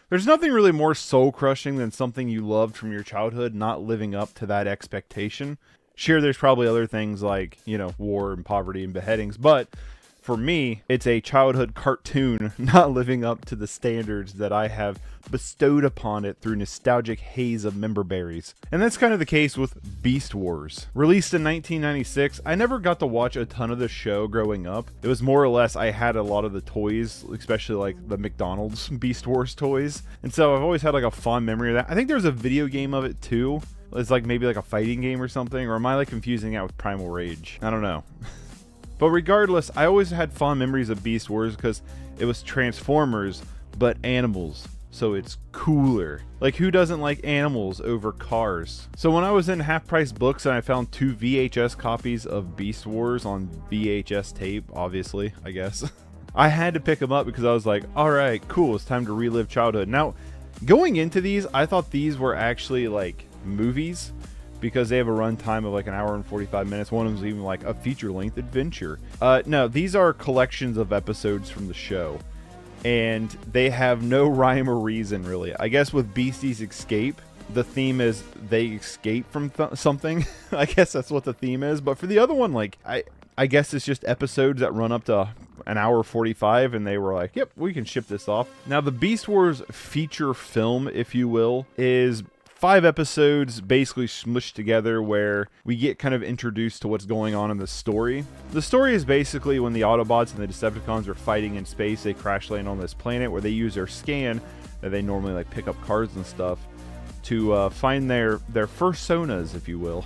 There's nothing really more soul-crushing than something you loved from your childhood not living up to that expectation. Sure, there's probably other things like, war and poverty and beheadings, but for me, it's a childhood cartoon not living up to the standards that I have bestowed upon it through nostalgic haze of member berries. And that's kind of the case with Beast Wars. Released in 1996, I never got to watch a ton of the show growing up. It was more or less I had a lot of the toys, especially like the McDonald's Beast Wars toys. And so I've always had like a fond memory of that. I think there's a video game of it too. It's like maybe like a fighting game or something, or am I like confusing that with Primal Rage? I don't know. But regardless, I always had fond memories of Beast Wars because it was Transformers, but animals. So it's cooler. Like, who doesn't like animals over cars? So when I was in Half Price Books and I found 2 VHS copies of Beast Wars on VHS tape, obviously, I guess, I had to pick them up because I was like, alright, cool, it's time to relive childhood. Now, going into these, I thought these were actually like movies, because they have a runtime of like an hour and 45 minutes. One of them is even like a feature-length adventure. No, these are collections of episodes from the show, and they have no rhyme or reason, really. I guess with Beastie's Escape, the theme is they escape from something. I guess that's what the theme is. But for the other one, like, I guess it's just episodes that run up to an hour 45, and they were like, yep, we can ship this off. Now, the Beast Wars feature film, if you will, is 5 episodes basically smushed together where we get kind of introduced to what's going on in the story. The story is basically when the Autobots and the Decepticons are fighting in space, they crash land on this planet where they use their scan that they normally like pick up cards and stuff to find their fursonas, if you will.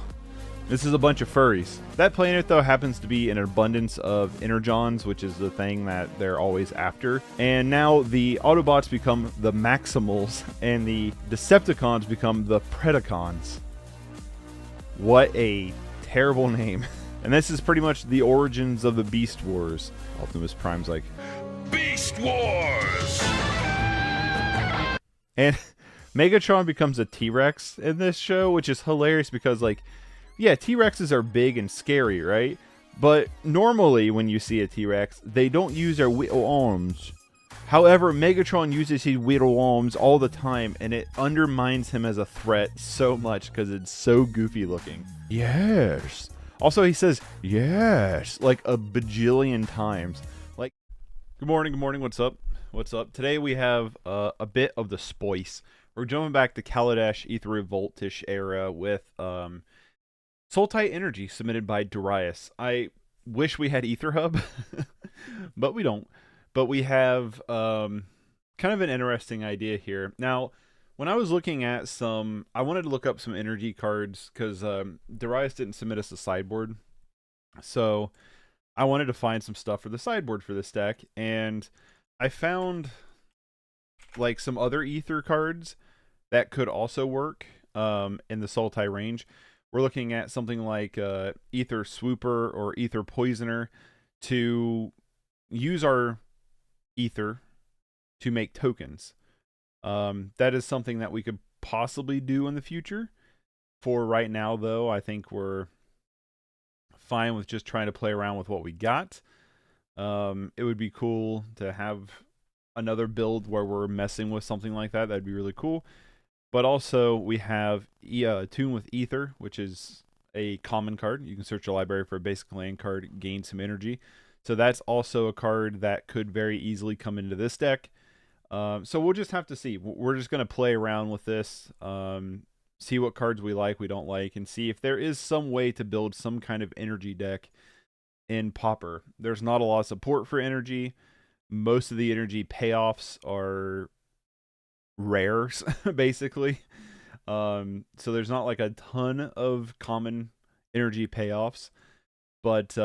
This is a bunch of furries. That planet, though, happens to be an abundance of energons, which is the thing that they're always after. And now the Autobots become the Maximals, and the Decepticons become the Predacons. What a terrible name. And this is pretty much the origins of the Beast Wars. Optimus Prime's like, Beast Wars! And Megatron becomes a T-Rex in this show, which is hilarious because, like, yeah, T-Rexes are big and scary, right? But normally when you see a T-Rex, they don't use their little arms. However, Megatron uses his little arms all the time, and it undermines him as a threat so much because it's so goofy looking. Yes. Also, he says, yes, like a bajillion times. Like, good morning, what's up? What's up? Today we have a bit of the Spoice. We're jumping back to Kaladesh Ether Revolt-ish era with Sultai Energy submitted by Darius. I wish we had Ether Hub, but we don't. But we have kind of an interesting idea here. Now, when I was looking at I wanted to look up some energy cards because Darius didn't submit us a sideboard. So I wanted to find some stuff for the sideboard for this deck. And I found like some other Ether cards that could also work in the Sultai range. We're looking at something like Ether Swooper or Ether Poisoner to use our Ether to make tokens. That is something that we could possibly do in the future. For right now, though, I think we're fine with just trying to play around with what we got. It would be cool to have another build where we're messing with something like that. That'd be really cool. But also, we have Tune with Ether, which is a common card. You can search your library for a basic land card, gain some energy. So that's also a card that could very easily come into this deck. So we'll just have to see. We're just going to play around with this, see what cards we like, we don't like, and see if there is some way to build some kind of energy deck in Pauper. There's not a lot of support for energy. Most of the energy payoffs are rares, basically. So there's not like a ton of common energy payoffs, but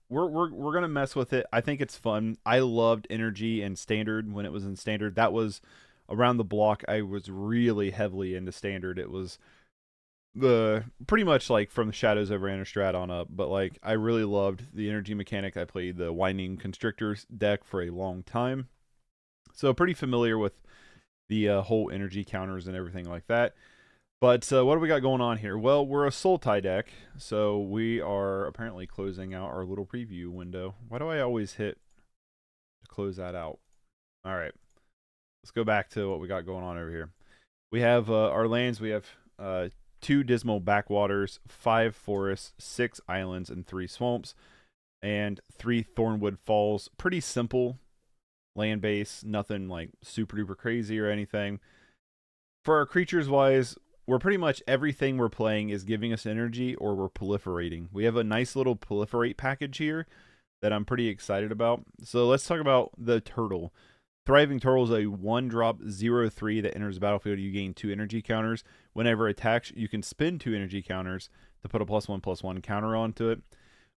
we're gonna mess with it. I think it's fun. I loved energy in standard when it was in standard. That was around the block. I was really heavily into standard. It was the pretty much like from the Shadows over Innistrad on up, but like I really loved the energy mechanic. I played the Winding Constrictors deck for a long time, so pretty familiar with the whole energy counters and everything like that. But what do we got going on here? Well, we're a Sultai deck, so we are apparently closing out our little preview window. Why do I always hit to close that out? All right. let's go back to what we got going on over here. We have our lands. We have 2 dismal backwaters, 5 forests, 6 islands, and 3 swamps, and 3 thornwood falls. Pretty simple land base, nothing like super duper crazy or anything. For our creatures wise, we're pretty much everything we're playing is giving us energy or we're proliferating. We have a nice little proliferate package here that I'm pretty excited about. So let's talk about the turtle. Thriving Turtle is a 1-drop 0/3 that enters the battlefield. You gain 2 energy counters. Whenever it attacks, you can spend 2 energy counters to put a +1/+1 counter onto it.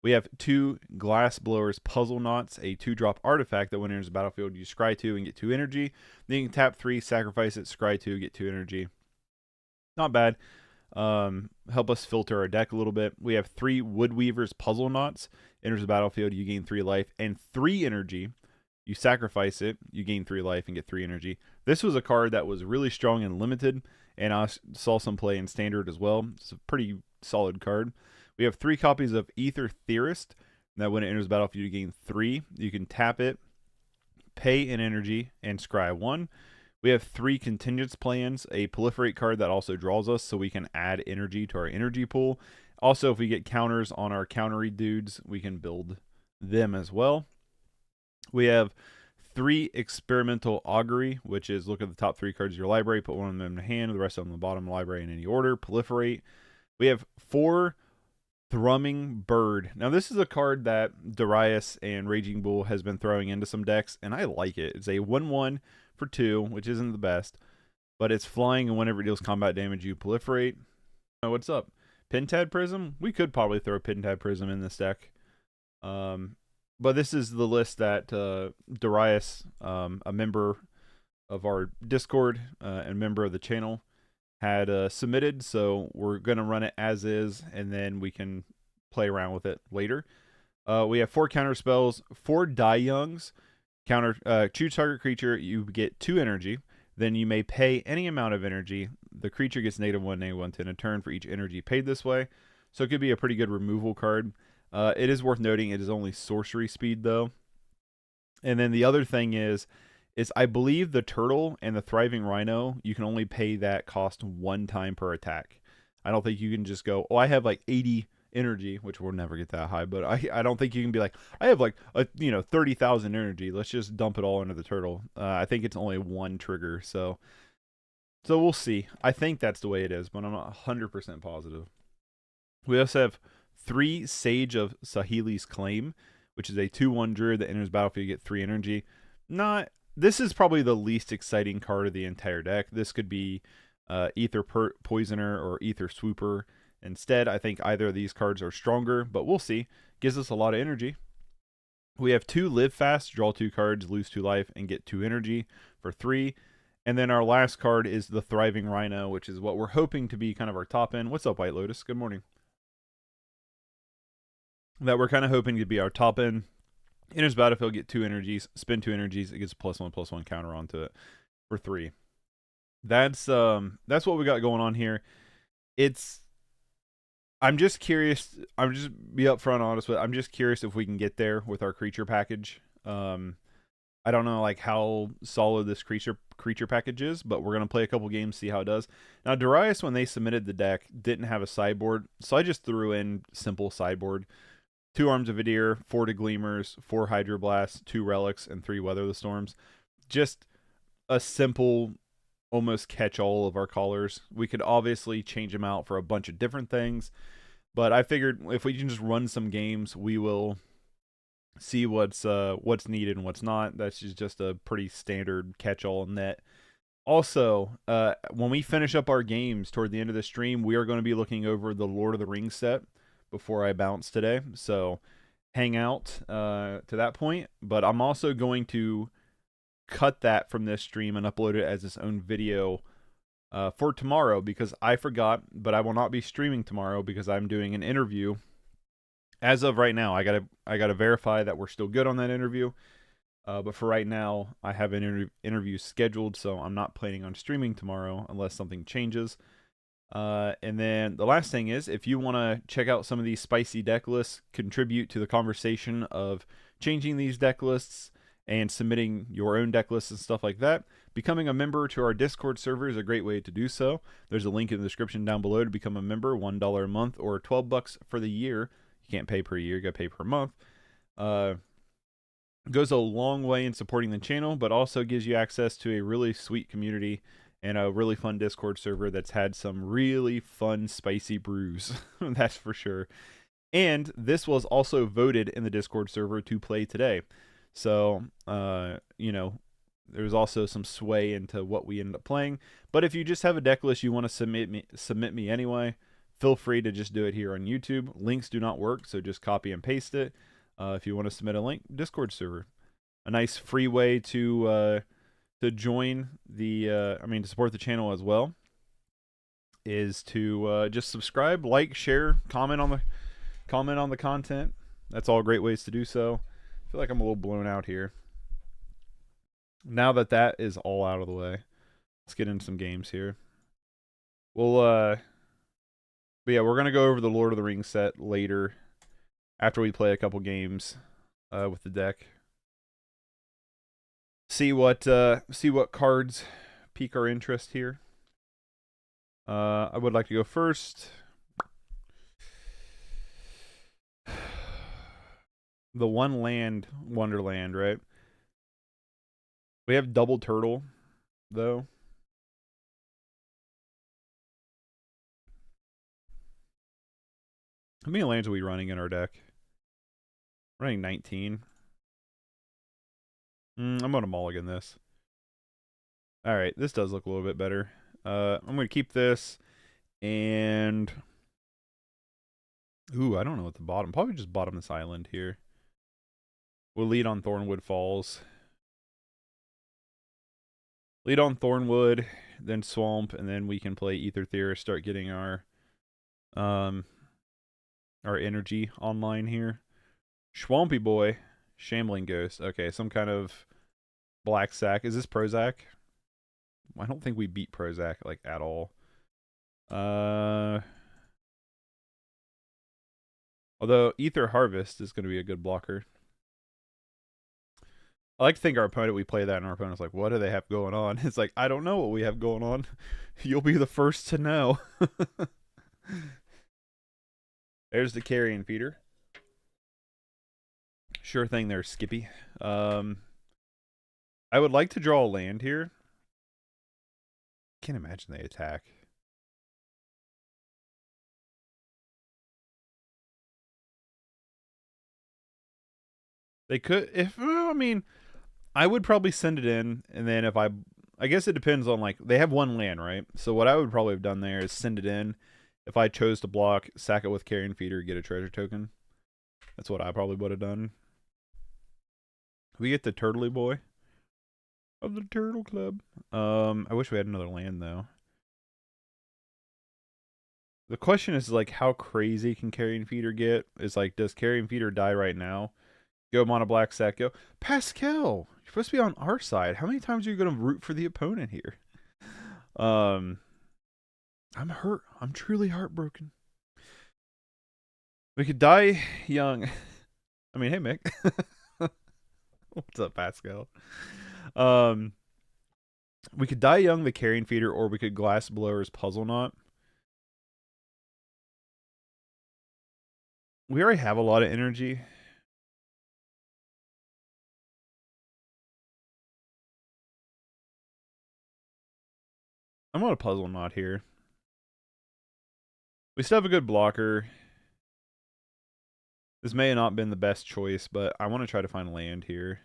We have 2 Glass Blowers Puzzle Knots, a 2-drop artifact that when it enters the battlefield, you scry 2 and get 2 energy. Then you can tap 3, sacrifice it, scry 2, get 2 energy. Not bad. Help us filter our deck a little bit. We have 3 Woodweaver's Puzzle Knots. Enters the battlefield, you gain 3 life and 3 energy. You sacrifice it, you gain 3 life and get 3 energy. This was a card that was really strong and limited, and I saw some play in standard as well. It's a pretty solid card. We have 3 copies of Ether Theorist. That when it enters the battlefield, you gain 3. You can tap it, pay an energy, and scry 1. We have 3 Contingents Plans, a proliferate card that also draws us, so we can add energy to our energy pool. Also, if we get counters on our countery dudes, we can build them as well. We have 3 Experimental Augury, which is look at the top 3 cards of your library, put one of them in the hand, the rest of them in the bottom of the library in any order, proliferate. We have 4 Thrumming Bird. Now, this is a card that Darius and Raging Bull has been throwing into some decks, and I like it. It's a 1/1 for 2, which isn't the best, but it's flying, and whenever it deals combat damage, you proliferate. Oh, what's up? Pentad Prism? We could probably throw Pentad Prism in this deck. But this is the list that Darius, a member of our Discord and member of the channel, had submitted. So we're going to run it as is, and then we can play around with it later. We have 4 counter spells, 4 Die Youngs. Choose target creature, you get 2 energy. Then you may pay any amount of energy. The creature gets -1, -1 a turn for each energy paid this way. So it could be a pretty good removal card. It is worth noting it is only sorcery speed though. And then the other thing is I believe the turtle and the thriving rhino, you can only pay that cost 1 time per attack. I don't think you can just go, oh, I have like 80 energy, which will never get that high, but I don't think you can be like, I have like 30,000 energy. Let's just dump it all into the turtle. I think it's only 1 trigger, so we'll see. I think that's the way it is, but I'm not 100% positive. We also have 3 Sage of Sahili's Claim, which is a 2/1 druid that enters battlefield, you get 3 energy. This is probably the least exciting card of the entire deck. This could be Ether Poisoner or Ether Swooper. Instead, I think either of these cards are stronger, but we'll see. Gives us a lot of energy. We have 2 Live Fast, draw 2 cards, lose 2 life, and get 2 energy for 3. And then our last card is the Thriving Rhino, which is what we're hoping to be kind of our top end. What's up, White Lotus? Good morning. That we're kind of hoping to be our top end. Enters battlefield, get 2 energies, spend 2 energies, it gets a +1/+1 counter onto it for 3. That's what we got going on here. I'm just curious. I'm just be upfront honest with. I'm just curious if we can get there with our creature package. I don't know like how solid this creature package is, but we're gonna play a couple games, see how it does. Now Darius, when they submitted the deck, didn't have a sideboard, so I just threw in simple sideboard: 2 Arms of Adir, 4 Gleamers, 4 Hydroblasts, 2 Relics, and 3 Weather the Storms. Just a simple, almost catch-all of our colors. We could obviously change them out for a bunch of different things, but I figured if we can just run some games, we will see what's needed and what's not. That's just a pretty standard catch-all net. Also, when we finish up our games toward the end of the stream, we are going to be looking over the Lord of the Rings set before I bounce today. So hang out to that point. But I'm also going to cut that from this stream and upload it as its own video for tomorrow, because I forgot, but I will not be streaming tomorrow because I'm doing an interview. As of right now, I gotta verify that we're still good on that interview. But for right now, I have an interview scheduled, so I'm not planning on streaming tomorrow unless something changes. And then the last thing is, if you want to check out some of these spicy deck lists, contribute to the conversation of changing these deck lists, and submitting your own deck lists and stuff like that. Becoming a member to our Discord server is a great way to do so. There's a link in the description down below to become a member, $1 a month or $12 for the year. You can't pay per year, you gotta pay per month. Goes a long way in supporting the channel, but also gives you access to a really sweet community and a really fun Discord server that's had some really fun, spicy brews. That's for sure. And this was also voted in the Discord server to play today. So, you know, there's also some sway into what we end up playing. But if you just have a deck list you want to submit me anyway, feel free to just do it here on YouTube. Links do not work, so just copy and paste it. If you want to submit a link, Discord server. A nice free way to join the, to support the channel as well, is to just subscribe, like, share, comment on the content. That's all great ways to do so. I feel like I'm a little blown out here. Now that that is all out of the way, let's get into some games here. But yeah, we're gonna go over the Lord of the Rings set later, after we play a couple games with the deck. See what cards pique our interest here. I would like to go first. The one land Wonderland, right? We have double turtle, though. How many lands are we running in our deck? Running 19. I'm going to mulligan this. Alright, this does look a little bit better. I'm going to keep this. And... ooh, I don't know what the bottom... probably just bottom this island here. We'll lead on Thornwood Falls. Lead on Thornwood, then Swamp, and then we can play Ether Theorist, start getting our energy online here. Swampy Boy, Shambling Ghost. Okay, some kind of Black Sack. Is this Prozac? I don't think we beat Prozac, like, at all. Although Ether Harvest is going to be a good blocker. I like to think our opponent, we play that, and our opponent's like, what do they have going on? It's like, I don't know what we have going on. You'll be the first to know. There's the carrion feeder. Sure thing there, Skippy. I would like to draw a land here. Can't imagine they attack. They could, if, well, I mean, I would probably send it in, and then if I guess it depends on, like, they have one land, right? So what I would probably have done there is send it in. If I chose to block, sack it with carrion feeder, get a treasure token. That's what I probably would have done. We get the Turtley Boy of the Turtle Club. I wish we had another land, though. The question is, like, how crazy can carrion feeder get? Is like, does carrion feeder die right now? Go Mono Black Sack, go. Pascal, you're supposed to be on our side. How many times are you going to root for the opponent here? I'm hurt. I'm truly heartbroken. We could die young. I mean, hey, Mick. What's up, Pascal? We could die young, the carrion feeder, or we could glass blower's puzzle knot. We already have a lot of energy. I'm on a puzzle knot here. We still have a good blocker. This may have not been the best choice, but I want to try to find land here.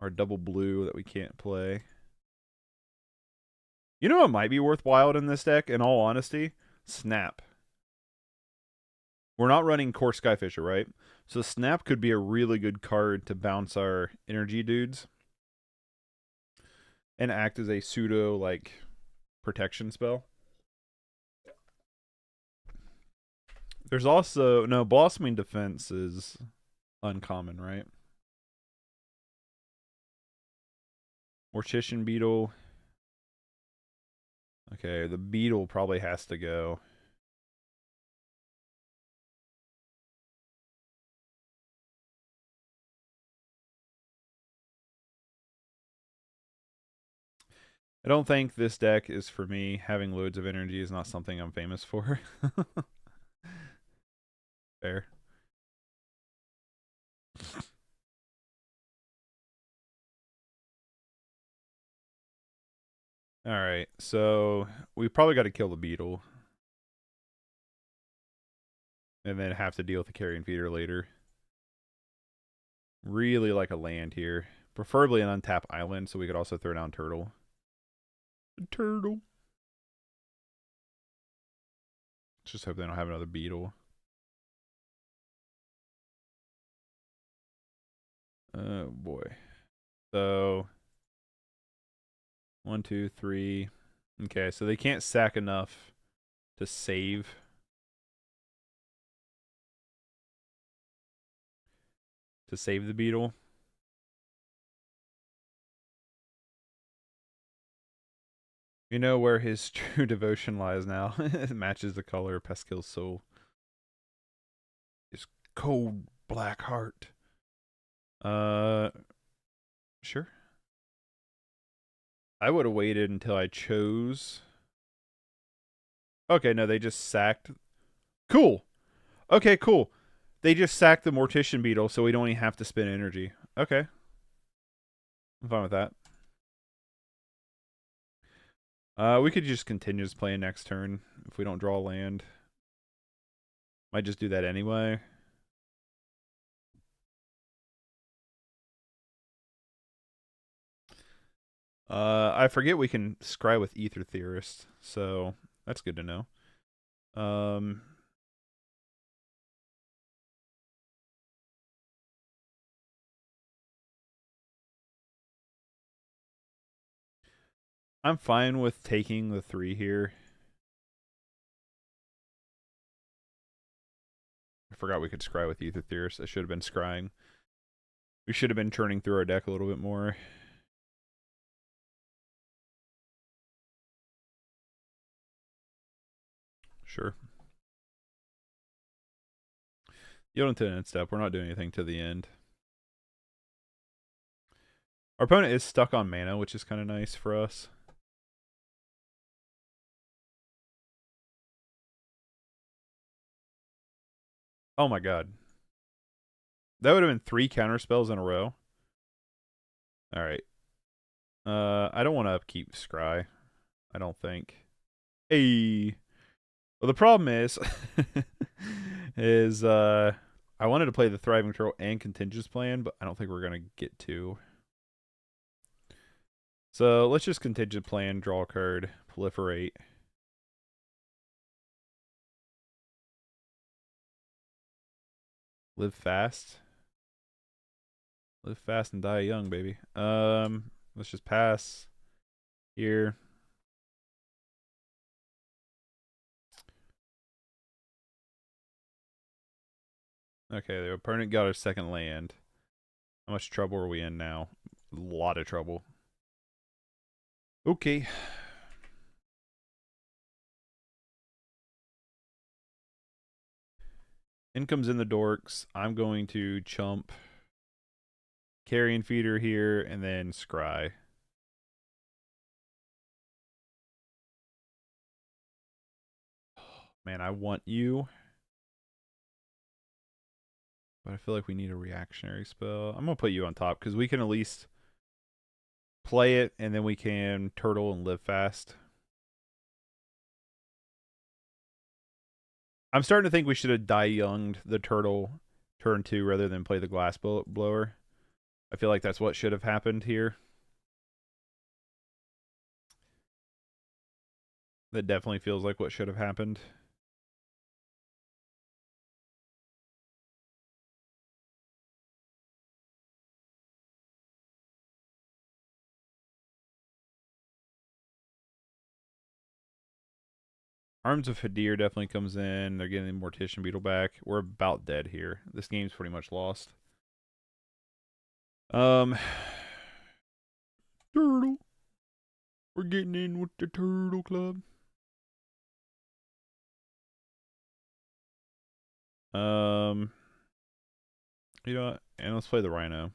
Our double blue that we can't play. You know what might be worthwhile in this deck, in all honesty? Snap. We're not running Core Skyfisher, right? So Snap could be a really good card to bounce our energy dudes. And act as a pseudo, like, protection spell. There's also... no, Blossoming Defense is uncommon, right? Mortician Beetle. Okay, the Beetle probably has to go. I don't think this deck is for me. Having loads of energy is not something I'm famous for. Fair. Alright, so we probably got to kill the beetle. And then have to deal with the carrion feeder later. Really like a land here. Preferably an untapped island so we could also throw down turtle. Turtle. Just hope they don't have another beetle. Oh boy. So 1, 2, 3. Okay, so they can't sack enough to save. To save the beetle. You know where his true devotion lies now. It matches the color of Pascal's soul. His cold black heart. Sure. I would have waited until I chose. Okay, no, they just sacked. Cool. Okay, cool. They just sacked the Mortician Beetle, so we don't even have to spend energy. Okay. I'm fine with that. We could just continue just playing next turn if we don't draw land. Might just do that anyway. I forget we can scry with Ether Theorist, so that's good to know. I'm fine with taking the 3 here. I forgot we could scry with Ether Theorist. I should have been scrying. We should have been churning through our deck a little bit more. Sure. Yield into an end step. We're not doing anything to the end. Our opponent is stuck on mana, which is kind of nice for us. Oh my god. That would have been 3 counter spells in a row. Alright. I don't want to upkeep Scry. I don't think. Hey. Well, the problem is, I wanted to play the Thriving Turtle and Contingent Plan, but I don't think we're going to get to. So let's just Contingent Plan, draw a card, proliferate. Live fast. Live fast and die young, baby. Let's just pass here. Okay, the opponent got our second land. How much trouble are we in now? A lot of trouble. Okay. In comes in the dorks. I'm going to chump Carrion Feeder here and then Scry. Man, I want you. But I feel like we need a reactionary spell. I'm going to put you on top because we can at least play it and then we can turtle and live fast. I'm starting to think we should have die-younged the turtle turn 2 rather than play the glass blower. I feel like that's what should have happened here. That definitely feels like what should have happened. Arms of Hadir definitely comes in. They're getting the Mortician Beetle back. We're about dead here. This game's pretty much lost. Turtle. We're getting in with the Turtle Club. You know what? And let's play the Rhino.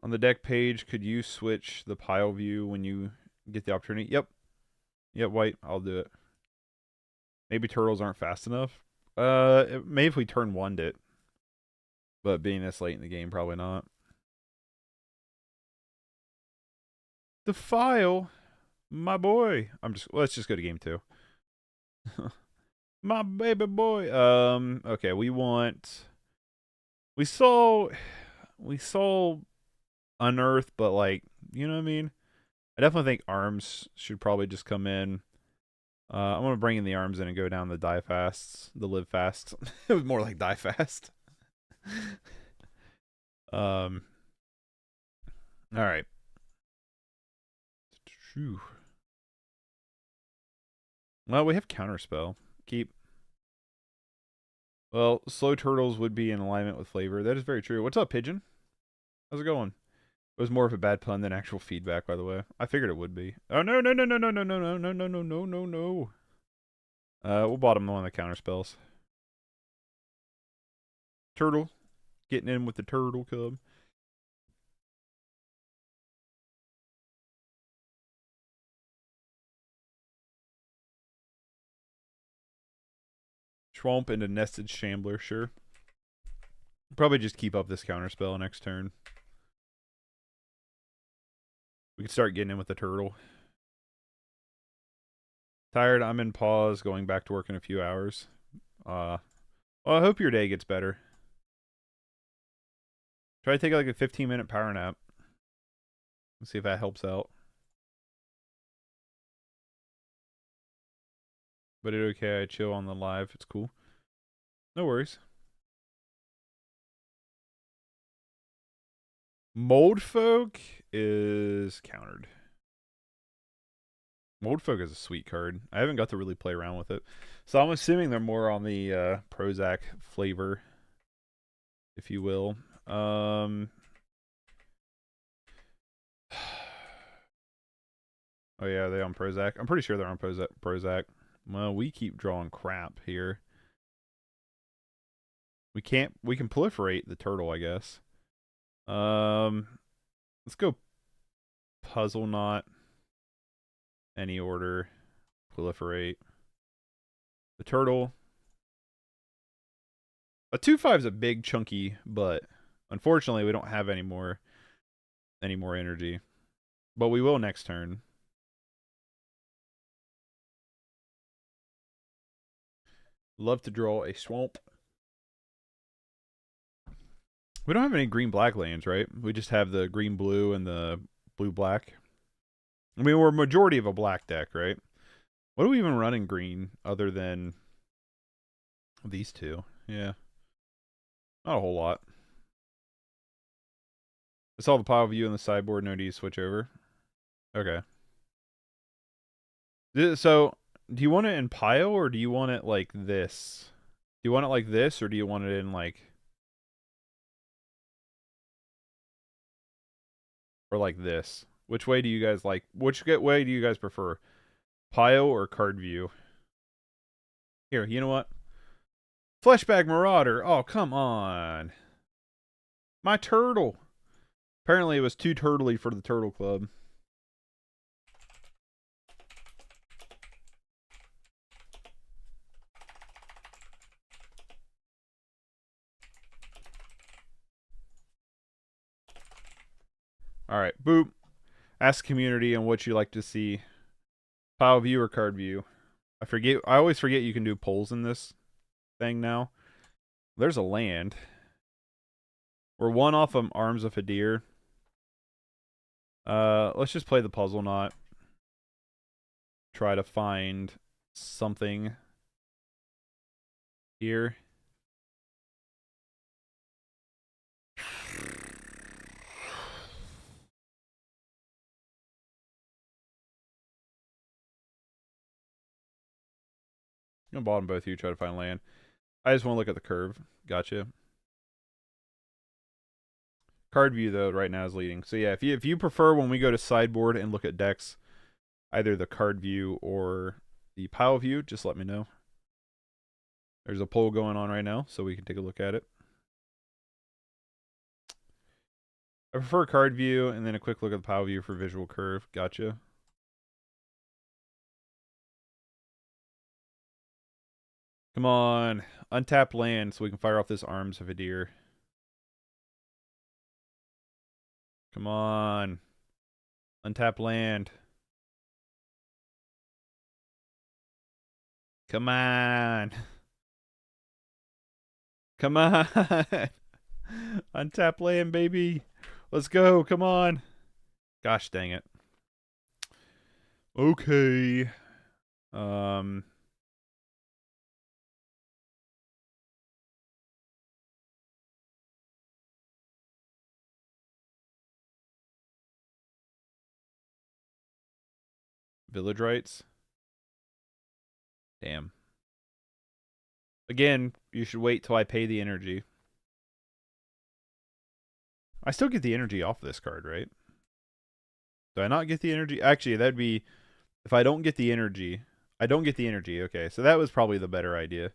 On the deck page, could you switch the pile view when you get the opportunity? Yep. Yep, White, I'll do it. Maybe turtles aren't fast enough. Maybe if we turn one it. But being this late in the game, probably not. The file, my boy. Let's just go to game 2. My baby boy. Okay, we saw unearth, but like, you know what I mean? I definitely think arms should probably just come in. I'm gonna bring in the arms in and go down the die fasts, the live fast. It was more like die fast. All right. Well, we have counterspell. Keep. Well, slow turtles would be in alignment with flavor. That is very true. What's up, Pigeon? How's it going? It was more of a bad pun than actual feedback, by the way. I figured it would be. Oh no no no no no no no no no no no no no no. We'll bottom one of the counterspells. Turtle, getting in with the turtle cub. Swamp into nested shambler, sure. Probably just keep up this counterspell next turn. We can start getting in with the turtle. Tired, I'm in pause, going back to work in a few hours. Well, I hope your day gets better. Try to take like a 15-minute power nap. Let's see if that helps out. But it's okay, I chill on the live. It's cool. No worries. Moldfolk is countered. Moldfolk is a sweet card. I haven't got to really play around with it. So I'm assuming they're more on the Prozac flavor, if you will. Oh yeah, they on Prozac? I'm pretty sure they're on Prozac. Well, we keep drawing crap here. We can proliferate the turtle, I guess. Let's go puzzle knot. Any order. Proliferate. The turtle. A 2/5 is a big chunky, but unfortunately we don't have any more energy. But we will next turn. Love to draw a swamp. We don't have any green-black lands, right? We just have the green-blue and the blue-black. I mean, we're a majority of a black deck, right? What do we even run in green other than these two? Yeah. Not a whole lot. I saw the pile view on the sideboard. No need to switch over. Okay. So, do you want it in pile or do you want it like this? Do you want it like this or do you want it in like... Or like this? Which way do you guys like? Which way do you guys prefer? Pile or card view? Here, you know what? Fleshbag Marauder. Oh, come on. My turtle. Apparently it was too turtly for the Turtle Club. Alright, boop. Ask community on what you like to see. Pile view or card view. I always forget you can do polls in this thing now. There's a land. We're one off of Arms of Hadir. Let's just play the puzzle knot. Try to find something here. I'm gonna bottom both of you, try to find land. I just want to look at the curve. Gotcha. Card view though right now is leading. So yeah, if you prefer when we go to sideboard and look at decks, either the card view or the pile view, just let me know. There's a poll going on right now, so we can take a look at it. I prefer card view and then a quick look at the pile view for visual curve. Gotcha. Come on. Untap land so we can fire off this Arms of a Deer. Come on. Untap land. Come on. Come on. Untap land, baby. Let's go. Come on. Gosh dang it. Okay. Village rights. Damn. Again, you should wait till I pay the energy. I still get the energy off this card, right? Do I not get the energy? Actually, that'd be... If I don't get the energy... I don't get the energy. Okay, so that was probably the better idea.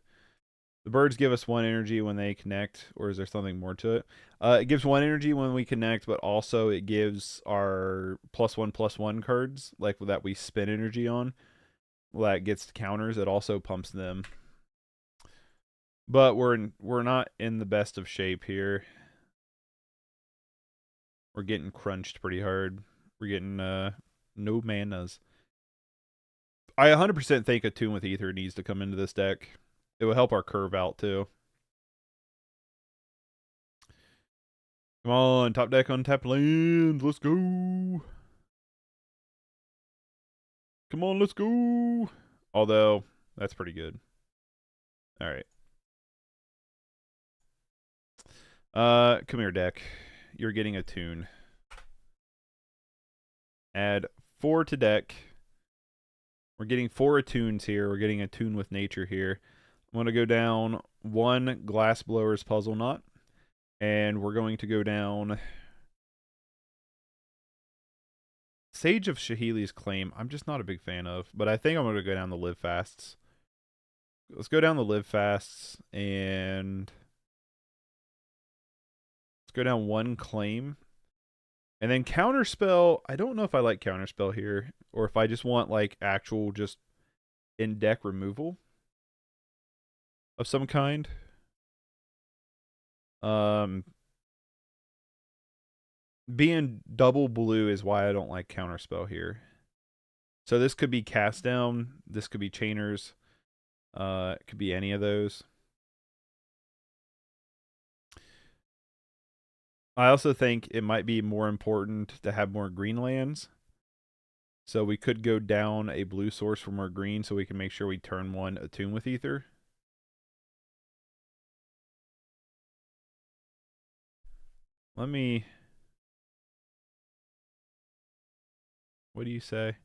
The birds give us 1 energy when they connect, or is there something more to it? It gives 1 energy when we connect, but also it gives our +1/+1 cards, like that we spend energy on. Well, that gets counters. It also pumps them. But we're not in the best of shape here. We're getting crunched pretty hard. We're getting no manas. I 100% think a Tune with Ether needs to come into this deck. It will help our curve out too. Come on, top deck untapped lands. Let's go. Come on, let's go. Although, that's pretty good. All right. Come here, deck. You're getting a Tune. Add 4 to deck. We're getting 4 attunes here. We're getting a Tune with Nature here. I'm going to go down 1 Glassblower's Puzzle Knot. And we're going to go down Sage of Shahili's Claim. I'm just not a big fan of. But I think I'm going to go down the Live Fasts. Let's go down the Live Fasts. And let's go down 1 Claim. And then Counterspell. I don't know if I like Counterspell here. Or if I just want like actual just in-deck removal of some kind. Being double blue is why I don't like Counterspell here. So this could be Cast Down. This could be Chainers. It could be any of those. I also think it might be more important to have more green lands. So we could go down a blue source for more green so we can make sure we turn 1 Attune with Ether. Let me... What do you say?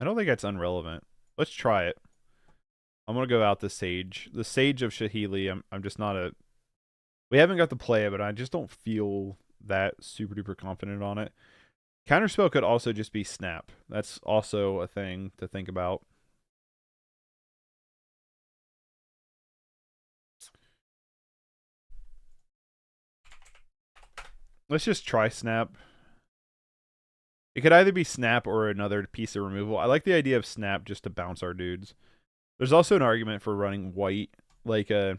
I don't think that's unrelevant. Let's try it. I'm going to go out the Sage. The Sage of Shahili, I'm just not a... We haven't got to play it, but I just don't feel that super duper confident on it. Counterspell could also just be Snap. That's also a thing to think about. Let's just try Snap. It could either be Snap or another piece of removal. I like the idea of Snap just to bounce our dudes. There's also an argument for running white, like a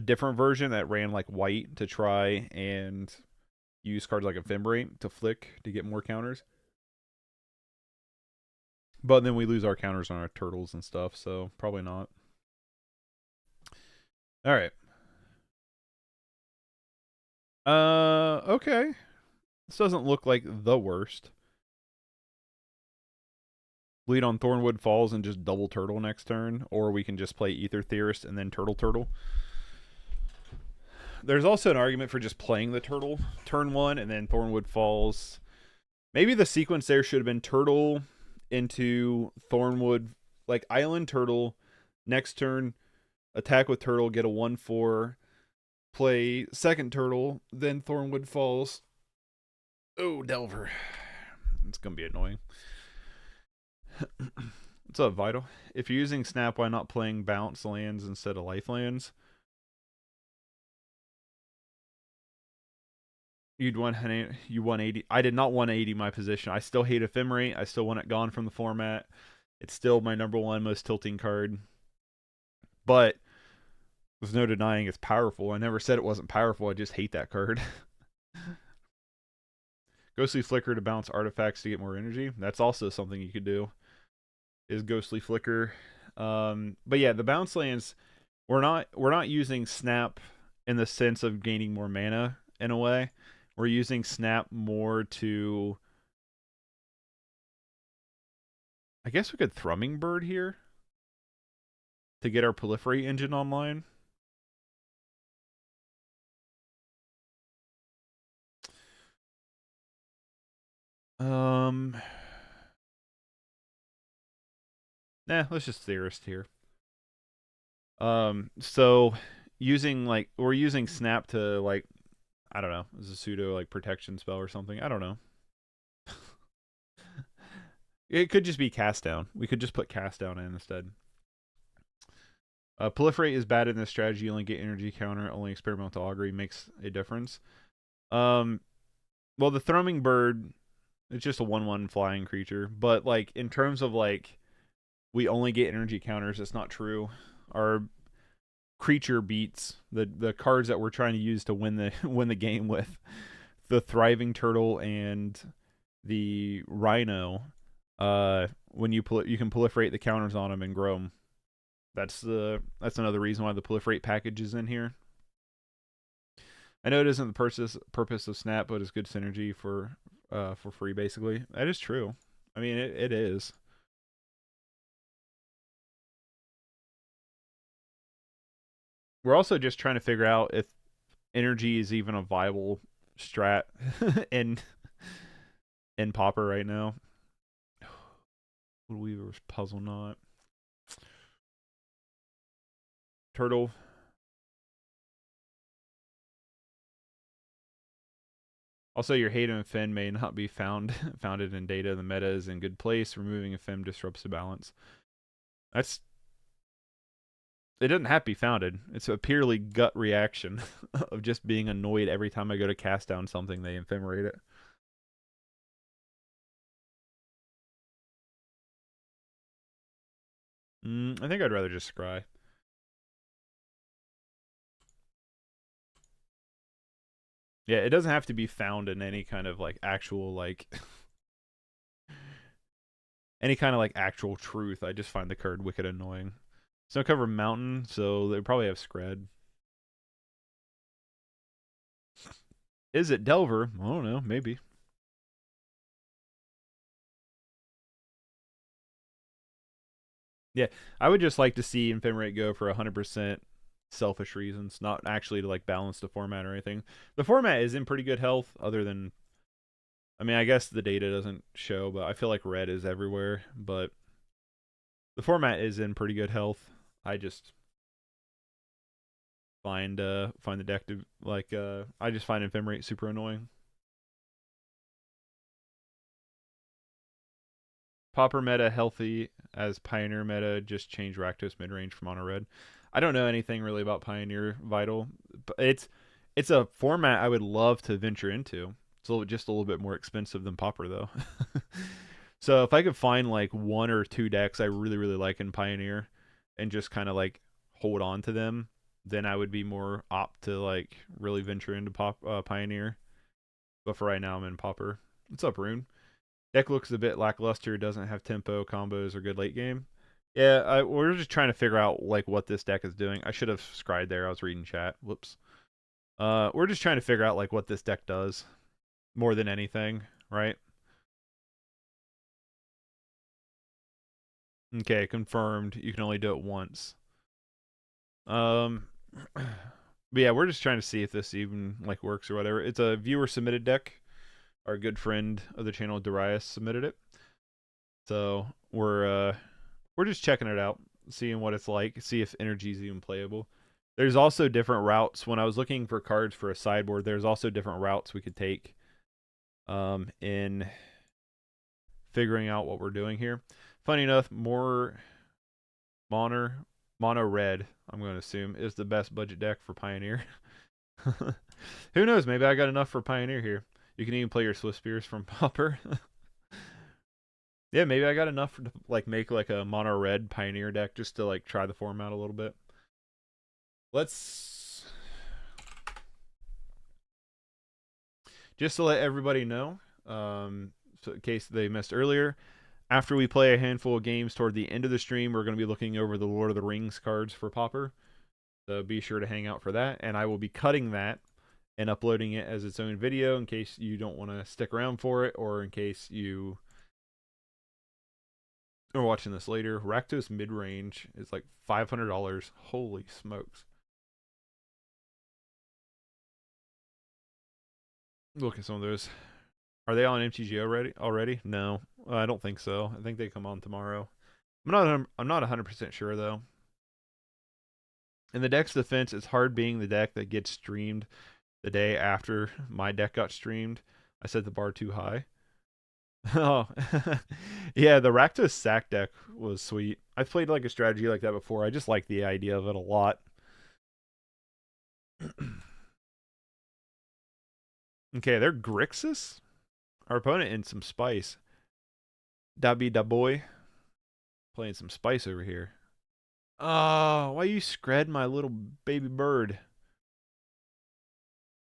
different version that ran like white to try and use cards like Ephemerate to flick to get more counters. But then we lose our counters on our turtles and stuff, so probably not. All right. Okay. This doesn't look like the worst. Bleed on Thornwood Falls and just double turtle next turn, or we can just play Ether Theorist and then turtle. There's also an argument for just playing the turtle turn 1 and then Thornwood Falls. Maybe the sequence there should have been turtle into Thornwood, like Island Turtle, next turn, attack with turtle, get a 1/4, play second turtle, then Thornwood Falls. Oh, Delver. It's going to be annoying. What's up, Vital? If you're using Snap, why not playing bounce lands instead of life lands? You'd want you 180. I did not 180 my position. I still hate Ephemerate. I still want it gone from the format. It's still my number one most tilting card. But there's no denying it's powerful. I never said it wasn't powerful. I just hate that card. Ghostly Flicker to bounce artifacts to get more energy. That's also something you could do. Is Ghostly Flicker. But yeah, the bounce lands, we're not using Snap in the sense of gaining more mana in a way. We're using Snap more to, I guess we could Thrumming Bird here to get our Proliferate engine online. Let's just Theorist here. So using we're using Snap to like, I don't know, is a pseudo like protection spell or something. I don't know. It could just be Cast Down. We could just put Cast Down in instead. Proliferate is bad in this strategy. You only get energy counter. Only Experimental Augury makes a difference. Well, the Thrumming Bird, it's just a 1/1 flying creature. But like in terms of like, we only get energy counters. It's not true. Our creature beats the cards that we're trying to use to win the game with. The Thriving Turtle and the Rhino. When you can proliferate the counters on them and grow them. That's another reason why the Proliferate package is in here. I know it isn't the purpose of Snap, but it's good synergy for free, basically. That is true. I mean, it is. We're also just trying to figure out if energy is even a viable strat in Pauper right now. Weaver's Puzzle Knot. Turtle. Also, your Hayden and Finn may not be founded in data. The meta is in good place. Removing a Finn disrupts the balance. It doesn't have to be founded. It's a purely gut reaction of just being annoyed every time I go to cast down something, they ephemerate it. I think I'd rather just scry. Yeah, it doesn't have to be found in any kind of like actual like any kind of like actual truth. I just find the card wicked annoying. Snow cover mountain, so they probably have Scred. Is it Delver? I don't know, maybe. Yeah, I would just like to see Ephemerate go for 100% selfish reasons, not actually to like balance the format or anything. The format is in pretty good health, other than, I mean, I guess the data doesn't show, but I feel like red is everywhere. But the format is in pretty good health. I just find the deck to like I just find Ephemerate super annoying. Pauper meta healthy as Pioneer meta, just change Rakdos midrange from mono red. I don't know anything really about Pioneer Vital, but it's a format I would love to venture into. It's just a little bit more expensive than Pauper though. So if I could find like one or two decks I really like in Pioneer and just kind of like hold on to them, then I would be more opt to like really venture into Pioneer. But for right now, I'm in Pauper. What's up, Rune? Deck looks a bit lackluster. Doesn't have tempo, combos, or good late game. Yeah, we're just trying to figure out like what this deck is doing. I should have scried there. I was reading chat. Whoops. We're just trying to figure out like what this deck does more than anything, right? Okay, confirmed. You can only do it once. But yeah, we're just trying to see if this even like works or whatever. It's a viewer submitted deck. Our good friend of the channel, Darius, submitted it. So we're just checking it out, seeing what it's like, see if energy is even playable. There's also different routes. When I was looking for cards for a sideboard, there's also different routes we could take in figuring out what we're doing here. Funny enough, more mono red, I'm going to assume, is the best budget deck for Pioneer. Who knows? Maybe I got enough for Pioneer here. You can even play your Swift Spears from Pauper. Yeah, maybe I got enough to like make like a mono red Pioneer deck just to like try the format a little bit. Let's just to let everybody know, so in case they missed earlier, after we play a handful of games toward the end of the stream, we're going to be looking over the Lord of the Rings cards for Pauper. So be sure to hang out for that, and I will be cutting that and uploading it as its own video in case you don't want to stick around for it, or in case you are watching this later. Rakdos mid-range is like $500. Holy smokes. Look at some of those. Are they on mtgo already? No, I don't think so. I think they come on tomorrow. I'm not 100% sure though. In the deck's defense, it's hard being the deck that gets streamed the day after my deck got streamed. I set the bar too high. Oh, yeah, the Rakdos sack deck was sweet. I've played like a strategy like that before. I just like the idea of it a lot. Okay, they're Grixis. Our opponent in some spice. Dabby da boy. Playing some spice over here. Oh, why you scred my little baby bird?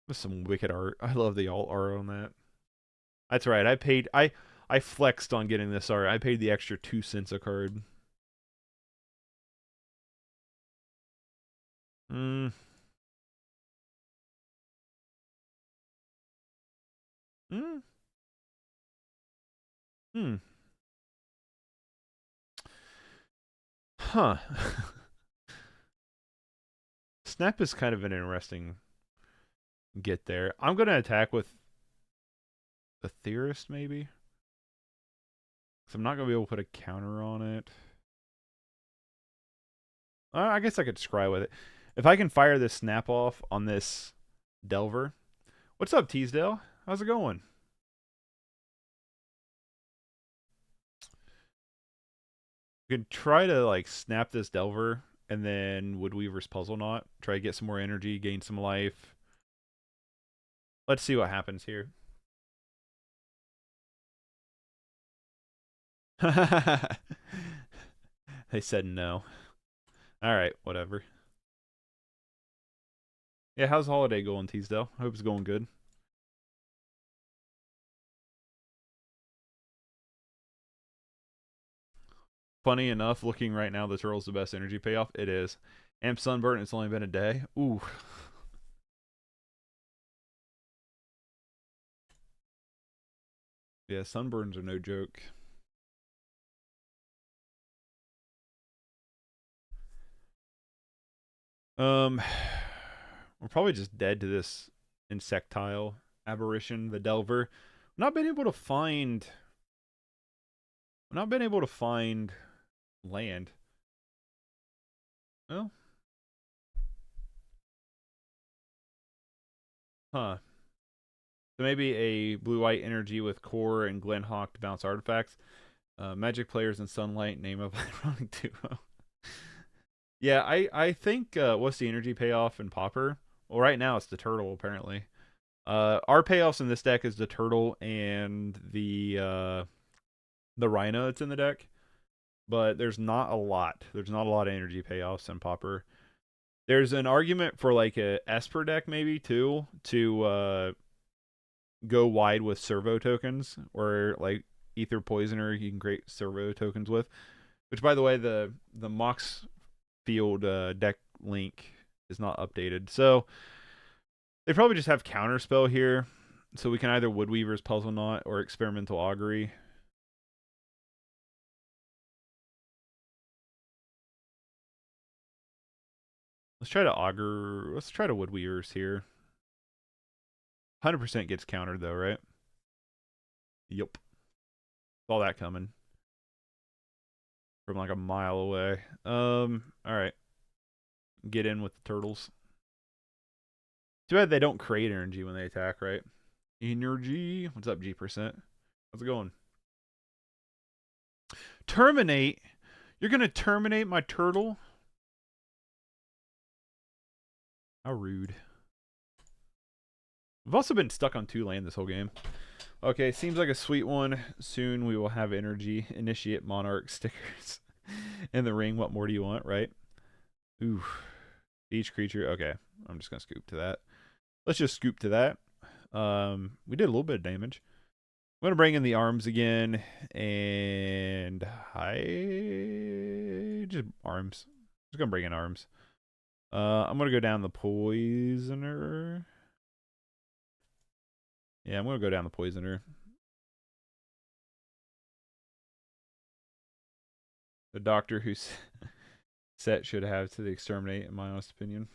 With some wicked art. I love the alt art on that. That's right. I flexed on getting this art. I paid the extra 2 cents a card. Hmm. Hmm. Hmm. Huh. Snap is kind of an interesting get there. I'm going to attack with the Theorist, maybe. Because I'm not going to be able to put a counter on it. I guess I could scry with it. If I can fire this Snap off on this Delver. What's up, Teasdale? How's it going? You could try to like snap this Delver and then Woodweaver's Puzzle Knot. Try to get some more energy, gain some life. Let's see what happens here. They said no. Alright, whatever. Yeah, how's holiday going, Teasdale? I hope it's going good. Funny enough, looking right now, this Earl's the best energy payoff. It is. Amp Sunburn, it's only been a day. Ooh. Yeah, sunburns are no joke. We're probably just dead to this insectile aberration, the Delver. Not been able to find land. Well, huh. So maybe a blue-white energy with core and Glenhawk to bounce artifacts. Magic players in sunlight, name of ironic duo. Yeah, I think what's the energy payoff in Pauper? Well, right now it's the turtle apparently. Our payoffs in this deck is the turtle and the rhino that's in the deck, but there's not a lot. There's not a lot of energy payoffs in Pauper. There's an argument for like a Esper deck maybe too to go wide with servo tokens, or like Ether Poisoner you can create servo tokens with. Which, by the way, the Mox Field deck link is not updated, so they probably just have Counterspell here, so we can either Woodweaver's Puzzle Knot or Experimental Augury. Let's try to Augur. Let's try to Woodweaver's here. 100% gets countered though, right? Yup. Saw that coming from like a mile away. Alright. Get in with the turtles. Too bad they don't create energy when they attack, right? Energy. What's up, G%? How's it going? Terminate? You're gonna terminate my turtle? How rude. We've also been stuck on 2 land this whole game. Okay, seems like a sweet one. Soon we will have energy. Initiate monarch stickers in the ring. What more do you want, right? Ooh. Each creature. Okay, I'm just gonna scoop to that. Let's just scoop to that. We did a little bit of damage. I'm gonna bring in the arms again, and just arms. Just gonna bring in arms. I'm gonna go down the poisoner. Yeah, I'm gonna go down the poisoner. The doctor who's set should have to the exterminate, in my honest opinion.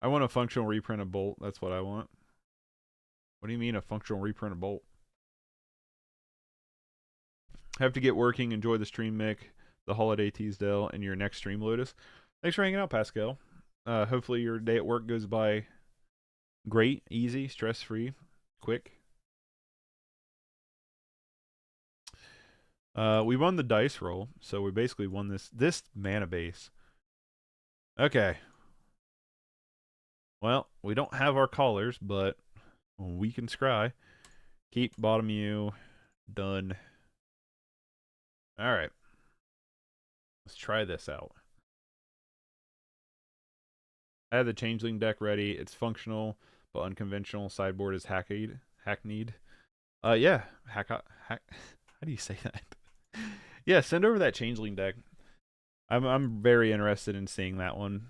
I want a functional reprint of Bolt. That's what I want. What do you mean a functional reprint of Bolt? Have to get working. Enjoy the stream, Mick. The holiday Teasdale and your next stream, Lotus. Thanks for hanging out, Pascal. Hopefully your day at work goes by great, easy, stress-free, quick. We won the dice roll, so we basically won this mana base. Okay. Well, we don't have our collars, but we can scry. Keep bottom U. Done. Alright. Let's try this out. I have the Changeling deck ready. It's functional, but unconventional. Sideboard is hackneyed. Yeah. How do you say that? Yeah, send over that Changeling deck. I'm very interested in seeing that one.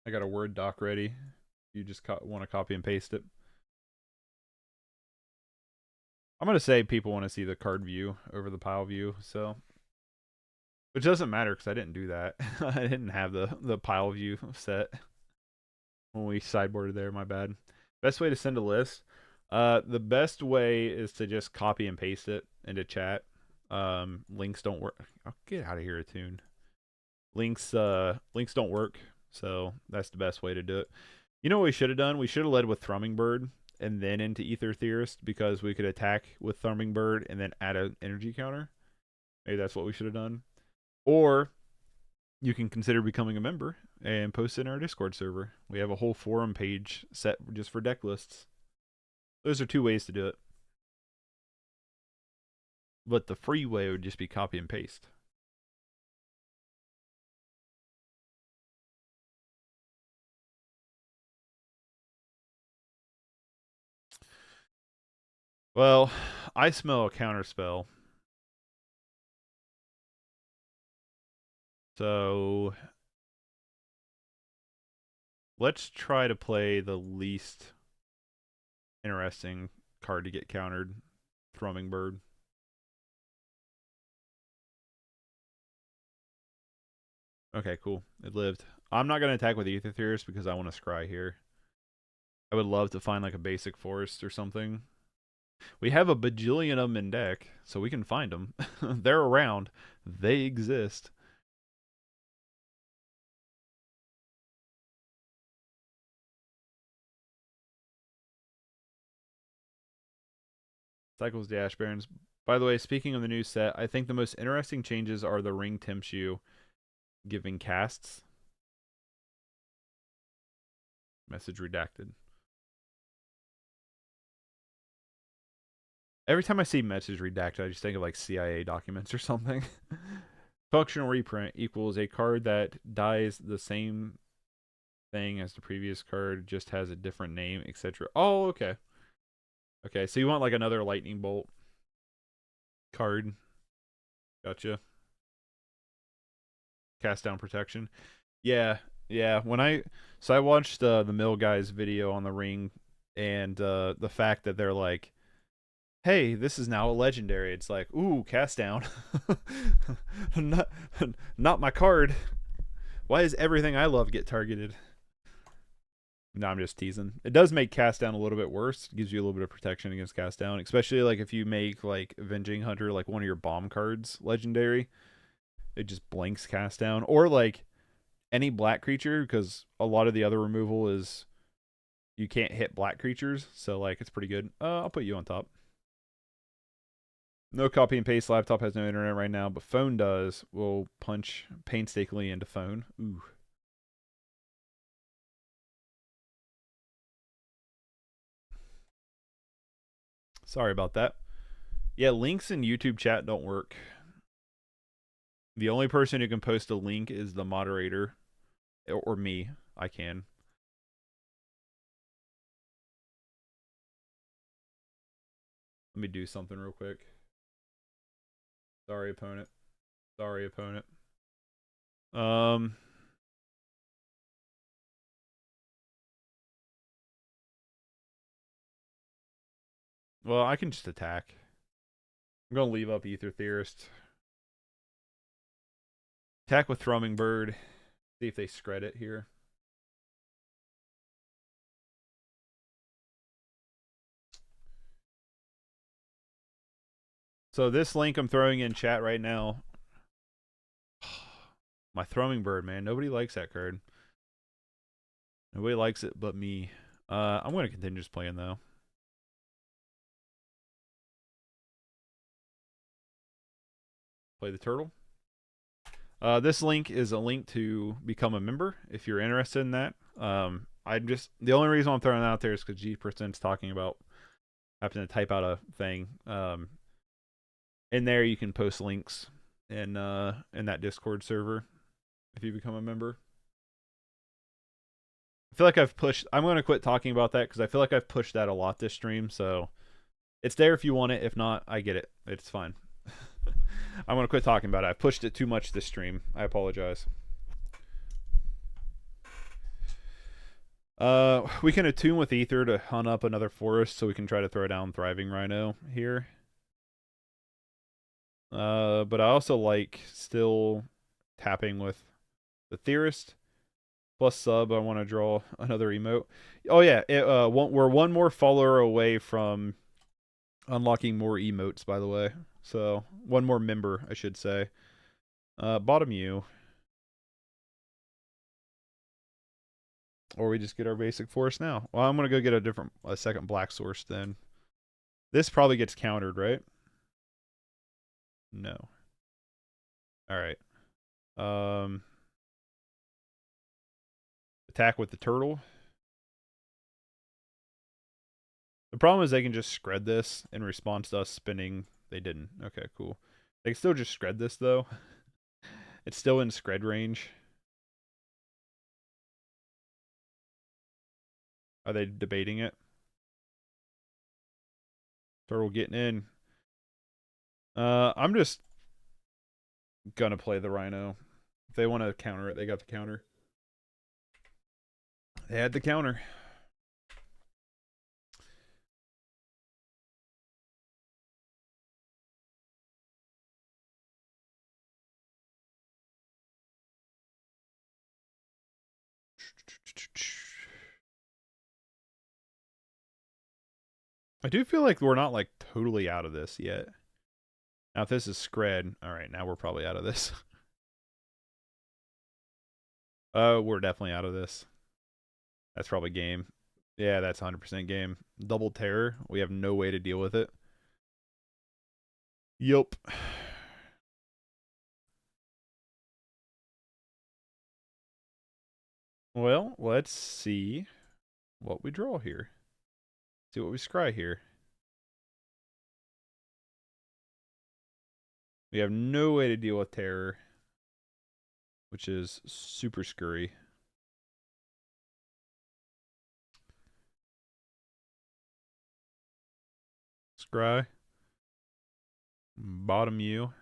I got a Word doc ready. You just want to copy and paste it. I'm going to say people want to see the card view over the pile view, so. Which doesn't matter because I didn't do that. I didn't have the pile view set when we sideboarded there, my bad. Best way to send a list? The best way is to just copy and paste it into chat. Links don't work. Oh, get out of here, Attune. Links don't work, so that's the best way to do it. You know what we should have done? We should have led with Thrumming Bird and then into Ether Theorist because we could attack with Thrumming Bird and then add an energy counter. Maybe that's what we should have done. Or you can consider becoming a member and post it in our Discord server. We have a whole forum page set just for deck lists. Those are 2 ways to do it. But the free way would just be copy and paste. Well, I smell a counterspell. So let's try to play the least interesting card to get countered. Thrumming Bird. Okay, cool. It lived. I'm not going to attack with Ether Theorist because I want to scry here. I would love to find like a basic forest or something. We have a bajillion of them in deck, so we can find them. They're around. They exist. Cycles Dash Barons. By the way, speaking of the new set, I think the most interesting changes are the Ring tempts you giving casts. Message redacted. Every time I see message redacted, I just think of like CIA documents or something. Functional reprint equals a card that dies the same thing as the previous card, just has a different name, etc. Oh, okay. Okay, so you want like another lightning bolt card. Gotcha. Cast down protection. Yeah. So I watched the Mill Guys video on the ring, and the fact that they're like, hey, this is now a legendary. It's like, ooh, cast down. not my card. Why does everything I love get targeted? No, I'm just teasing. It does make cast down a little bit worse. It gives you a little bit of protection against cast down, especially like if you make like Avenging Hunter like one of your bomb cards legendary. It just blanks cast down, or like any black creature, because a lot of the other removal is you can't hit black creatures, so like it's pretty good. I'll put you on top. No copy and paste. Laptop has no internet right now, but phone does. We'll punch painstakingly into phone. Ooh. Sorry about that. Yeah, links in YouTube chat don't work. The only person who can post a link is the moderator, or me. I can. Let me do something real quick. Sorry, opponent. Sorry, opponent. Well, I can just attack. I'm gonna leave up Ether Theorist. Attack with Thrumming Bird. See if they scred it here. So this link I'm throwing in chat right now. My Thrumming Bird, man. Nobody likes that card. Nobody likes it but me. I'm going to continue just playing, though. Play the turtle. This link is a link to become a member if you're interested in that. The only reason I'm throwing it out there is because G%'s talking about having to type out a thing. In there you can post links in that Discord server if you become a member. I feel like I'm going to quit talking about that because I feel like I've pushed that a lot this stream, so it's there if you want it. If not, I get it. It's fine. I'm going to quit talking about it. I pushed it too much this stream. I apologize. We can attune with Ether to hunt up another forest so we can try to throw down Thriving Rhino here. But I also like still tapping with the Theorist. Plus sub, I want to draw another emote. Oh yeah, we're one more follower away from unlocking more emotes, by the way. So, one more member, I should say. Bottom U. Or we just get our basic forest now. Well, I'm going to go get a second black source then. This probably gets countered, right? No. Alright. Attack with the turtle. The problem is they can just scred this in response to us spinning. They didn't. Okay, cool. They can still just scred this, though. It's still in scred range. Are they debating it? Turtle getting in. I'm just gonna play the Rhino. If they want to counter it, they got the counter. They had the counter. I do feel like we're not like totally out of this yet. Now if this is scred, all right, now we're probably out of this. We're definitely out of this. That's probably game. Yeah, that's 100% game. Double terror. We have no way to deal with it. Yup. Well, let's see what we draw here. See what we scry here. We have no way to deal with terror, which is super scurry. Scry. Bottom U.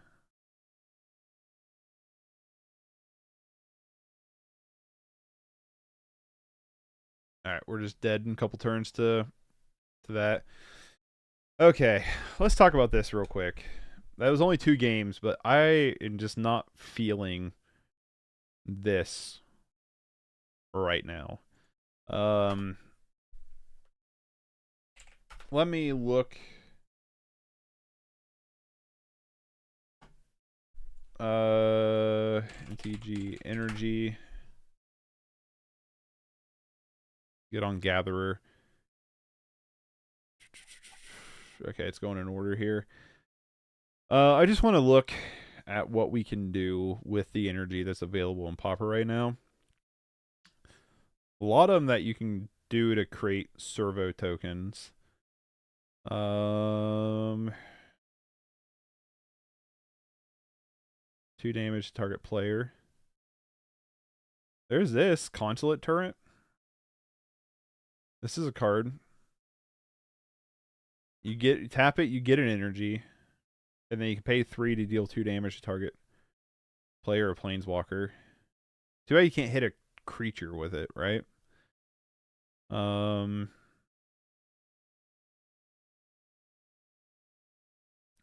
Alright, we're just dead in a couple turns to that. Okay, let's talk about this real quick. That was only 2 games, but I am just not feeling this right now. Let me look. mtg energy. Get on Gatherer. Okay, it's going in order here. I just want to look at what we can do with the energy that's available in Pauper right now. A lot of them that you can do to create servo tokens. 2 damage to target player. There's this consulate turret. This is a card. You tap it, you get an energy, and then you can pay 3 to deal 2 damage to target player or planeswalker. Too bad you can't hit a creature with it, right?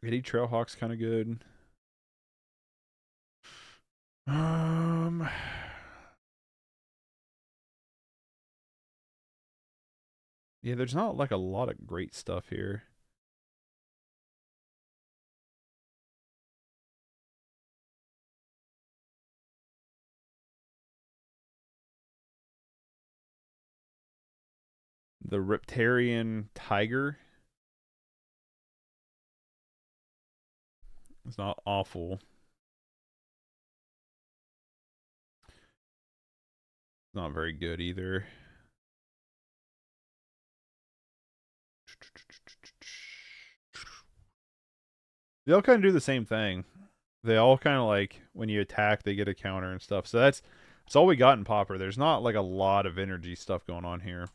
Eddie Trailhawk's kind of good. Yeah, there's not like a lot of great stuff here. The Riptarian Tiger. It's not awful. It's not very good either. They all kind of do the same thing. They all kind of like, when you attack, they get a counter and stuff. So that's all we got in Pauper. There's not like a lot of energy stuff going on here.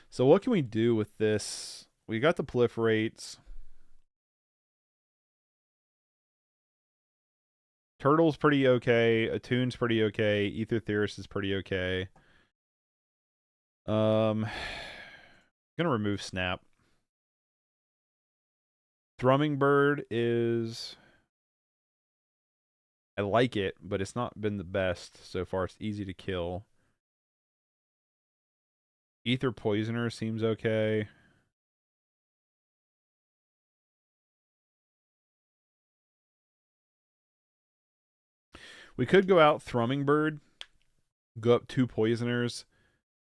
So what can we do with this? We got the proliferates. Turtle's pretty okay. Attune's pretty okay. Ether Theorist is pretty okay. Gonna remove Snap. Thrumming Bird is... I like it, but it's not been the best so far. It's easy to kill. Ether Poisoner seems okay. We could go out Thrumming Bird, go up 2 Poisoners,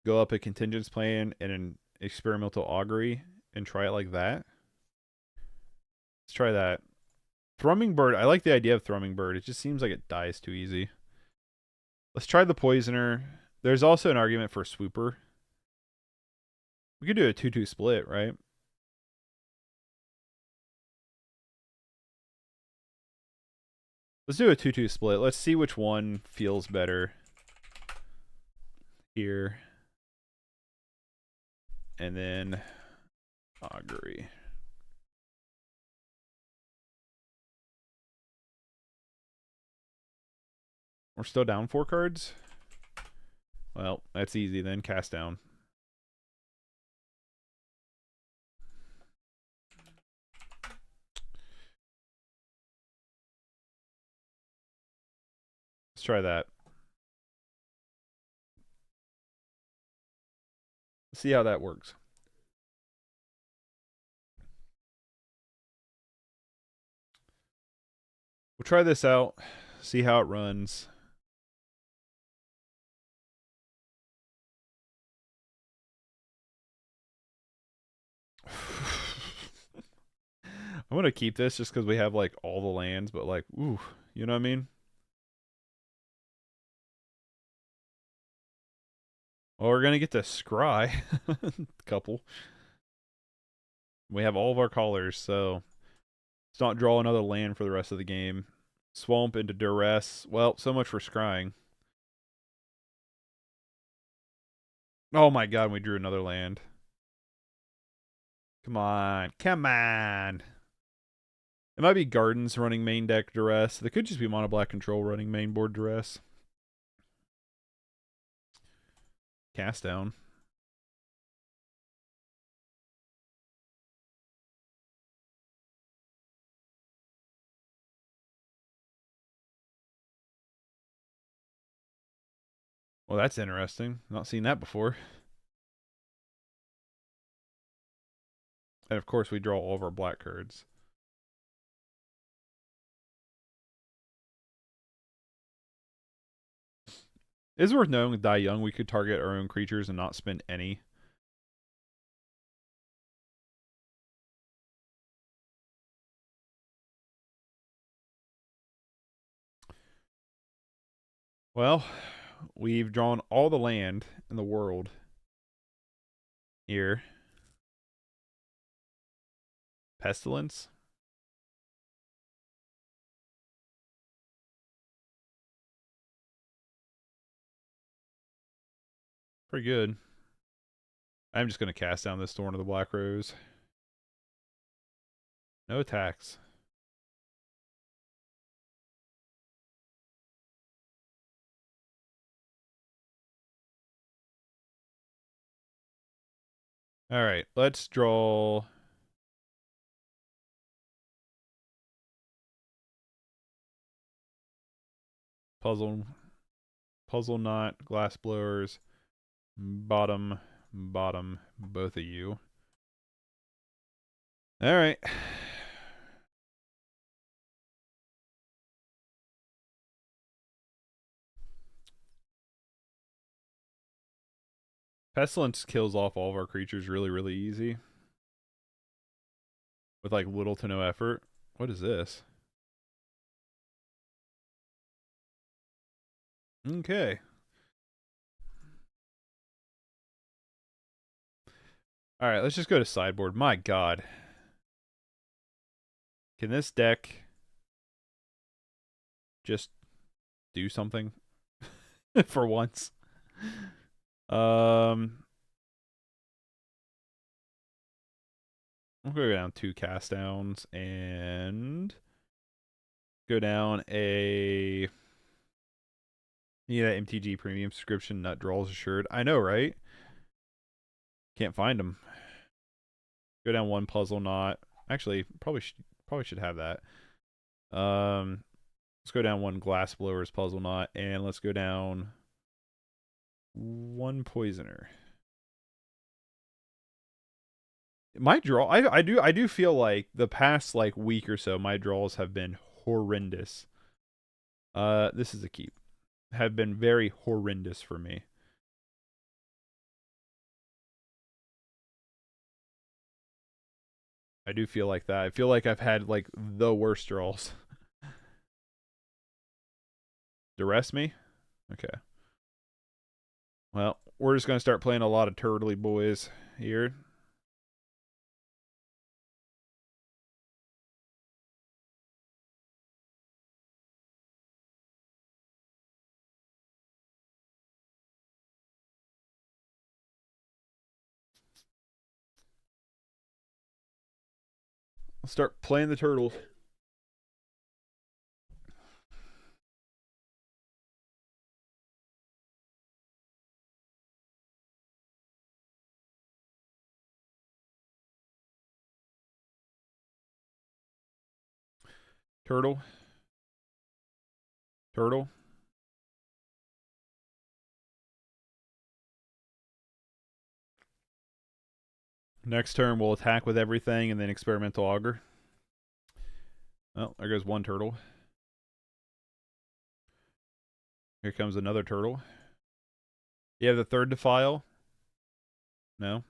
go up a Contingence Plan and an Experimental Augury, and try it like that. Let's try that. Thrumming Bird, I like the idea of Thrumming Bird. It just seems like it dies too easy. Let's try the Poisoner. There's also an argument for Swooper. We could do a 2-2 split, right? Let's do a 2-2 split. Let's see which one feels better here. And then Augury. We're still down 4 cards? Well, that's easy then. Cast down. Let's try that. See how that works. We'll try this out. See how it runs. I'm going to keep this just because we have like all the lands, but like, ooh, you know what I mean? Well, we're going to get to scry. Couple. We have all of our callers, so let's not draw another land for the rest of the game. Swamp into duress. Well, so much for scrying. Oh my god, we drew another land. Come on. Come on. It might be Gardens running main deck duress. They could just be Mono Black Control running main board duress. Cast down. Well, that's interesting. Not seen that before. And of course, we draw all of our black cards. It is worth knowing with Die Young, we could target our own creatures and not spend any. Well, we've drawn all the land in the world here. Pestilence. Pretty good. I'm just going to cast down this Thorn of the Black Rose. No attacks. All right, let's draw. Puzzle knot, glass blowers, bottom, both of you. All right. Pestilence kills off all of our creatures really, really easy. With like little to no effort. What is this? Okay. Alright, let's just go to sideboard. My god. Can this deck just do something? For once. We'll go down 2 cast downs and go down a MTG premium subscription. Nut draws assured. I know, right? Can't find them. Go down 1 puzzle knot. Actually, probably should have that. Let's go down 1 glass blowers puzzle knot, and let's go down 1 poisoner. My draw, I do feel like the past like week or so, my draws have been horrendous. This is a keep. Have been very horrendous for me. I do feel like that. I feel like I've had like the worst draws. Duress me? Okay. Well, we're just gonna start playing a lot of turtley boys here. Let's start playing the turtles. Turtle. Turtle. Next turn, we'll attack with everything and then experimental auger. Well, there goes 1 turtle. Here comes another turtle. You have the 3rd defile? No.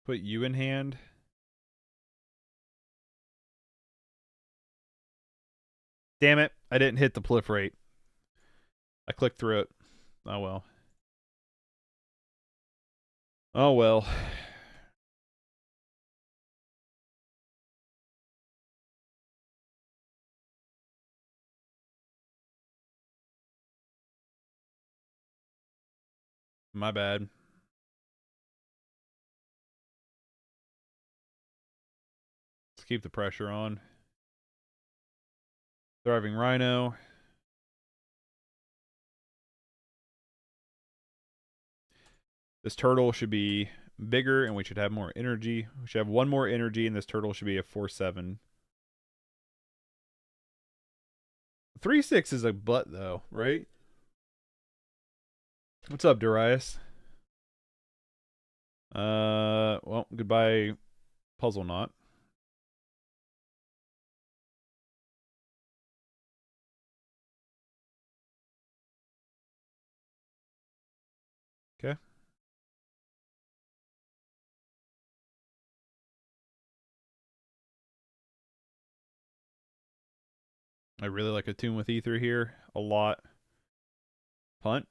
Put you in hand. Damn it. I didn't hit the proliferate. I clicked through it. Oh well. Oh well. My bad. Let's keep the pressure on. Thriving Rhino. This turtle should be bigger and we should have more energy. We should have 1 more energy and this turtle should be a 4/7. 3/6 is a butt though, right? What's up, Darius? Well, goodbye, Puzzle Knot. Okay. I really like a tune with Ether here. A lot. Punt?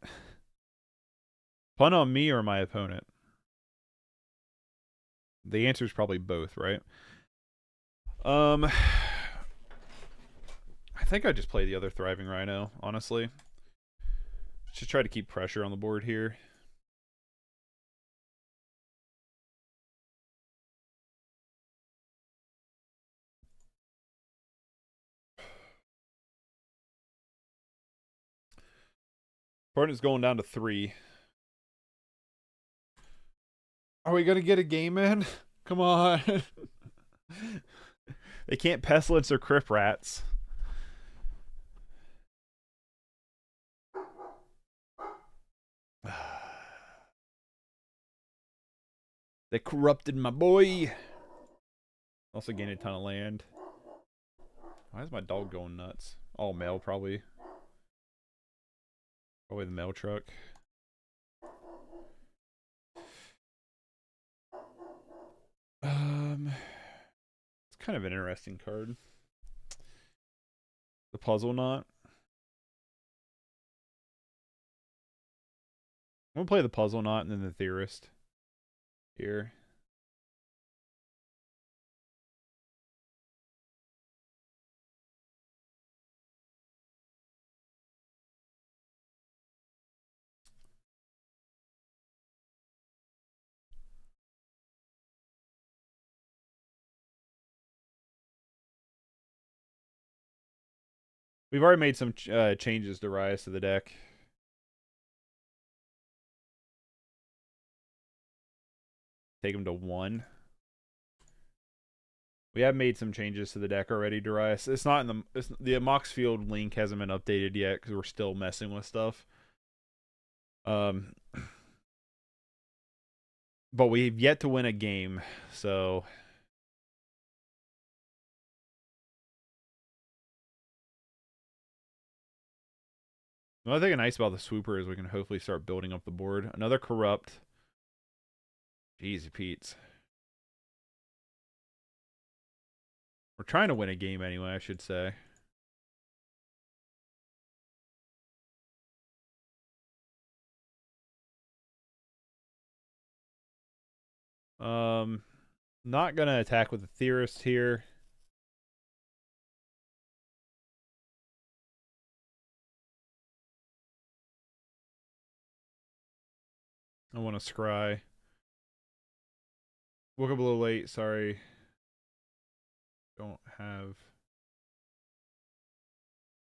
Punt on me or my opponent? The answer is probably both, right? I think I just play the other Thriving Rhino, honestly. Just try to keep pressure on the board here. Opponent's going down to 3. Are we gonna get a game in? Come on. They can't Pestilence or Crypt Rats. They corrupted my boy. Also gained a ton of land. Why is my dog going nuts? All mail, probably. Probably the mail truck. It's kind of an interesting card. The Puzzle Knot. I'm gonna play the Puzzle Knot and then the Theorist here. We've already made some changes to Rise to the deck. Take them to 1. We have made some changes to the deck already, Darius. It's not in the Moxfield link hasn't been updated yet because we're still messing with stuff. But we've yet to win a game, so another thing nice about the Swooper is we can hopefully start building up the board. Another Corrupt. Jeez, Pete's. We're trying to win a game anyway, I should say. Not gonna attack with the Theorist here. I want to scry. Woke up a little late, sorry. Don't have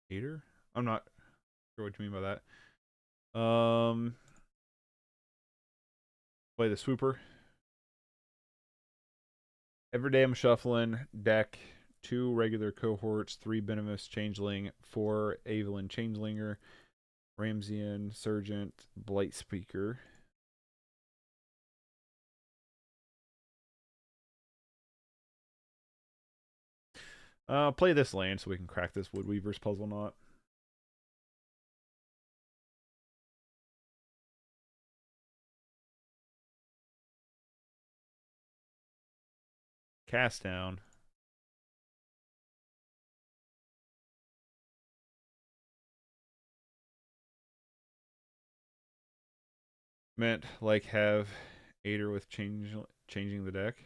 hater? I'm not sure what you mean by that. Play the Swooper. Every day I'm shuffling. Deck 2 regular cohorts, 3 Venomous Changeling, 4 Avelin Changelinger, Ramsian, Surgent, Blight Speaker. Play this land so we can crack this Woodweaver's Puzzle Knot. Cast down. Meant like have Aider with changing the deck.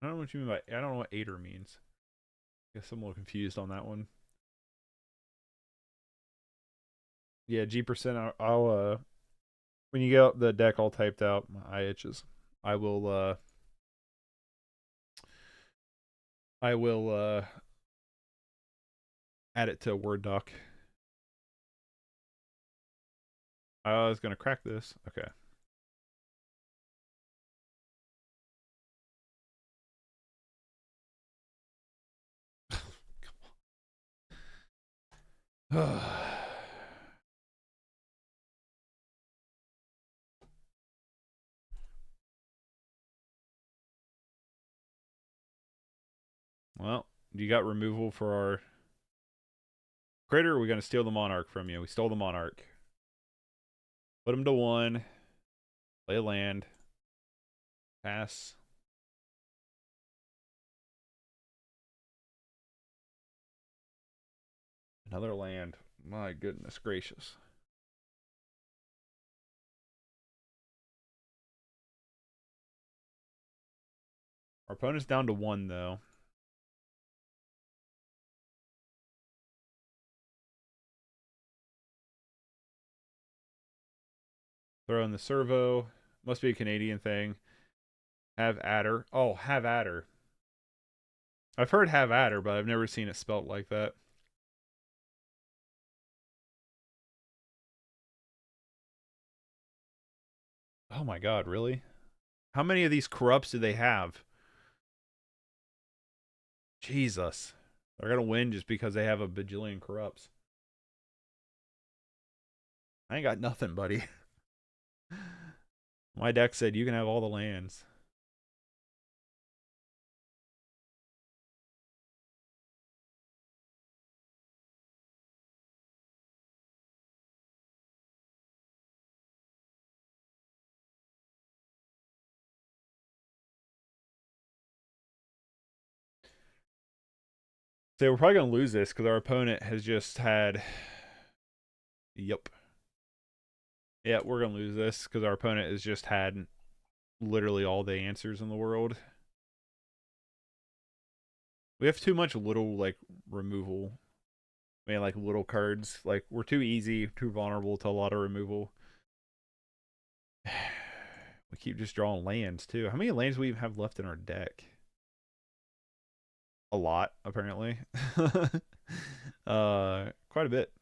I don't know what you mean by I don't know what Aider means. I guess I'm a little confused on that one. Yeah, G%. I'll when you get the deck all typed out, my eye itches. I will add it to a Word doc. I was gonna crack this. Okay. Well, you got removal for our critter, or are we going to steal the Monarch from you? We stole the Monarch. Put him to 1. Play a land. Pass. Another land. My goodness gracious. Our opponent's down to 1, though. Throw in the servo. Must be a Canadian thing. Have adder. Oh, have adder. I've heard have adder, but I've never seen it spelt like that. Oh my god, really? How many of these corrupts do they have? Jesus. They're gonna win just because they have a bajillion corrupts. I ain't got nothing, buddy. My deck said you can have all the lands. So we're probably gonna lose this because our opponent has just had. Yep. Yeah, we're gonna lose this because our opponent has just had literally all the answers in the world. We have too much little like removal. I mean, like little cards. Like we're too easy, too vulnerable to a lot of removal. We keep just drawing lands too. How many lands do we have left in our deck? A lot, apparently. Quite a bit.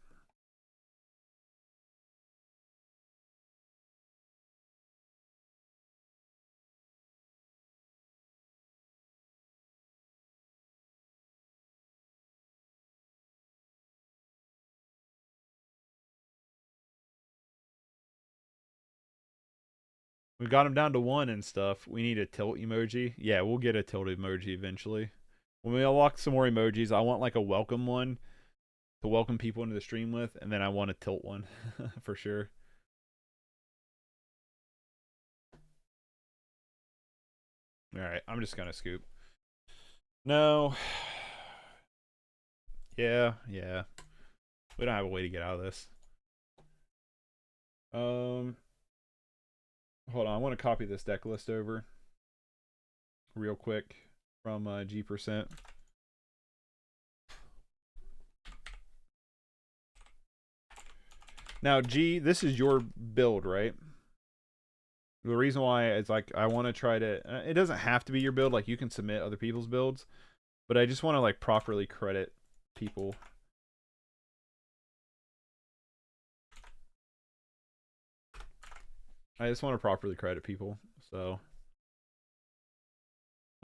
We got him down to 1 and stuff. We need a tilt emoji. Yeah, we'll get a tilt emoji eventually. When we unlock some more emojis, I want like a welcome one to welcome people into the stream with, and then I want a tilt one for sure. All right, I'm just gonna scoop. No. Yeah. We don't have a way to get out of this. Hold on. I want to copy this deck list over real quick from G%. Now, G, this is your build, right? The reason why is like I want to try to. It doesn't have to be your build. Like you can submit other people's builds, but I just want to like properly credit people. I just want to properly credit people. So,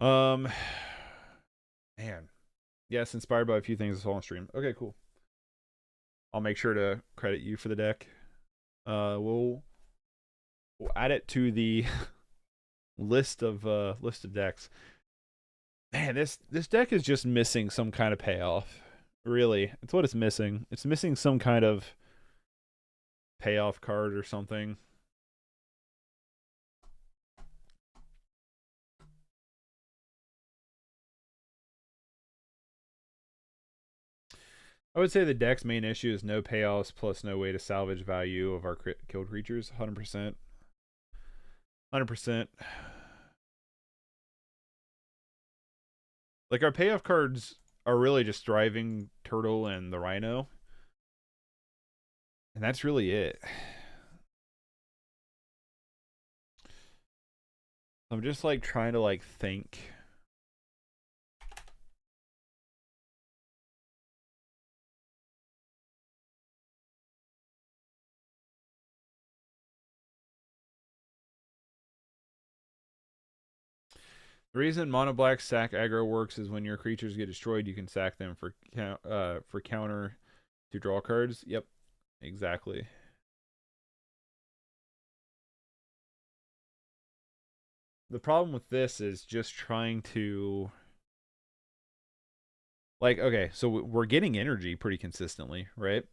man, yes, inspired by a few things I saw on stream. Okay, cool. I'll make sure to credit you for the deck. We'll add it to the list of decks. Man, this deck is just missing some kind of payoff. Really, it's what it's missing. It's missing some kind of payoff card or something. I would say the deck's main issue is no payoffs plus no way to salvage value of our killed creatures. 100%. 100%. Like our payoff cards are really just Thriving Turtle and the Rhino. And that's really it. I'm just like trying to like think. The reason mono black sack aggro works is when your creatures get destroyed, you can sack them for counter To draw cards? Yep. Exactly. The problem with this is just trying to like, okay, so we're getting energy pretty consistently, right?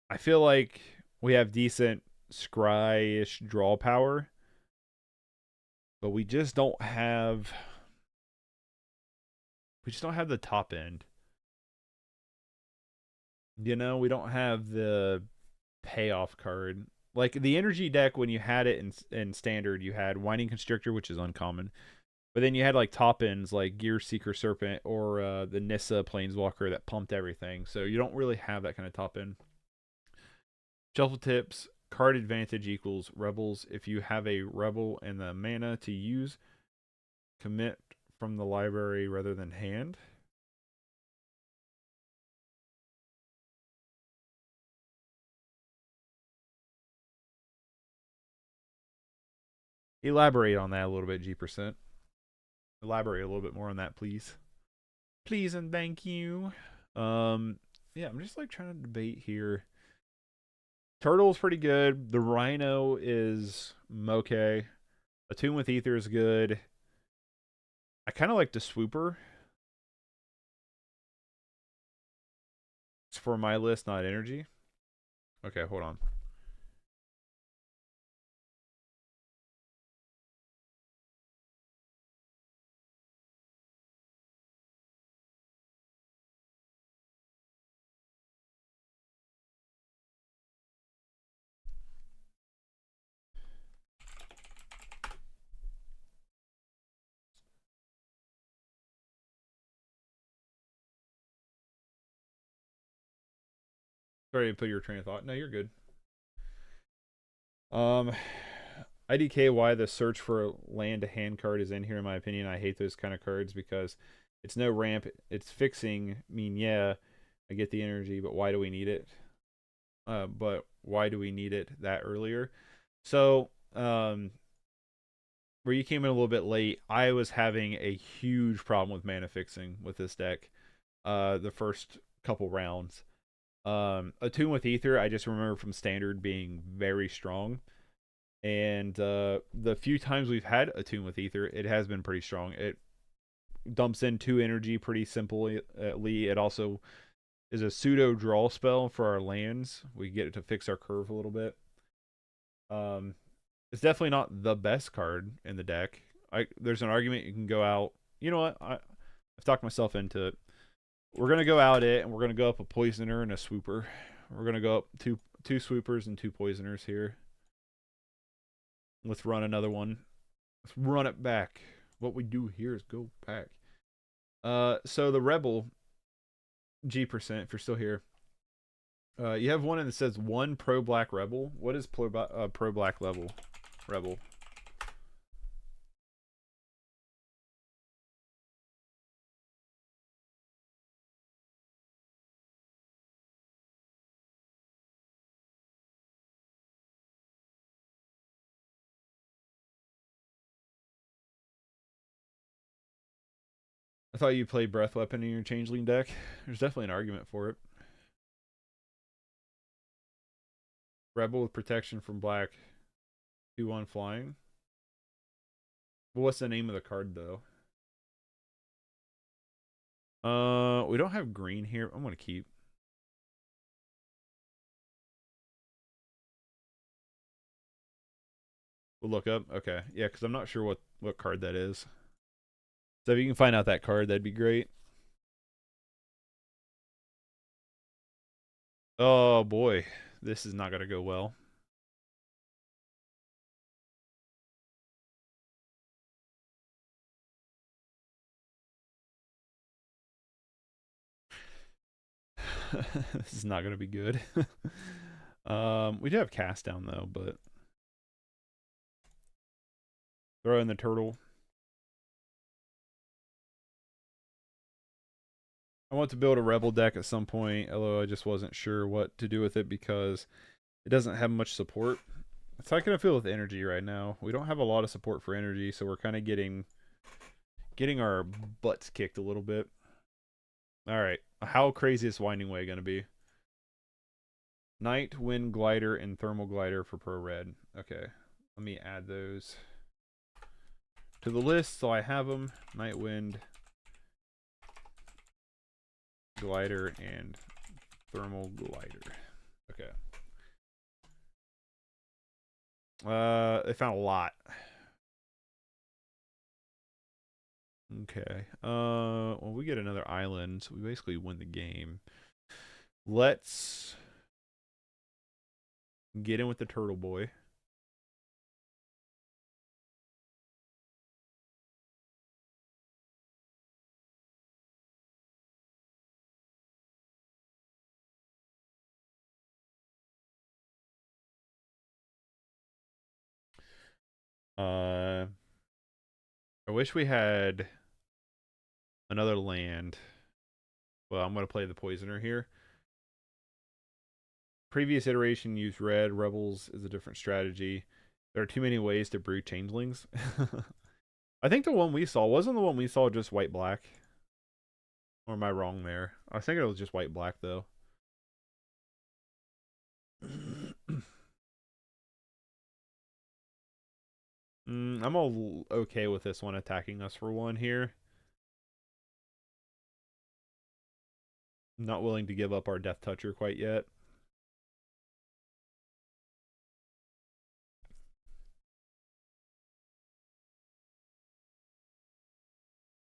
I feel like we have decent scry-ish draw power, but we just don't have the top end. You know, we don't have the payoff card. Like the energy deck when you had it in standard, you had Winding Constrictor, which is uncommon. But then you had like top ends like Gear Seeker Serpent or the Nissa Planeswalker that pumped everything. So you don't really have that kind of top end. Shuffle tips, card advantage equals rebels. If you have a rebel and the mana to use, commit from the library rather than hand. Elaborate on that a little bit, G%. Elaborate a little bit more on that, please. Please and thank you. Yeah, I'm just like trying to debate here. Turtle's pretty good. The Rhino is okay. Attune with Ether is good. I kind of like the Swooper. It's for my list, not energy. Okay, hold on. Sorry to put your train of thought. No, you're good. Um, IDK, why the search for a land to hand card is in here, in my opinion. I hate those kind of cards because it's no ramp. It's fixing. I mean, yeah, I get the energy, but why do we need it? But why do we need it that earlier? So, where you came in a little bit late, I was having a huge problem with mana fixing with this deck. The first couple rounds. Attune with Ether, I just remember from standard being very strong. And the few times we've had Attune with Ether, it has been pretty strong. It dumps in 2 energy pretty simply. It also is a pseudo draw spell for our lands. We get it to fix our curve a little bit. It's definitely not the best card in the deck. There's an argument you can go out. You know what? I've talked myself into it. We're gonna go out it, and we're gonna go up a poisoner and a swooper. We're gonna go up two swoopers and 2 poisoners here. Let's run another one. Let's run it back. What we do here is go back. So the rebel G%, if you're still here. You have one that says 1 pro black rebel. What is pro black level rebel? I thought you played Breath Weapon in your Changeling deck. There's definitely an argument for it. Rebel with protection from black. 2/1 flying. Well, what's the name of the card, though? We don't have green here. I'm going to keep. We'll look up. Okay. Yeah, because I'm not sure what card that is. So if you can find out that card, that'd be great. Oh, boy. This is not going to go well. This is not going to be good. We do have cast down, though, but... Throw in the turtle. I want to build a rebel deck at some point, although I just wasn't sure what to do with it because it doesn't have much support. That's how I kind of feel with energy right now. We don't have a lot of support for energy, so we're kind of getting our butts kicked a little bit. All right, How crazy is Winding Way going to be? Night, Wind Glider, and Thermal Glider for Pro Red. Okay, let me add those to the list so I have them. Night, Wind, Glider, and Thermal Glider. Okay. They found a lot. Okay. Well, we get another island, so we basically win the game. Let's get in with the turtle boy. I wish we had another land. Well, I'm going to play the poisoner here. Previous iteration used red. Rebels is a different strategy. There are too many ways to brew changelings. I think the one we saw wasn't the one we saw just white black. Or am I wrong there? I think it was just white black though. I'm all okay with this one attacking us for one here. Not willing to give up our Death Toucher quite yet.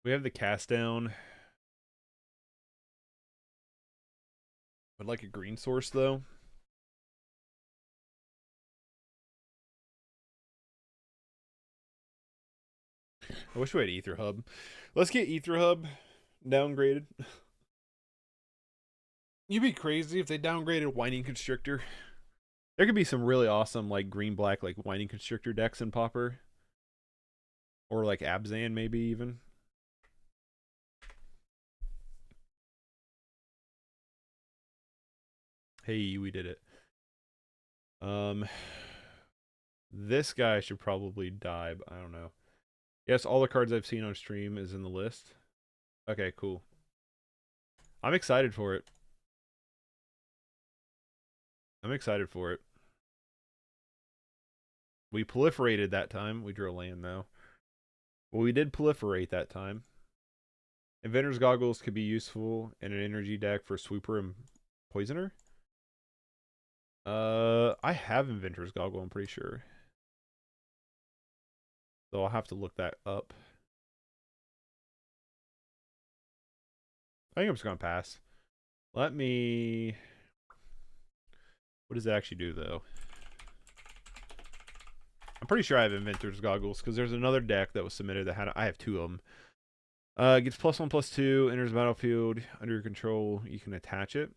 We have the cast down. Would like a green source though. I wish we had Ether Hub. Let's get Ether Hub downgraded. You'd be crazy if they downgraded Whining Constrictor. There could be some really awesome like green black like Whining Constrictor decks in Pauper. Or like Abzan maybe even. Hey, we did it. This guy should probably die, but I don't know. Yes, all the cards I've seen on stream is in the list. Okay, cool. I'm excited for it. I'm excited for it. We proliferated that time. We drew a land though. Well, we did proliferate that time. Inventor's Goggles could be useful in an energy deck for Swooper and Poisoner. I have Inventor's Goggle, I'm pretty sure. So I'll have to look that up. I think I'm just gonna pass. Let me... What does it actually do, though? I'm pretty sure I have Inventor's Goggles, because there's another deck that was submitted that had... I have two of them. Gets +1/+2, enters the battlefield, under your control, you can attach it.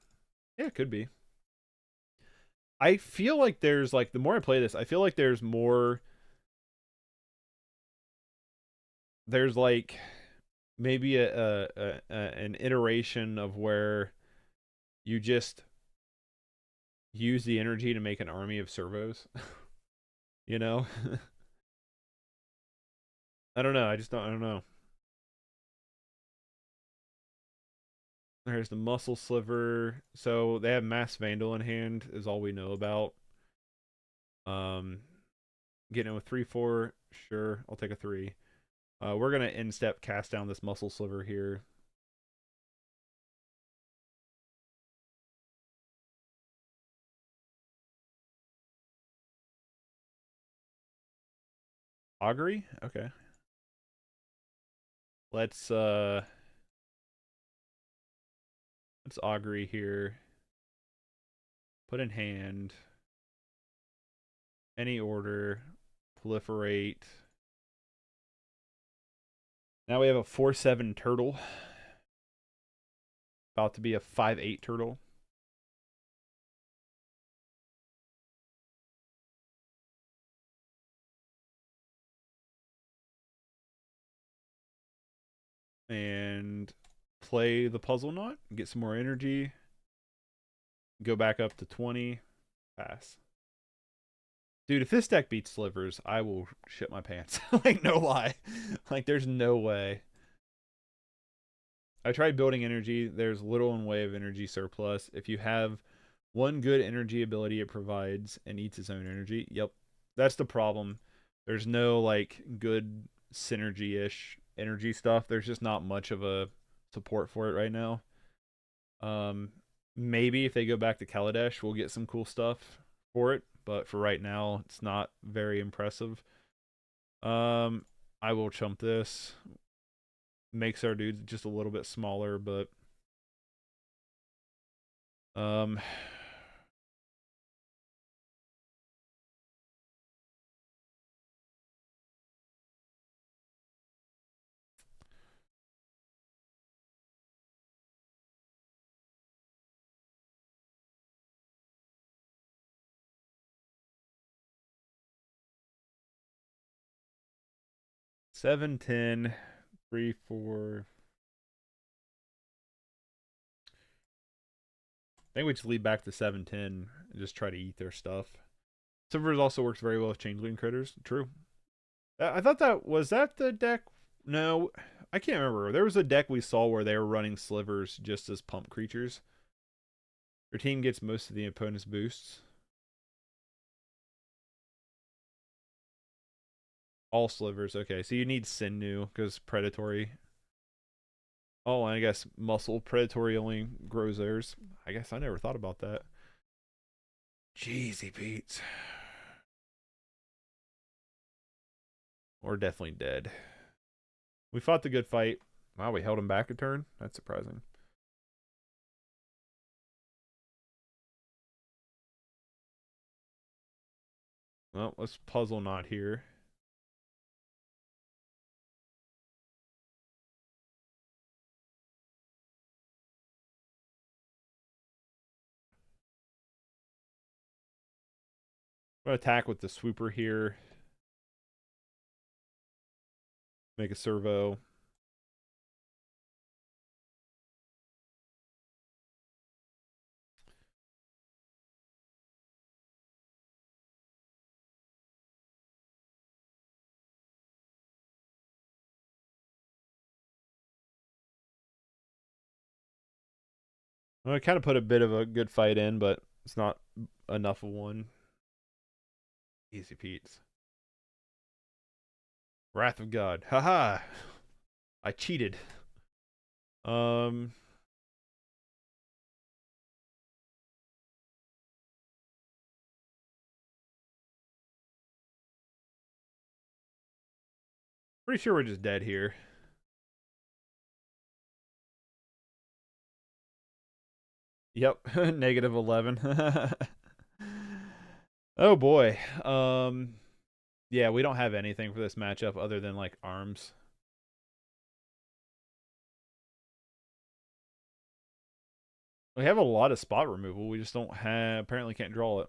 Yeah, it could be. I feel like there's, like, the more I play this, I feel like there's more... There's, like, maybe an iteration of where you just use the energy to make an army of servos. You know? I don't know. I don't know. There's the Muscle Sliver. So they have Mass Vandal in hand is all we know about. Getting it with 3/4. Sure, I'll take a 3. We're gonna instep cast down this Muscle Sliver here. Augury? Okay. Let's Augury here. Put in hand. Any order. Proliferate. Now we have a 4/7 turtle. About to be a 5/8 turtle. And play the Puzzle Knot. Get some more energy. Go back up to 20. Pass. Dude, if this deck beats Slivers, I will shit my pants. Like, no lie. Like, there's no way. I tried building energy. There's little in way of energy surplus. If you have one good energy ability it provides and eats its own energy, yep, that's the problem. There's no like good synergy-ish energy stuff. There's just not much of a support for it right now. Um, Maybe if they go back to Kaladesh, we'll get some cool stuff for it. But for right now, it's not very impressive. I will chump this. Makes our dudes just a little bit smaller, but um 7, 10, 3, 4. I think we just lead back to 7, 10 and just try to eat their stuff. Silvers also works very well with changeling critters. True. I thought that was that the deck. No, I can't remember. There was a deck we saw where they were running slivers just as pump creatures. Your team gets most of the opponent's boosts. All slivers. Okay, so you need sinew because predatory. Oh, and I guess muscle predatory only grows theirs. I guess I never thought about that. Jeezy Pete. We're definitely dead. We fought the good fight. Wow, we held him back a turn? That's surprising. Well, let's puzzle not here. I'm going to attack with the swooper here. Make a servo. I kind of put a bit of a good fight in, but it's not enough of one. Easy Pete's. Wrath of God. Haha. I cheated. Pretty sure we're just dead here. Yep, negative 11. Oh boy. Yeah, we don't have anything for this matchup other than like arms. We have a lot of spot removal. We just don't have, apparently can't draw it.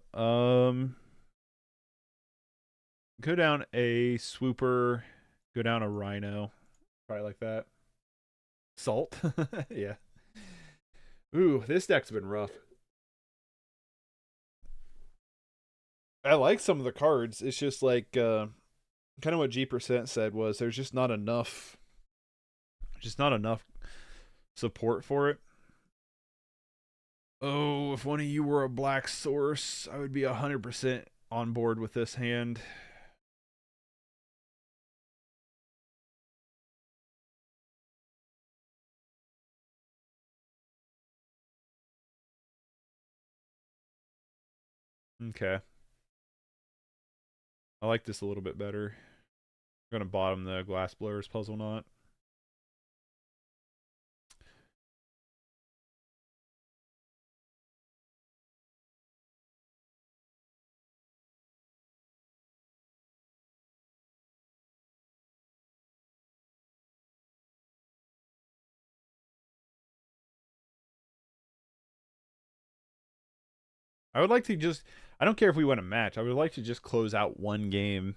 Go down a swooper, go down a rhino. Probably like that. Salt. Yeah. Ooh, this deck's been rough. I like some of the cards. It's just like kind of what G% said was there's just not enough support for it. Oh, if one of you were a black source, I would be 100% on board with this hand. Okay. I like this a little bit better. I'm gonna bottom the glass blowers puzzle knot. I would like to just, I don't care if we win a match. I would like to just close out one game.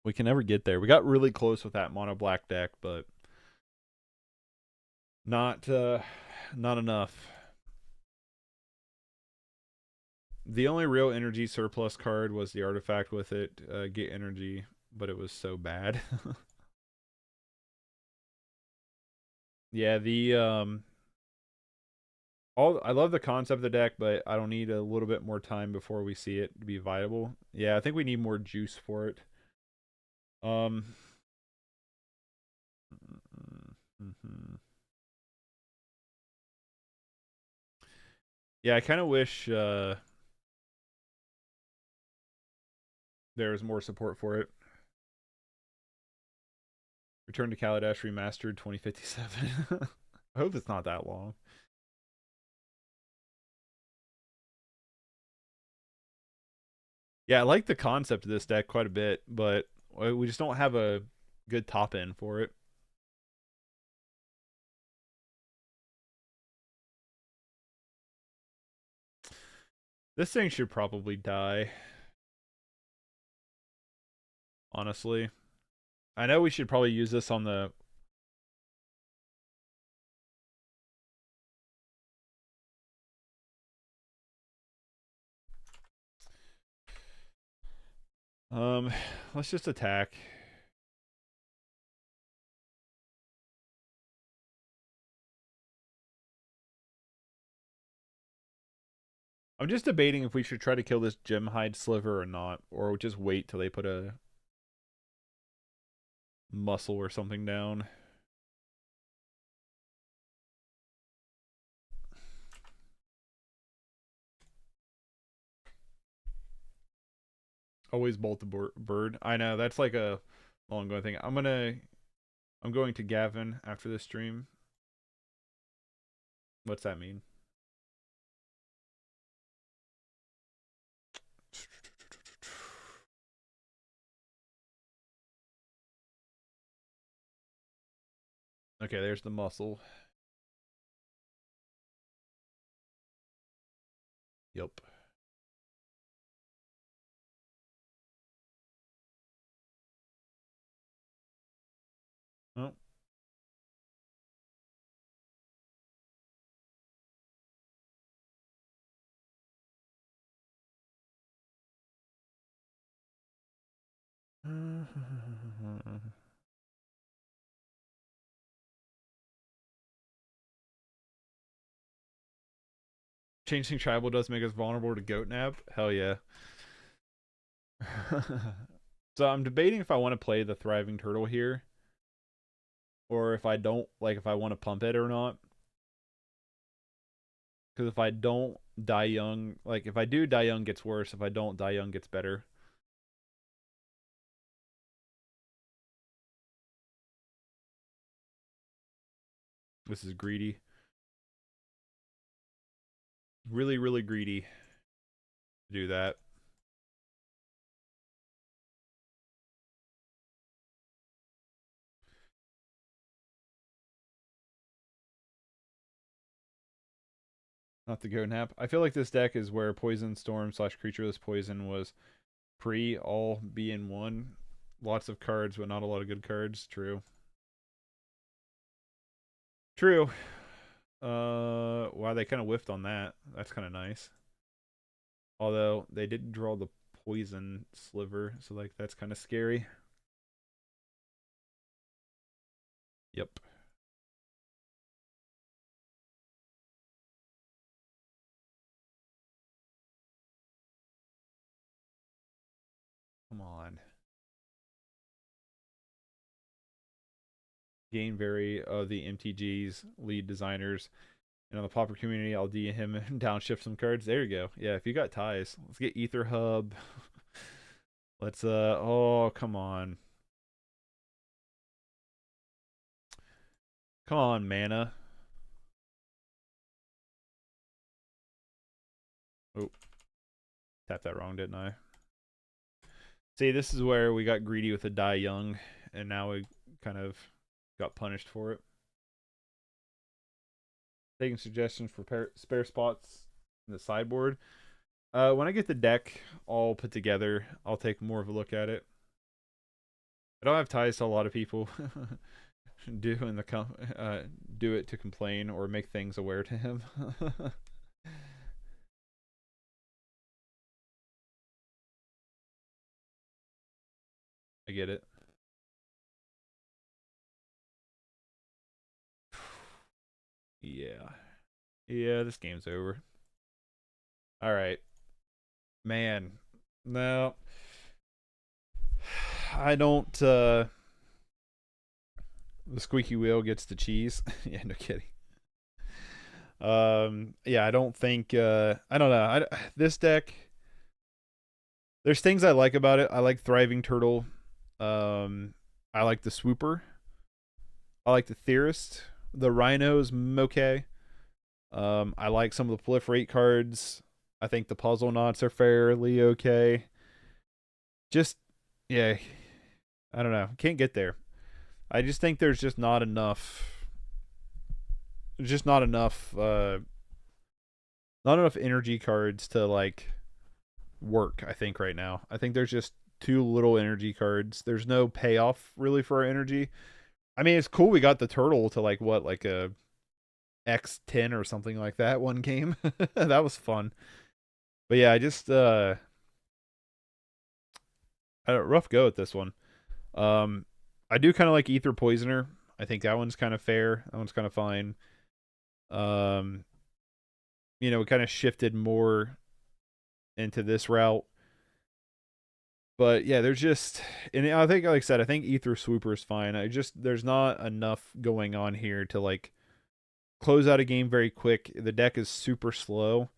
We can never get there. We got really close with that mono black deck, but not enough. The only real energy surplus card was the artifact with it, get energy, but it was so bad. Yeah, the all I love the concept of the deck, but I don't need a little bit more time before we see it to be viable. Yeah, I think we need more juice for it. Um mhm. Yeah, I kind of wish there was more support for it. Return to Kaladesh Remastered 2057. I hope it's not that long. Yeah, I like the concept of this deck quite a bit, but we just don't have a good top end for it. This thing should probably die, honestly. I know we should probably use this on the... Um, let's just attack. I'm just debating if we should try to kill this gem hide sliver or not, or just wait till they put a muscle or something down. Always bolt the bird. I know, that's like a ongoing thing. I'm going to Gavin after this stream. What's that mean? Okay, there's the muscle. Yep. Oh. Changing tribal does make us vulnerable to goat nab. Hell yeah. So I'm debating if I want to play the thriving turtle here, or if I don't, like if I want to pump it or not. Because if I don't, die young, like if I do, die young gets worse. If I don't, die young gets better. This is greedy. Really, really greedy to do that. Not the goat nap. I feel like this deck is where poison storm slash creatureless poison was pre all be in one. Lots of cards, but not a lot of good cards. True. True. Wow, they kind of whiffed on that. That's kind of nice. Although they did draw the poison sliver, so like that's kind of scary. Yep. Come on. Gain Very of the MTG's lead designers. And on the Pauper community, I'll DM him and downshift some cards. There you go. Yeah, if you got ties, let's get Ether Hub. Let's oh, come on. Come on, mana. Oh. Tapped that wrong, didn't I? See, this is where we got greedy with the die young, and now we kind of got punished for it. Taking suggestions for spare spots in the sideboard. When I get the deck all put together, I'll take more of a look at it. I don't have ties to a lot of people do do it to complain or make things aware to him. I get it. Yeah. Yeah, this game's over. All right. Man. No. I don't the squeaky wheel gets the cheese. Yeah, no kidding. Yeah, I don't think I don't know. This deck, there's things I like about it. I like Thriving Turtle. Um I like the Swooper. I like the Theorist. The Rhino's okay. I like some of the Proliferate cards. I think the Puzzle Knots are fairly okay. Just yeah, I don't know. Can't get there. I just think there's just not enough. Just not enough energy cards to like work. I think right now. I think there's just too little energy cards. There's no payoff really for our energy. I mean, it's cool we got the turtle to like what, like a X10 or something like that one game. That was fun. But yeah, I just I had a rough go at this one. Um I do kind of like Ether Poisoner. I think that one's kind of fair. That one's kind of fine. Um we kind of shifted more into this route. But yeah, there's just, and I think, like I said, I think Ether Swooper is fine. There's not enough going on here to like close out a game very quick. The deck is super slow.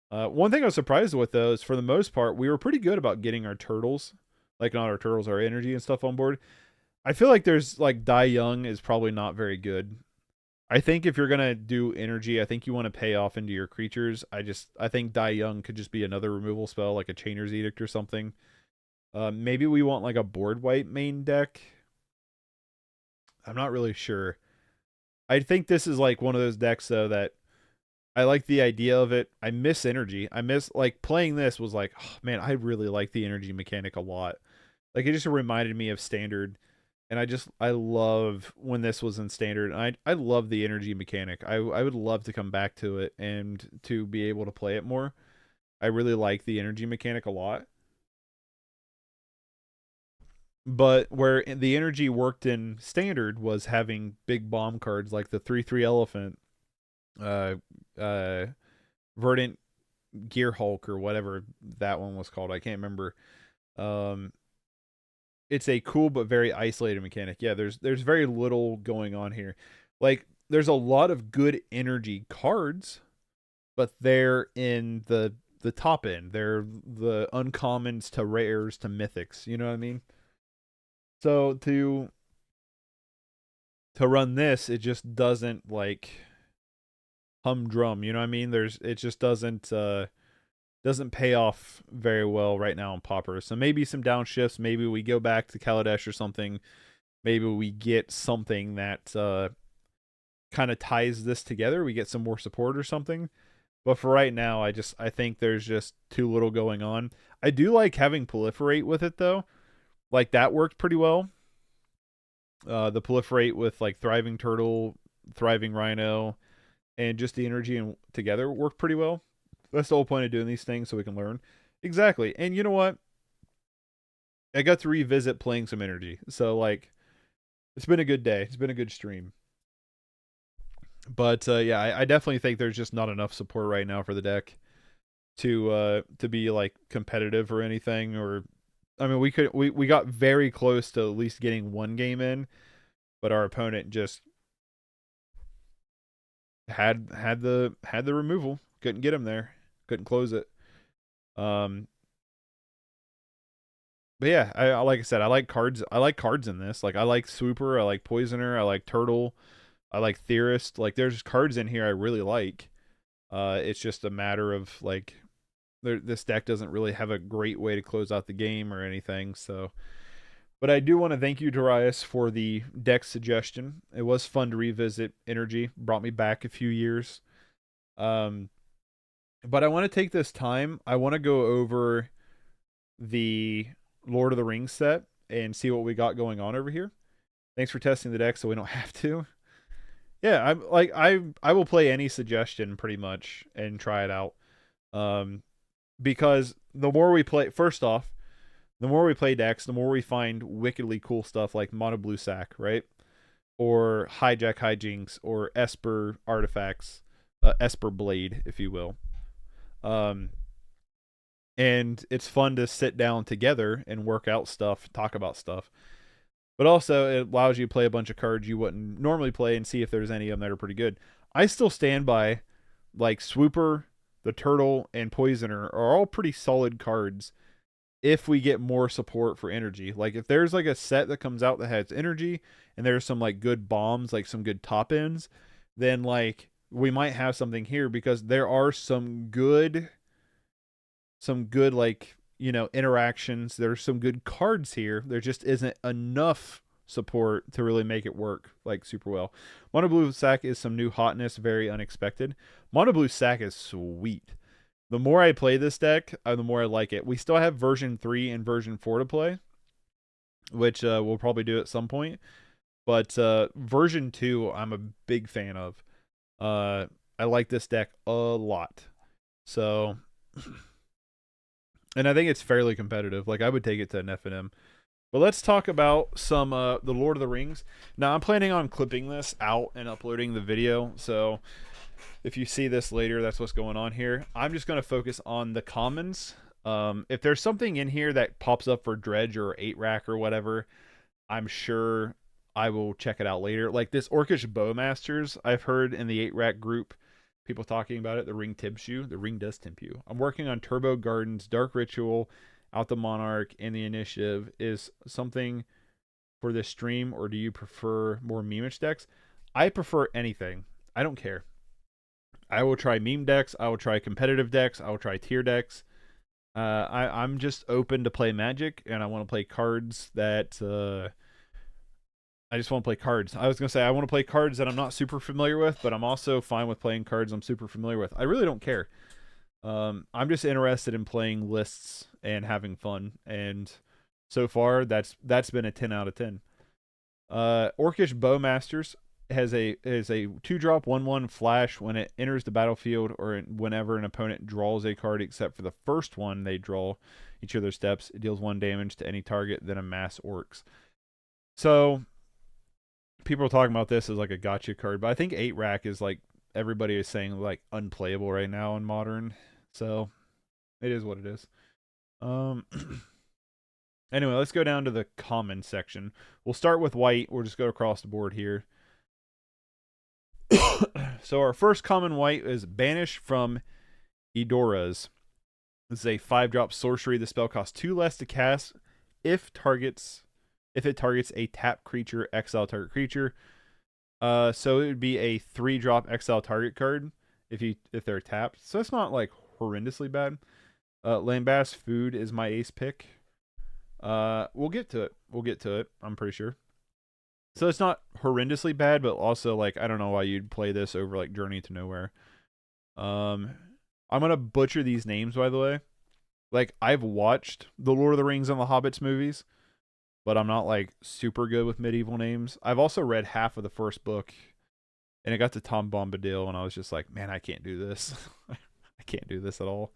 One thing I was surprised with though is for the most part, we were pretty good about getting our turtles, like not our turtles, our energy and stuff on board. I feel like there's like Die Young is probably not very good. I think if you're gonna do energy, I think you want to pay off into your creatures. I think Die Young could just be another removal spell, like a Chainer's Edict or something. Maybe we want like a board wipe main deck. I'm not really sure. I think this is like one of those decks though that I like the idea of it. I miss energy. I miss like playing this was like, oh, man, I really like the energy mechanic a lot. Like it just reminded me of standard. And I love when this was in standard. And I love the energy mechanic. I would love to come back to it and to be able to play it more. I really like the energy mechanic a lot. But where the energy worked in standard was having big bomb cards like the 3/3 elephant, uh, uh, Verdant Gear Hulk or whatever that one was called. I can't remember. Um, it's a cool but very isolated mechanic. Yeah, there's very little going on here. Like there's a lot of good energy cards, but they're in the top end. They're the uncommons to rares to mythics. You know what I mean? So to run this, it just doesn't like humdrum. You know what I mean? It just doesn't pay off very well right now on Pauper. So maybe some downshifts. Maybe we go back to Kaladesh or something. Maybe we get something that kind of ties this together. We get some more support or something. But for right now, I think there's just too little going on. I do like having Proliferate with it though. Like that worked pretty well. The Proliferate with like Thriving Turtle, Thriving Rhino, and just the energy and together worked pretty well. That's the whole point of doing these things so we can learn. Exactly. And you know what? I got to revisit playing some energy. So like it's been a good day. It's been a good stream. But yeah, I definitely think there's just not enough support right now for the deck to be like competitive or anything. Or I mean, we got very close to at least getting one game in, but our opponent just had the removal. Couldn't get him there. Couldn't close it. Um, but yeah, like I said, I like cards. I like cards in this. Like I like Swooper. I like Poisoner. I like Turtle. I like Theorist. Like there's cards in here I really like. It's just a matter of like this deck doesn't really have a great way to close out the game or anything. So, but I do want to thank you, Darius, for the deck suggestion. It was fun to revisit Energy. Brought me back a few years. Um, but I want to take this time. I want to go over the Lord of the Rings set and see what we got going on over here. Thanks for testing the deck so we don't have to. Yeah, I will play any suggestion pretty much and try it out. Because the more we play, first off, the more we play decks, the more we find wickedly cool stuff like Mono Blue Sack, right? or hijack hijinks, or Esper artifacts, Esper blade, if you will. Um, and it's fun to sit down together and work out stuff, talk about stuff. But also, it allows you to play a bunch of cards you wouldn't normally play and see if there's any of them that are pretty good. I still stand by, like, Swooper, the Turtle, and Poisoner are all pretty solid cards if we get more support for energy. Like, if there's like a set that comes out that has energy and there's some like good bombs, like some good top ends, then like we might have something here, because there are some good like, you know, interactions. There's some good cards here. There just isn't enough support to really make it work like super well. Mono Blue Sack is some new hotness, very unexpected. Mono Blue Sack is sweet. The more I play this deck, the more I like it. We still have version 3 and version 4 to play, which we'll probably do at some point. But version 2, I'm a big fan of. I like this deck a lot. So, and I think it's fairly competitive. Like, I would take it to an FNM. But let's talk about some the Lord of the Rings. Now, I'm planning on clipping this out and uploading the video, so if you see this later, that's what's going on here. I'm just going to focus on the commons. If there's something in here that pops up for Dredge or 8-rack or whatever, I'm sure I will check it out later. Like this Orcish Bowmasters, I've heard in the 8-rack group, people talking about it. The ring tips you. The ring does tempt you. I'm working on Turbo Gardens, Dark Ritual, Out the Monarch, and the Initiative. Is something for this stream, or do you prefer more memeish decks? I prefer anything. I don't care. I will try meme decks. I will try competitive decks. I will try tier decks. I'm just open to play Magic, and I want to play cards that. I just want to play cards. I was going to say I want to play cards that I'm not super familiar with, but I'm also fine with playing cards I'm super familiar with. I really don't care. I'm just interested in playing lists and having fun, and so far that's been a 10 out of 10. Orcish Bowmasters has a 2-drop 1/1 flash. When it enters the battlefield or whenever an opponent draws a card except for the first one they draw each of their steps, it deals 1 damage to any target, then amass orcs. So people are talking about this as like a gotcha card, but I think 8-rack is like everybody is saying like unplayable right now in modern. So it is what it is. Anyway, let's go down to the common section. We'll start with white. We'll just go across the board here. So our first common white is Banish from Edoras. This is a 5-drop sorcery. The spell costs 2 less to cast if it targets a tap creature, exile target creature. So it would be a 3-drop exile target card if they're tapped. So it's not like horrendously bad. Lambast Food is my ace pick. We'll get to it. I'm pretty sure. So it's not horrendously bad, but also like I don't know why you'd play this over like Journey to Nowhere. I'm gonna butcher these names, by the way. Like, I've watched the Lord of the Rings and the Hobbits movies, but I'm not like super good with medieval names. I've also read half of the first book, and it got to Tom Bombadil, and I was just like, man, I can't do this. I can't do this at all.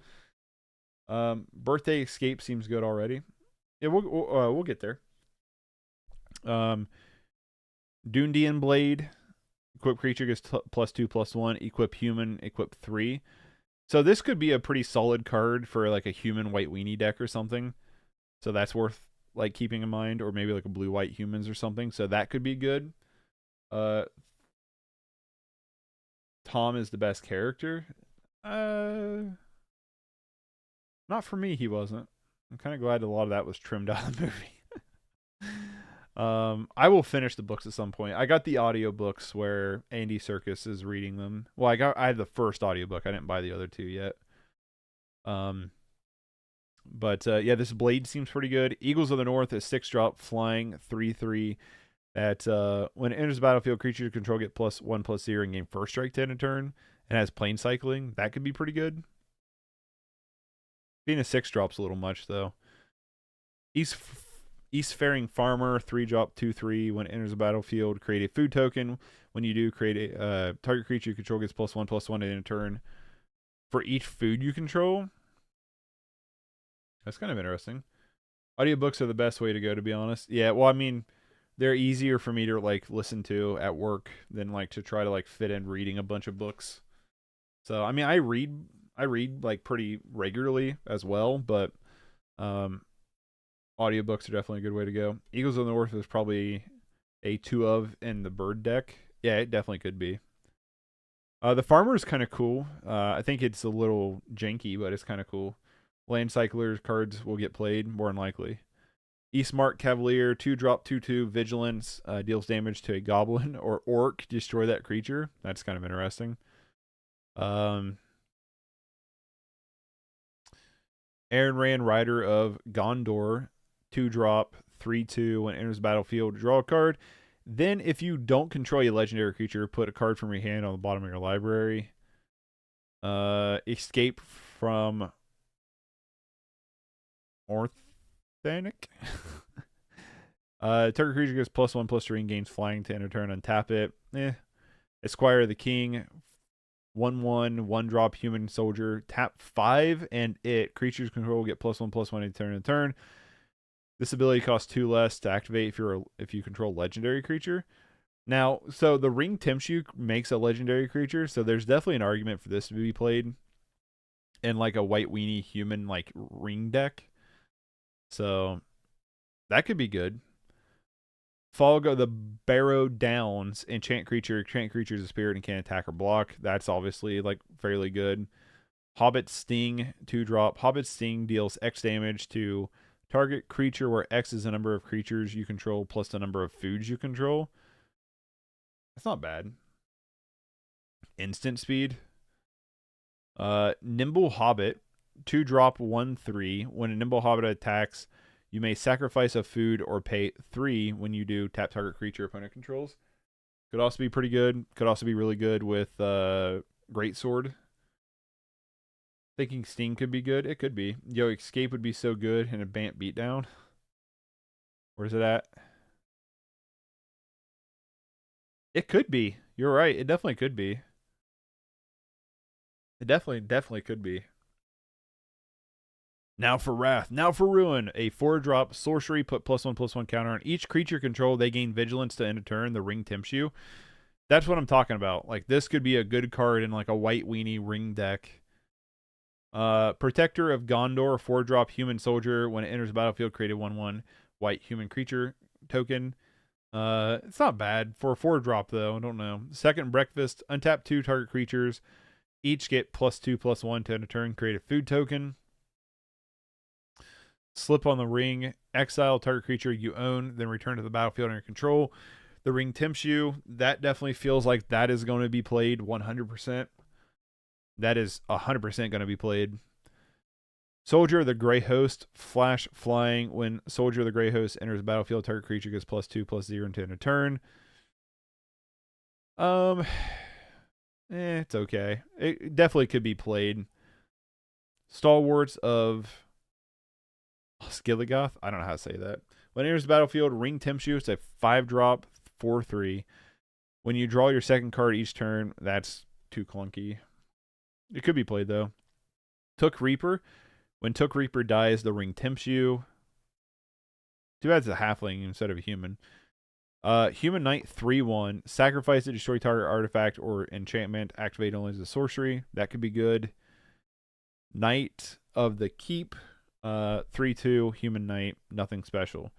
Birthday Escape seems good already. Yeah, we'll get there. Dundian Blade. Equip creature gets +2/+1. Equip human. Equip 3. So this could be a pretty solid card for like a human white weenie deck or something. So that's worth like keeping in mind, or maybe like a blue-white humans or something. So that could be good. Tom is the best character. Not for me, he wasn't. I'm kind of glad a lot of that was trimmed out of the movie. I will finish the books at some point. I got the audiobooks where Andy Serkis is reading them. Well, I had the first audiobook. I didn't buy the other 2 yet. But yeah, this Blade seems pretty good. Eagles of the North is 6-drop flying 3/3. That when it enters the battlefield, creature you control get +1/+0 and gain first strike to end a turn, and has plane cycling. That could be pretty good. Being a 6-drop's a little much though. Eastfaring Farmer, 3-drop 2/3. When it enters the battlefield, create a food token. When you do, create a target creature you control gets +1/+1 to end a turn for each food you control. That's kind of interesting. Audiobooks are the best way to go, to be honest. Yeah, well, I mean, they're easier for me to like listen to at work than like to try to like fit in reading a bunch of books. So I mean, I read like pretty regularly as well, but um, audiobooks are definitely a good way to go. Eagles of the North is probably a two of in the bird deck. Yeah, it definitely could be. The farmer is kind of cool. I think it's a little janky, but it's kind of cool. Land cyclers cards will get played more than likely. Eastmark Cavalier, 2-drop, 2/2, vigilance, deals damage to a goblin or orc, destroy that creature. That's kind of interesting. Aaron Rand, Rider of Gondor, 2-drop, 3/2. When it enters the battlefield, draw a card. Then, if you don't control a legendary creature, put a card from your hand on the bottom of your library. Escape from Orthanic. Target creature gets +1/+3 and gains flying to end a turn. Untap it. Esquire the King. 1/1, 1-drop human soldier. Tap 5 and it. Creatures control get +1/+1 a turn. This ability costs 2 less to activate if you control legendary creature. Now, so the Ring Timshu makes a legendary creature, so there's definitely an argument for this to be played in like a white weenie human like ring deck. So that could be good. Fog of the Barrow Downs, enchant creature is a spirit and can't attack or block. That's obviously like fairly good. Hobbit Sting, 2-drop. Hobbit Sting deals X damage to target creature where X is the number of creatures you control plus the number of foods you control. That's not bad. Instant speed. Nimble Hobbit, 2-drop, 1/3. When a Nimble Hobbit attacks, you may sacrifice a food or pay 3 when you do. Tap target creature opponent controls. Could also be pretty good. Could also be really good with Greatsword. Thinking Sting could be good. It could be. Yo, Escape would be so good in a Bant Beatdown. Where's it at? It could be. You're right. It definitely could be. It definitely could be. Now for Wrath. Now for Ruin. A 4-drop sorcery. Put +1/+1 counter on each creature control. They gain vigilance to end a turn. The Ring Timshu. That's what I'm talking about. Like, this could be a good card in like a white weenie ring deck. Protector of Gondor. 4-drop human soldier. When it enters the battlefield, create a 1/1 white human creature token. It's not bad for a 4-drop though. I don't know. Second Breakfast. Untap 2 target creatures. Each get +2/+1 to end a turn. Create a food token. Slip on the Ring. Exile target creature you own, then return to the battlefield under control. The Ring Timshu, that definitely feels like that is going to be played 100%. That is 100% going to be played. Soldier of the Grey Host, flash flying. When Soldier of the Grey Host enters the battlefield, target creature gets +2/+0 to end a turn. It's okay. It definitely could be played. Stalwarts of Skilligoth. I don't know how to say that. When it enters the battlefield, Ring Timshu. It's a 5-drop, 4/3. When you draw your second card each turn, that's too clunky. It could be played though. Took Reaper. When Took Reaper dies, the Ring Timshu. Too bad it's a halfling instead of a human. Human Knight, 3/1. Sacrifice to destroy target artifact or enchantment. Activate only as a sorcery. That could be good. Knight of the Keep. 3/2. Human Knight. Nothing special.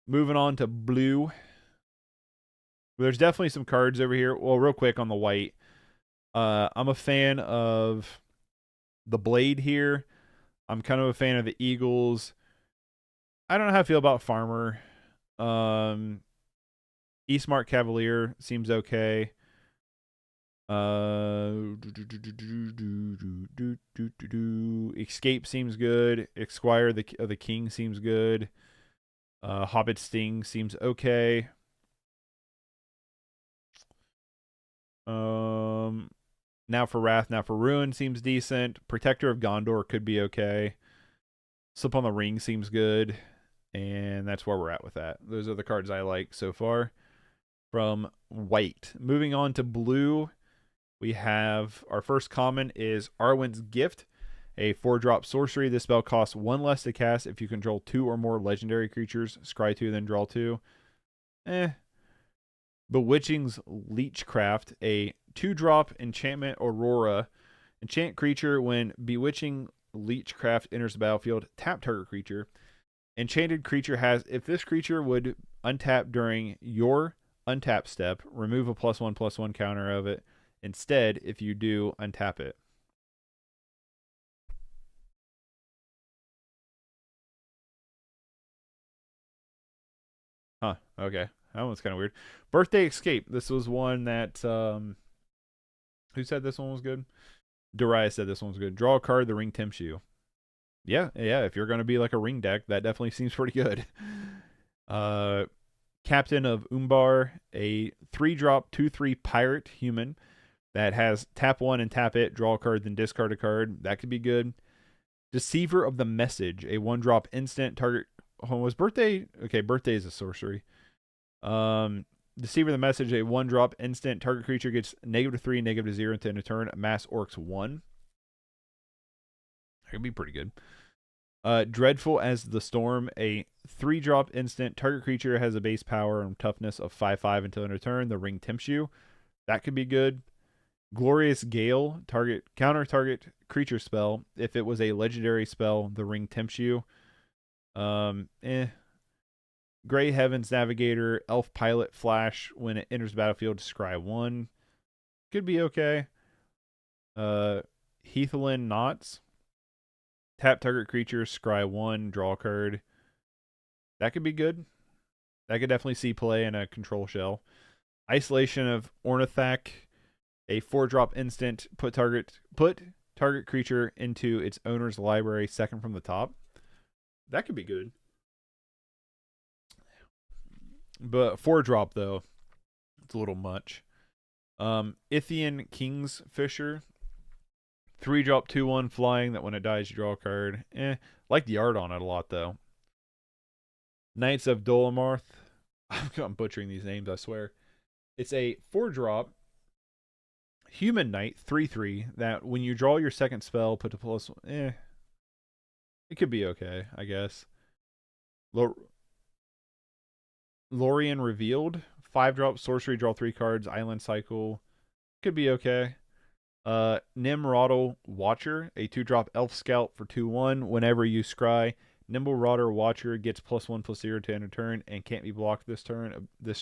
Moving on to blue. There's definitely some cards over here. Well, real quick on the white. I'm a fan of the Blade here. I'm kind of a fan of the Eagles. I don't know how I feel about Farmer. Eastmark Cavalier seems okay. Escape seems good. Esquire the King seems good. Hobbit Sting seems okay. Now for Wrath, Now for Ruin seems decent. Protector of Gondor could be okay. Slip on the Ring seems good. And that's where we're at with that. Those are the cards I like so far from white. Moving on to blue, we have our first common is Arwen's Gift, a 4-drop sorcery. This spell costs 1 less to cast if you control 2 or more legendary creatures. Scry 2, then draw 2. Eh. Bewitching's Leechcraft, a 2-drop enchantment Aurora. Enchant creature when Bewitching Leechcraft enters the battlefield, tap target creature. Enchanted creature has, if this creature would untap during your untap step, remove a +1/+1 counter of it. Instead, if you do, untap it. Huh, okay. That one's kind of weird. Birthday Escape. This was one that, who said this one was good? Darius said this one was good. Draw a card, the ring tempts you. Yeah, if you're going to be like a ring deck, that definitely seems pretty good. Captain of Umbar, a 3-drop 2/3 pirate human that has tap 1 and tap it, draw a card, then discard a card. That could be good. Deceiver of the Message, a 1-drop instant target. Oh, was birthday? Okay, birthday is a sorcery. Deceiver of the Message, a 1-drop instant target creature gets -3, -0 until end of turn. Mass Orcs 1. That could be pretty good. Dreadful as the Storm, a 3-drop instant. Target creature has a base power and toughness of 5/5 until end of turn. The ring tempts you. That could be good. Glorious Gale, counter target creature spell. If it was a legendary spell, the ring tempts you. Grey Heavens Navigator, Elf Pilot Flash. When it enters the battlefield, scry 1. Could be okay. Heathlin Knots. Tap target creature, scry 1, draw a card. That could be good. That could definitely see play in a control shell. Isolation of Ornithak, a 4-drop instant. Put target creature into its owner's library, second from the top. That could be good. But 4-drop though, it's a little much. Ithian Kingsfisher, 3-drop 2/1 flying that when it dies you draw a card. Like the art on it a lot though. Knights of Dolomarth. I'm butchering these names, I swear. It's a 4-drop human knight 3/3 that when you draw your second spell, put a plus. It could be okay, I guess. Lorien Revealed, 5-drop sorcery, draw 3 cards, island cycle. Could be okay. Nimrodal Watcher, a 2-drop elf scout for 2/1. Whenever you scry, Nimrodal Watcher gets +1/+0 to end a turn and can't be blocked this turn. This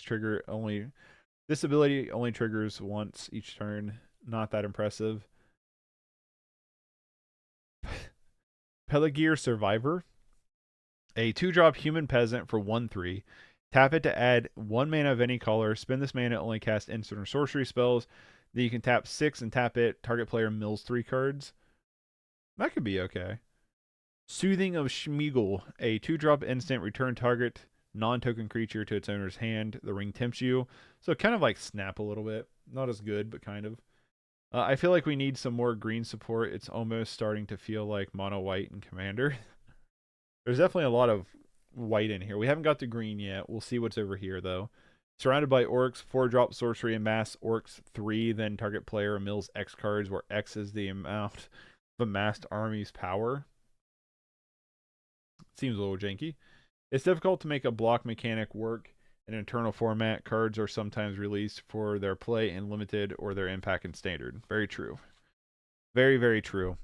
ability only triggers once each turn. Not that impressive. Pelagear Survivor, a 2-drop human peasant for 1/3. Tap it to add 1 mana of any color. Spend this mana to only cast instant or sorcery spells. Then you can tap 6 and tap it. Target player mills 3 cards. That could be okay. Soothing of Schmeagol, a 2-drop instant. Return target non-token creature to its owner's hand. The ring tempts you. So kind of like Snap a little bit. Not as good, but kind of. I feel like we need some more green support. It's almost starting to feel like mono white and Commander. There's definitely a lot of white in here. We haven't got the green yet. We'll see what's over here, though. Surrounded by orcs, 4-drop sorcery and mass orcs 3. Then target player mills X cards, where X is the amount of amassed army's power. Seems a little janky. It's difficult to make a block mechanic work in internal format. Cards are sometimes released for their play in limited or their impact in standard. Very true. Very, very true.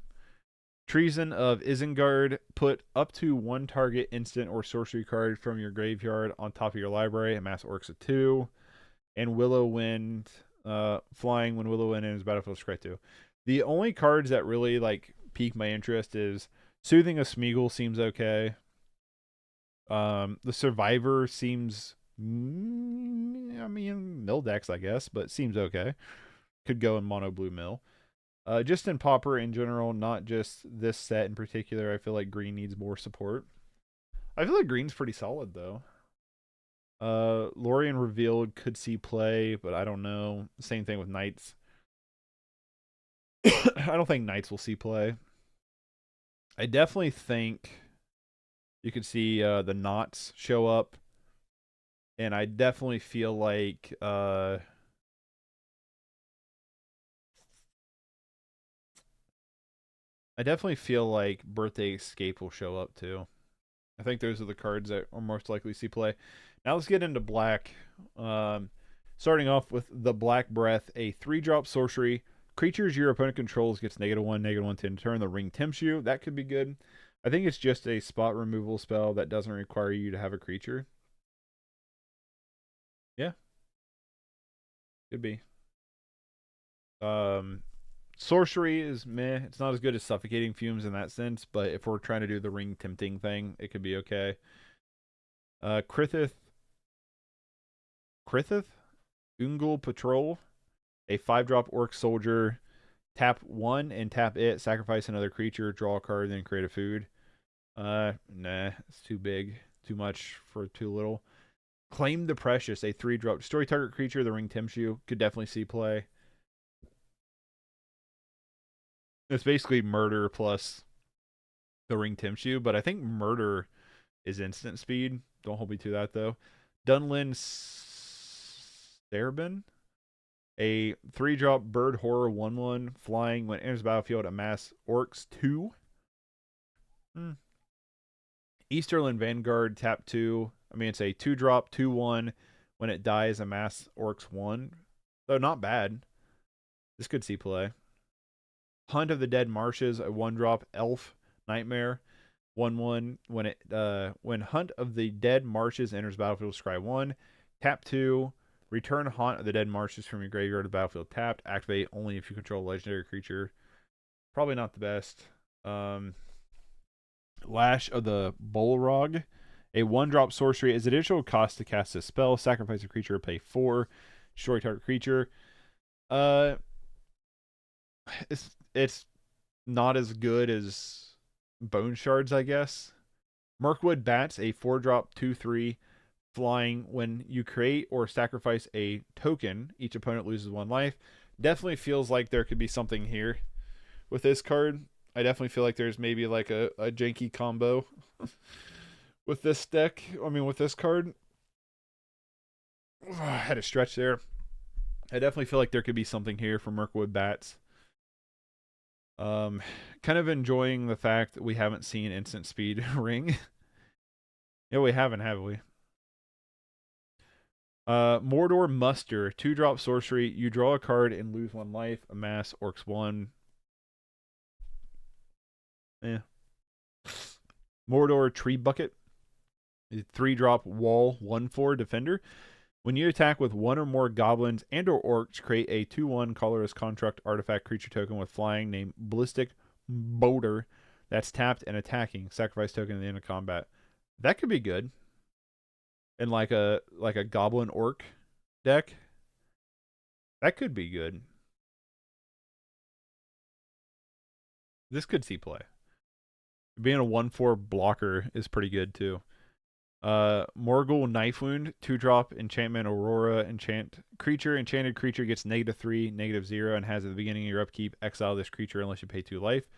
Treason of Isengard, put up to 1 target instant or sorcery card from your graveyard on top of your library and mass orcs at 2. And Willow Wind, flying when Willow Wind enters battlefield, scry 2. The only cards that really like pique my interest is Soothing of Smeagol seems okay. The Survivor seems, I mean, mill decks, I guess, but seems okay. Could go in mono blue mill. Just in Pauper in general, not just this set in particular, I feel like green needs more support. I feel like green's pretty solid, though. Lorien Revealed could see play, but I don't know. Same thing with Knights. I don't think Knights will see play. I definitely think you could see the Knots show up. And I definitely feel like... I definitely feel like Birthday Escape will show up too. I think those are the cards that are most likely to see play. Now let's get into black. Starting off with the Black Breath, a 3-drop sorcery. Creatures your opponent controls gets -1, -1 to turn. The ring tempts you. That could be good. I think it's just a spot removal spell that doesn't require you to have a creature. Yeah, could be. Sorcery is meh. It's not as good as Suffocating Fumes in that sense, but if we're trying to do the ring tempting thing, it could be okay. Krithith, Ungul Patrol, a 5-drop orc soldier. Tap 1 and tap it. Sacrifice another creature. Draw a card, then create a food. Nah, it's too big. Too much for too little. Claim the Precious, a 3-drop. Destroy target creature. The ring tempts you. Could definitely see play. It's basically murder plus the ring tempts you, but I think murder is instant speed. Don't hold me to that, though. Dunlin Sterbin, a 3-drop bird horror 1/1 flying. When it enters the battlefield, amass orcs 2. Easterland Vanguard, tap 2. I mean, it's a 2-drop 2/1. When it dies, amass orcs 1. So not bad. This could see play. Hunt of the Dead Marshes, a 1-drop elf nightmare 1/1. When Hunt of the Dead Marshes enters battlefield, scry 1. Tap 2. Return Haunt of the Dead Marshes from your graveyard to the battlefield tapped. Activate only if you control a legendary creature. Probably not the best. Lash of the Bolrog, a 1-drop sorcery. As additional cost to cast a spell, sacrifice a creature, pay 4. Destroy target creature. It's not as good as Bone Shards, I guess. Mirkwood Bats, a 4-drop 2/3 flying. When you create or sacrifice a token, each opponent loses 1 life. Definitely feels like there could be something here with this card. I definitely feel like there's maybe like a janky combo with this deck. I mean, with this card. I had to stretch there. I definitely feel like there could be something here for Mirkwood Bats. Kind of enjoying the fact that we haven't seen instant speed ring. Yeah, we haven't, have we? Mordor Muster, 2-drop sorcery. You draw a card and lose 1 life. Amass orcs 1. Mordor Tree Bucket, 3-drop wall 1/4 defender. When you attack with 1 or more goblins and or orcs, create a 2/1 colorless construct artifact creature token with flying named Ballistic Boulder that's tapped and attacking. Sacrifice token at the end of combat. That could be good. In like a goblin orc deck. That could be good. This could see play. Being a 1/4 blocker is pretty good too. Morgul Knife Wound, 2-drop enchantment Aurora enchanted creature gets -3, -0, and has at the beginning of your upkeep exile this creature unless you pay 2 life.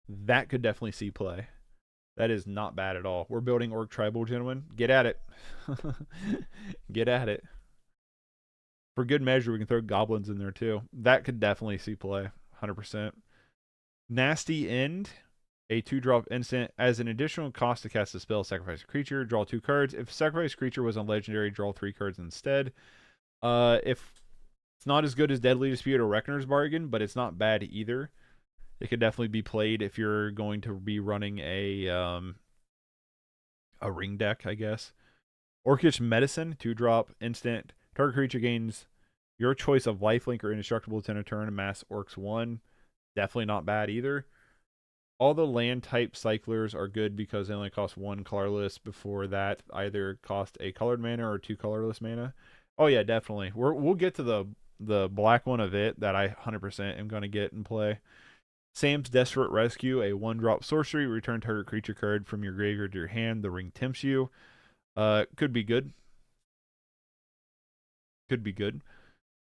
That could definitely see play. That is not bad at all. We're building Orc Tribal, gentlemen. Get at it. Get at it. For good measure, we can throw goblins in there too. That could definitely see play. 100%. Nasty End, a 2-drop instant. As an additional cost to cast a spell, sacrifice a creature, draw 2 cards. If sacrifice creature was on legendary, draw 3 cards instead. If it's not as good as Deadly Dispute or Reckoner's Bargain, but it's not bad either. It could definitely be played if you're going to be running a ring deck, I guess. Orcish Medicine, 2-drop instant. Target creature gains your choice of lifelink or indestructible within a turn. Amass orcs 1. Definitely not bad either. All the land type cyclers are good because they only cost 1 colorless. Before that, either cost a colored mana or 2 colorless mana. Oh yeah, definitely. We'll get to the black one of it that I 100% am going to get and play. Sam's Desperate Rescue, a 1-drop sorcery. Return target creature card from your graveyard to your hand. The ring tempts you. Could be good. Could be good.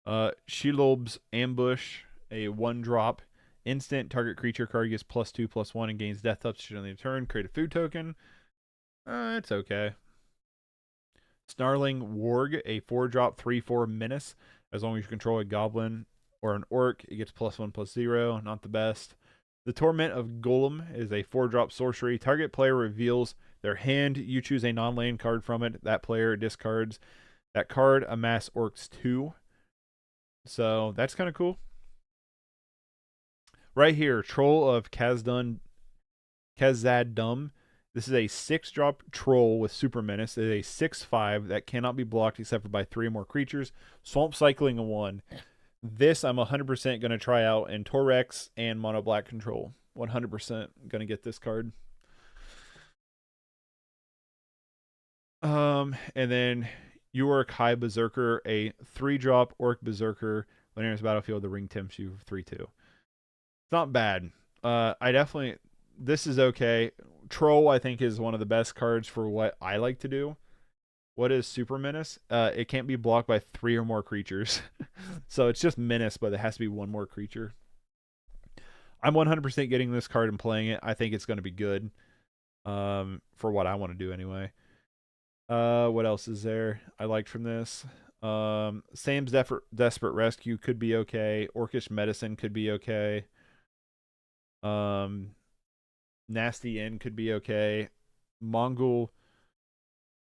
Shelob's Ambush, a 1-drop instant. Target creature card gets +2/+1 and gains death touch on the turn. Create a food token. It's okay. Snarling Warg, a 4-drop 3/4 menace. As long as you control a goblin or an orc, it gets +1/+0. Not the best. The Torment of Golem is a 4-drop sorcery. Target player reveals Their hand, you choose a non-land card from it. That player discards that card. Amass Orcs 2. So that's kind of cool. Right here, Troll of Khazad-dûm. This is a 6-drop troll with Super Menace. It is a 6/5 that cannot be blocked except for by 3 or more creatures. Swamp Cycling a 1. This I'm 100% going to try out in Torrex and Mono Black Control. 100% going to get this card. And then York High Berserker, a 3-drop Orc Berserker. When enters the battlefield, the ring tempts you 3/2. It's not bad. This is okay. Troll, I think, is one of the best cards for what I like to do. What is Super Menace? It can't be blocked by 3 or more creatures. So it's just Menace, but it has to be 1 more creature. I'm 100% getting this card and playing it. I think it's going to be good for what I want to do anyway. What else is there I liked from this? Sam's Desperate Rescue could be okay. Orcish Medicine could be okay. Nasty End could be okay. Morgul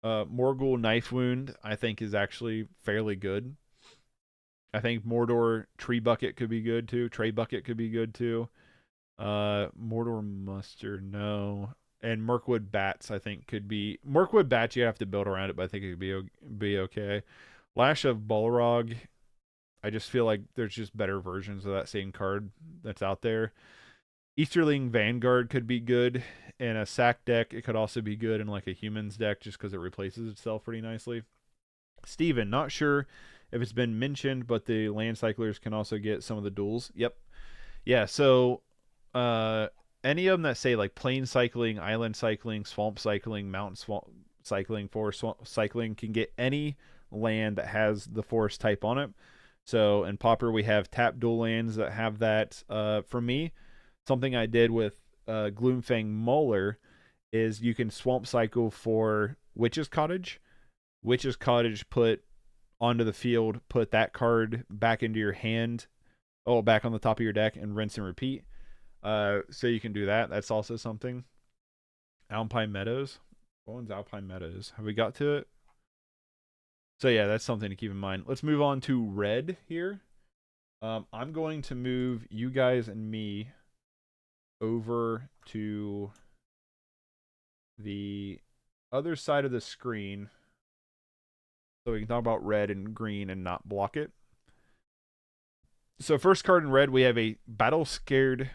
Knife Wound, I think, is actually fairly good. I think Mordor Tree Bucket could be good too. Trey Bucket could be good too. Mordor Muster, no. And Mirkwood Bats, I think, could be. Mirkwood Bats, you have to build around it, but I think it could be okay. Lash of Balrog, I just feel like there's just better versions of that same card that's out there. Easterling Vanguard could be good in a sack deck. It could also be good in like a humans deck just because it replaces itself pretty nicely. Steven, not sure if it's been mentioned, but the land cyclers can also get some of the duels. Yep. Yeah, so any of them that say like plane cycling, island cycling, swamp cycling, mountain swamp cycling, forest swamp cycling can get any land that has the forest type on it. So in Pauper, we have tap dual lands that have that. For me, something I did with Gloomfang Mauler is you can swamp cycle for Witch's Cottage. Witch's Cottage put onto the field, put that card back into your hand, back on the top of your deck, and rinse and repeat. So you can do that. That's also something. Alpine Meadows. What one's Alpine Meadows? Have we got to it? So yeah, that's something to keep in mind. Let's move on to red here. I'm going to move you guys and me over to the other side of the screen so we can talk about red and green and not block it. So first card in red, we have a Battle Scarred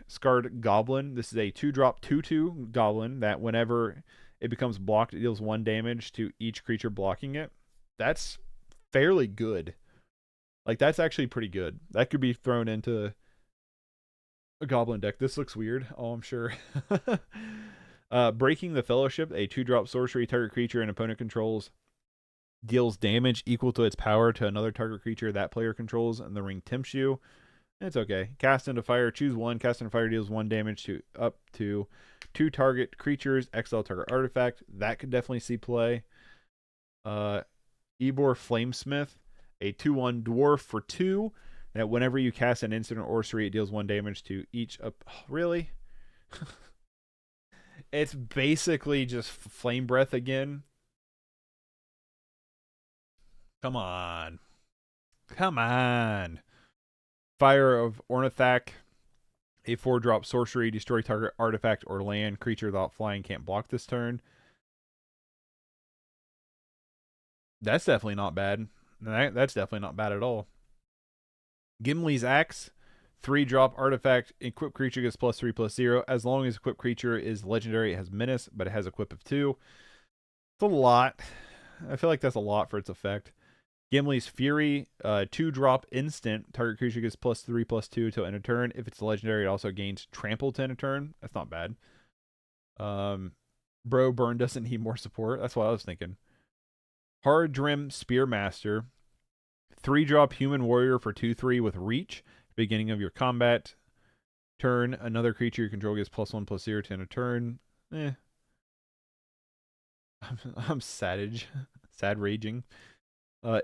Goblin. This is a 2-drop 2/2 Goblin that whenever it becomes blocked, it deals 1 damage to each creature blocking it. That's fairly good. Like, that's actually pretty good. That could be thrown into a Goblin deck. This looks weird. Oh, I'm sure. Breaking the Fellowship, a 2-drop sorcery. Target creature and opponent controls deals damage equal to its power to another target creature that player controls, and the ring tempts you. It's okay. Cast into fire. Choose 1. Cast into fire deals 1 damage to up to 2 target creatures. Exile target artifact. That could definitely see play. Ebor Flamesmith, a 2/1 dwarf for 2. That whenever you cast an instant or sorcery, it deals 1 damage to each. Really? It's basically just Flame Breath again. Come on. Come on. Fire of Ornithak, a 4-drop sorcery. Destroy target artifact or land. Creature without flying can't block this turn. That's definitely not bad. That's definitely not bad at all. Gimli's Axe, 3-drop artifact. Equipped creature gets +3/+0. As long as equipped creature is legendary, it has menace, but it has equip of 2. It's a lot. I feel like that's a lot for its effect. Gimli's Fury, 2-drop instant. Target creature gets +3/+2 till end of turn. If it's legendary, it also gains trample to end of turn. That's not bad. Bro Burn doesn't need more support. That's what I was thinking. Hardrim Spearmaster, 3-drop human warrior for 2/3 with reach. Beginning of your combat turn, another creature you control gets +1/+0 to end of turn. I'm savage. Sad raging.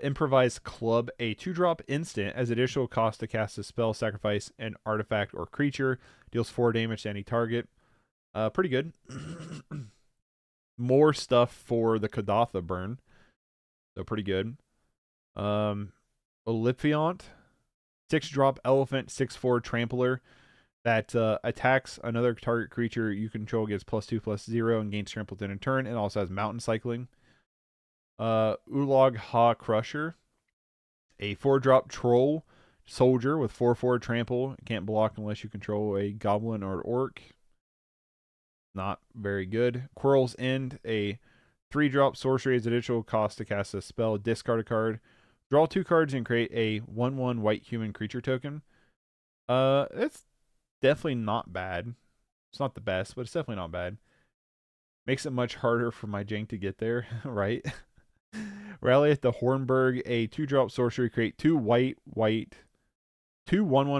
Improvised Club, a 2-drop instant. As additional cost to cast a spell, sacrifice an artifact or creature. Deals 4 damage to any target. Pretty good. more stuff for the Kadatha burn. So pretty good. Oliphiont, 6-drop elephant, 6/4 trampler that attacks another target creature you control, gets +2/+0 and gains trampled in a turn. It also has mountain cycling. Ulog Ha Crusher, a 4-drop troll soldier with 4/4 trample. Can't block unless you control a goblin or orc. Not very good. Quirrell's End, a 3-drop sorcery as additional cost to cast a spell. Discard a card. Draw 2 cards and create a 1/1 white human creature token. It's definitely not bad. It's not the best, but it's definitely not bad. Makes it much harder for my jank to get there, right? Rally at the Hornburg, a 2-drop sorcery, create 2 1/1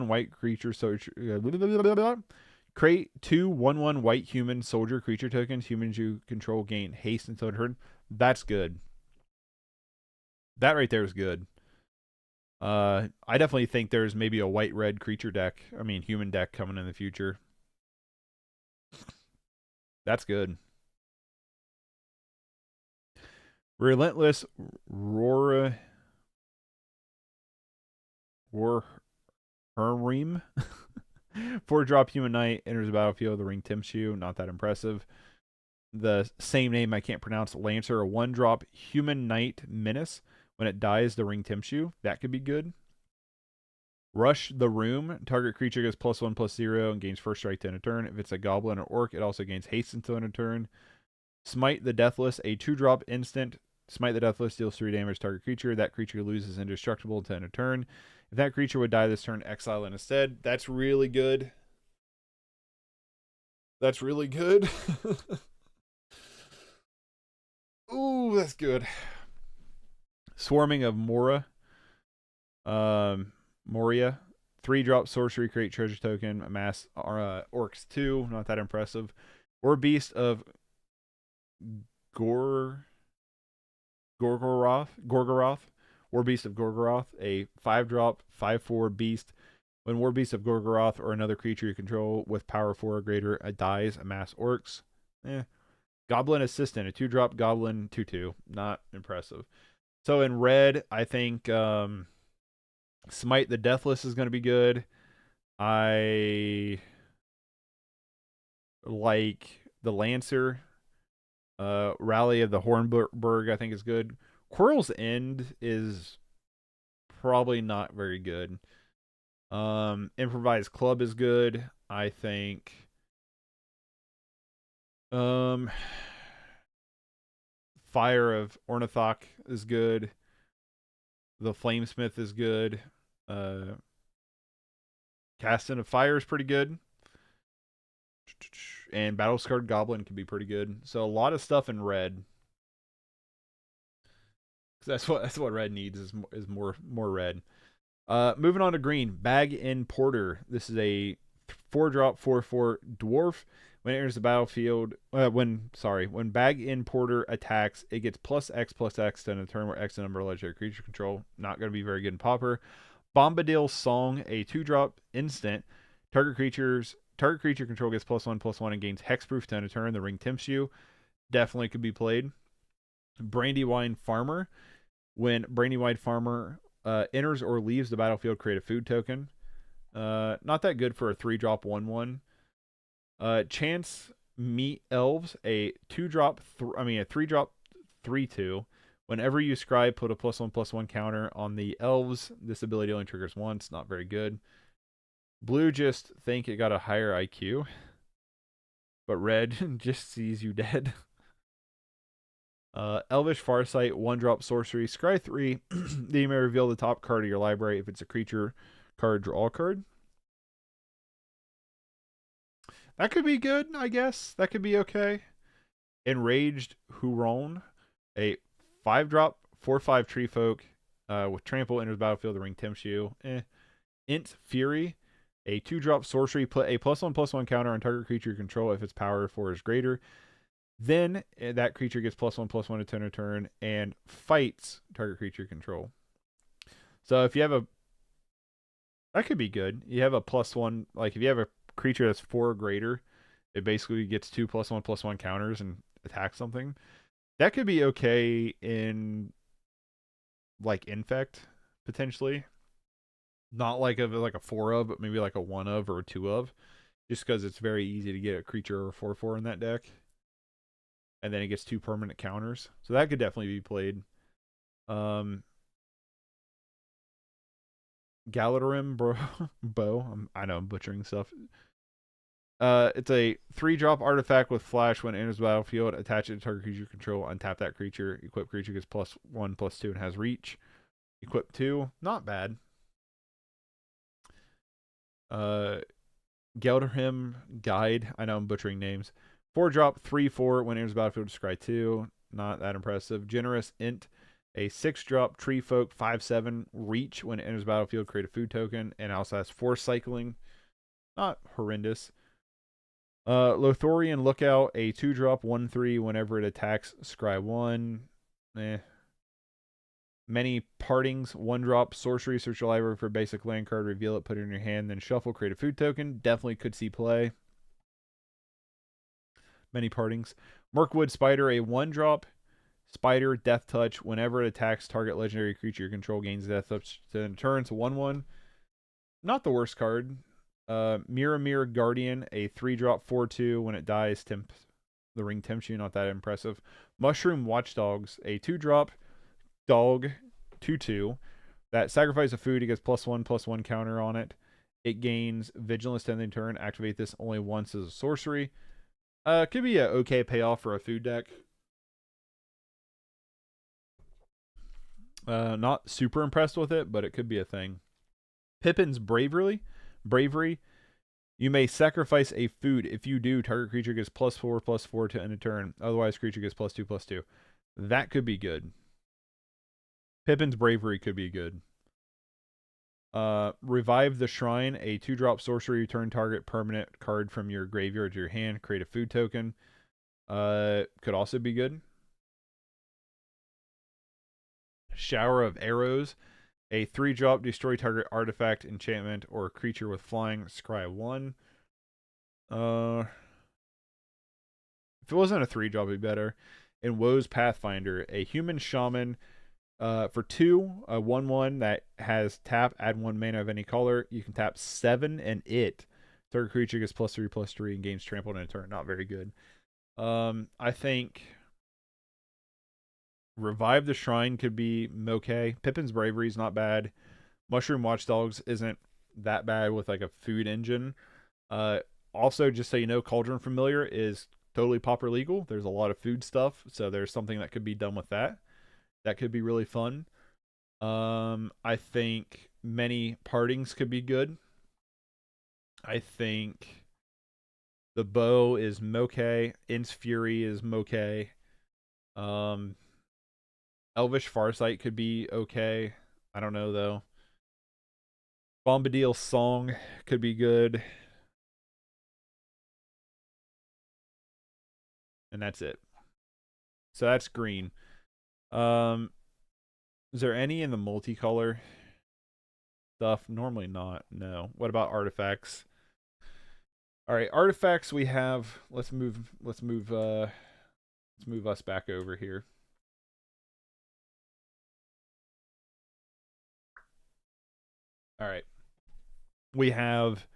white creature create 2 1/1 white human soldier creature tokens. Humans you control gain haste until turn. That's good. That right there is good. I definitely think there's maybe a white-red creature deck, human deck coming in the future. That's good. Relentless Roar Herrim. 4-drop human knight, enters the battlefield, the ring Timshu. Not that impressive. The same name I can't pronounce, Lancer, a 1-drop human knight menace. When it dies, the ring Timshu. That could be good. Rush the Room. Target creature gets +1/+0 and gains first strike to end a turn. If it's a goblin or orc, it also gains haste until end a turn. Smite the Deathless, a 2-drop instant. Smite the Deathless, deals 3 damage to target creature. That creature loses indestructible until end a turn. If that creature would die this turn, exile it instead. That's really good. That's really good. Ooh, that's good. Swarming of Moria. Moria. 3-drop sorcery, create treasure token, amass orcs 2. Not that impressive. Or Beast of Gorgoroth. War Beast of Gorgoroth, a 5-drop, 5/4 beast. When War Beast of Gorgoroth or another creature you control with power 4 or greater dies, amass orcs. Goblin Assistant, a 2-drop goblin, 2/2. Not impressive. So in red, I think Smite the Deathless is going to be good. I like the Lancer. Rally of the Hornburg, I think, is good. Quirrell's End is probably not very good. Improvised Club is good. I think Fire of Ornithok is good. The Flamesmith is good. Casting of Fire is pretty good. And Battlescarred Goblin can be pretty good. So a lot of stuff in red. That's what red needs is more red. Moving on to green. Bag in Porter. This is a 4-drop 4/4 dwarf. When it enters the battlefield, when Bag in Porter attacks, it gets +X/+X to end a turn where X the number of legendary creature control. Not going to be very good in Pauper. Bombadil Song, a 2-drop instant. Target creature control gets +1/+1 and gains hexproof to end a turn. The ring Timshu definitely could be played. Brandywine Farmer. When Brandywine Farmer enters or leaves the battlefield, create a food token. Not that good for a 3-drop 1/1. Chance Meet Elves, a 3-drop 3/2. Whenever you scry, put a +1/+1 counter on the elves. This ability only triggers once. Not very good. Blue just think it got a higher IQ, but red just sees you dead. Elvish Farsight, 1-drop sorcery, scry 3. Then you may reveal the top card of your library. If it's a creature card, draw a card. That could be good, I guess. That could be okay. Enraged Huron, a 5-drop 4/5 tree folk with trample, enters the battlefield, the ring Timshu. Int Fury, a 2-drop sorcery, put a +1/+1 counter on target creature you control if its power 4 is greater. Then that creature gets +1/+1 to turn and fights target creature control. So if you have that could be good. You have a +1, like if you have a creature that's 4 or greater, it basically gets 2 +1/+1 counters and attack something. That could be okay in like infect potentially. Not like a 4 of, but maybe like a 1 of or a 2 of. Just because it's very easy to get a creature or 4/4 in that deck. And then it gets 2 permanent counters. So that could definitely be played. Galaterim bow. I know I'm butchering stuff. It's a 3-drop artifact with flash. When it enters the battlefield, attach it to target creature control, untap that creature. Equip creature gets +1/+2 and has reach. Equip 2, not bad. Gelderhim Guide. I know I'm butchering names. 4-drop, 3/4. When it enters the battlefield, scry 2. Not that impressive. Generous Int. A 6-drop Tree Folk 5/7 reach. When it enters the battlefield, create a food token. And also has Force Cycling. Not horrendous. Lothorian Lookout. A 2-drop 1/3. Whenever it attacks, scry 1. Many Partings, 1-drop sorcery. Search your library for a basic land card, reveal it, put it in your hand, then shuffle, create a food token. Definitely could see play. Many Partings. Mirkwood Spider, a 1-drop spider, death touch. Whenever it attacks target legendary creature you control, gains death touch to turn. So 1/1. Not the worst card. Mirror Guardian, a 3-drop 4/2. When it dies, the ring tempts you. Not that impressive. Mushroom Watchdogs, a 2-drop dog 2/2 that sacrifice a food. It gets +1/+1 counter on it. It gains vigilance 10th turn. Activate this only once as a sorcery. Could be a okay payoff for a food deck. Not super impressed with it, but it could be a thing. Pippin's Bravery. You may sacrifice a food. If you do, target creature gets +4/+4 to end a turn. Otherwise, creature gets +2/+2. That could be good. Pippin's Bravery could be good. Revive the Shrine, a 2-drop sorcery. Return target permanent card from your graveyard to your hand. Create a food token. Could also be good. Shower of Arrows, a 3-drop destroy target artifact, enchantment, or creature with flying. Scry 1. If it wasn't a 3-drop, it'd be better. And Woe's Pathfinder, a human shaman. For 2, a 1/1 that has tap, add 1 mana of any color. You can tap 7 and it. Target creature gets +3/+3 and gains trampled in a turn. Not very good. I think Revive the Shrine could be okay. Pippin's Bravery is not bad. Mushroom Watchdogs isn't that bad with like a food engine. Also, just so you know, Cauldron Familiar is totally pauper legal. There's a lot of food stuff, so there's something that could be done with that. That could be really fun. I think Many Partings could be good. I think the Bow is okay. Int's Fury is okay. Elvish Farsight could be okay. I don't know, though. Bombadil's Song could be good. And that's it. So that's green. Is there any in the multicolor stuff? Normally not. No. What about artifacts? All right, artifacts we have. Let's move us back over here. All right. We have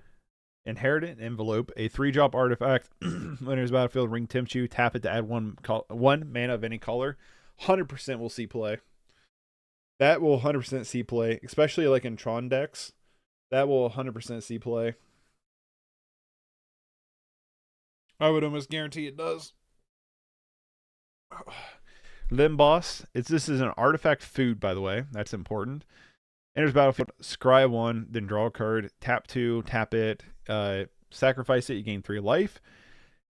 Inheritance Envelope, a 3-drop artifact. When there's battlefield, ring tempts you. Tap it to add 1 mana of any color. 100% will see play. That will 100% see play, especially like in Tron decks. That will 100% see play. I would almost guarantee it does. Limboss. This is an artifact food, by the way. That's important. Enters battlefield, scry 1, then draw a card. Tap 2, tap it. Sacrifice it, you gain 3 life.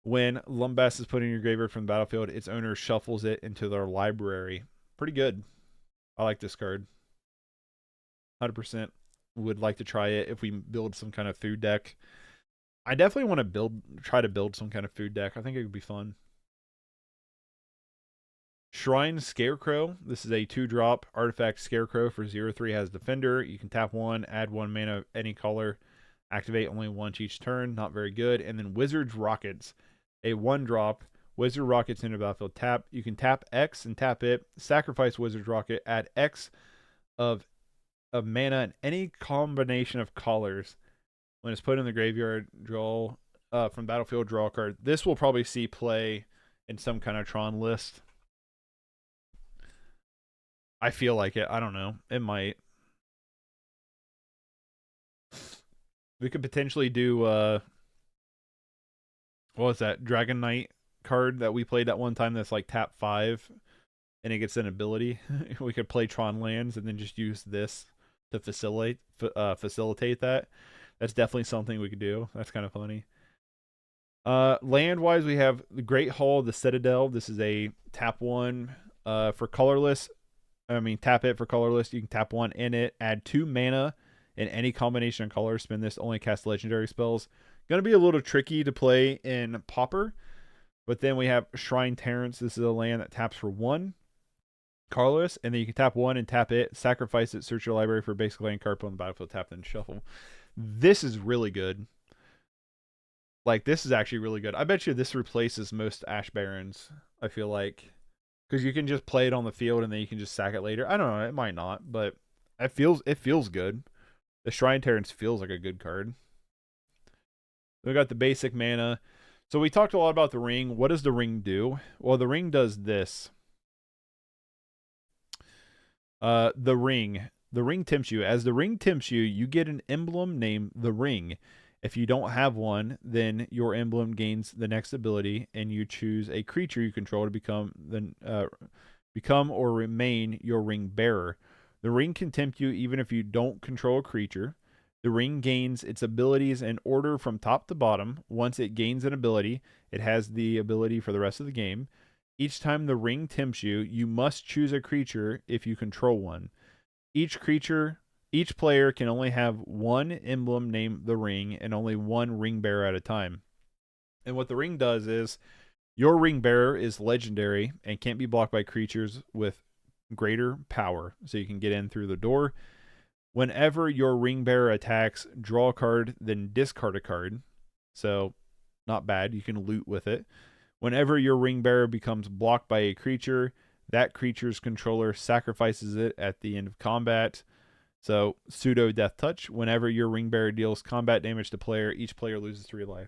When Limboss is put in your graveyard from the battlefield, its owner shuffles it into their library. Pretty good. I like this card. 100% would like to try it if we build some kind of food deck. I definitely want to try to build some kind of food deck. I think it would be fun. Shrine Scarecrow. This is a 2-drop artifact Scarecrow for 0/3. Has Defender. You can tap 1, add 1 mana of any color. Activate only once each turn. Not very good. And then Wizard's Rockets. A 1-drop Wizard Rocket's in the battlefield. Tap. You can tap X and tap it. Sacrifice Wizard Rocket. Add X of mana in any combination of colors. When it's put in the graveyard, draw from battlefield, draw a card. This will probably see play in some kind of Tron list. I feel like it. I don't know. It might. We could potentially do what was that? Dragon Knight card that we played that one time that's like tap 5 and it gets an ability. We could play Tron lands and then just use this to facilitate that. That's definitely something we could do. That's kind of funny. Land wise, we have the Great Hall of the Citadel. This is a tap 1 for colorless. I mean, tap it for colorless. You can tap 1 in it, add 2 mana in any combination of colors. Spin this, only cast legendary spells. Going to be a little tricky to play in Pauper. But then we have Shrine Terrence. This is a land that taps for 1 colorless, and then you can tap 1 and tap it, sacrifice it, search your library for a basic land card, put on the battlefield, tap, then shuffle. This is really good. Like, this is actually really good. I bet you this replaces most Ash Barons, I feel like. Because you can just play it on the field and then you can just sack it later. I don't know, it might not, but it feels good. The Shrine Terrence feels like a good card. We got the basic mana. So we talked a lot about the ring. What does the ring do? Well, the ring does this. The ring tempts you. As the ring tempts you, you get an emblem named the ring. If you don't have one, then your emblem gains the next ability, and you choose a creature you control to become or remain your ring bearer. The ring can tempt you even if you don't control a creature. The ring gains its abilities in order from top to bottom. Once it gains an ability, it has the ability for the rest of the game. Each time the ring tempts you, you must choose a creature if you control one. Each player can only have one emblem named the ring and only one ring bearer at a time. And what the ring does is your ring bearer is legendary and can't be blocked by creatures with greater power. So you can get in through the door. Whenever your ring bearer attacks, draw a card, then discard a card. So not bad. You can loot with it. Whenever your ring bearer becomes blocked by a creature, that creature's controller sacrifices it at the end of combat. So, pseudo death touch. Whenever your ring bearer deals combat damage to player, each player loses 3 life.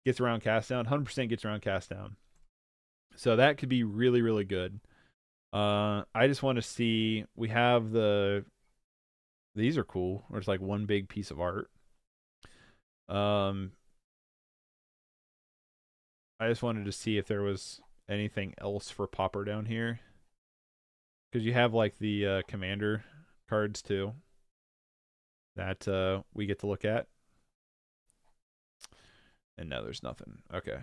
Gets around cast down. 100% gets around cast down. So that could be really, really good. I just want to see. We have these are cool. Or it's like one big piece of art. I just wanted to see if there was anything else for Pauper down here. Because you have like the commander cards too that we get to look at. And no, there's nothing. Okay.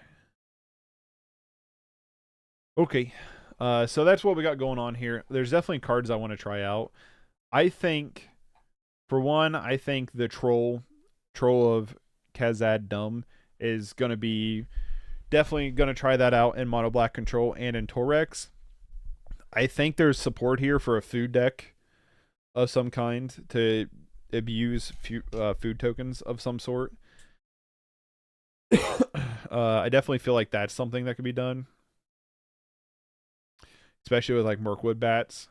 Okay. So that's what we got going on here. There's definitely cards I want to try out. I think, for one, I think the Troll of Khazad Dum is going to be definitely going to try that out in Mono Black Control and in Torex. I think there's support here for a food deck of some kind to abuse food tokens of some sort. I definitely feel like that's something that could be done, especially with like Mirkwood bats.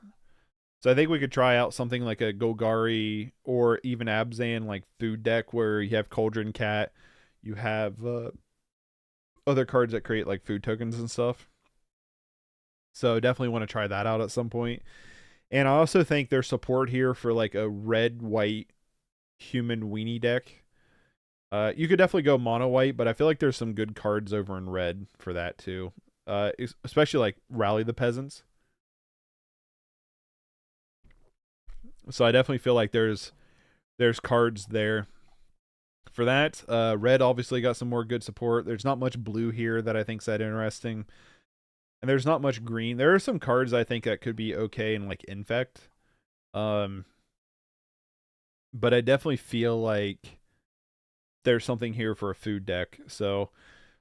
So I think we could try out something like a Golgari or even Abzan like food deck where you have Cauldron Cat, you have other cards that create like food tokens and stuff. So definitely want to try that out at some point. And I also think there's support here for like a red-white human weenie deck. You could definitely go mono-white, but I feel like there's some good cards over in red for that too. Especially like Rally the Peasants. So I definitely feel like there's cards there for that. Red obviously got some more good support. There's not much blue here that I think's that interesting. And there's not much green. There are some cards I think that could be okay in like Infect. But I definitely feel like there's something here for a food deck. So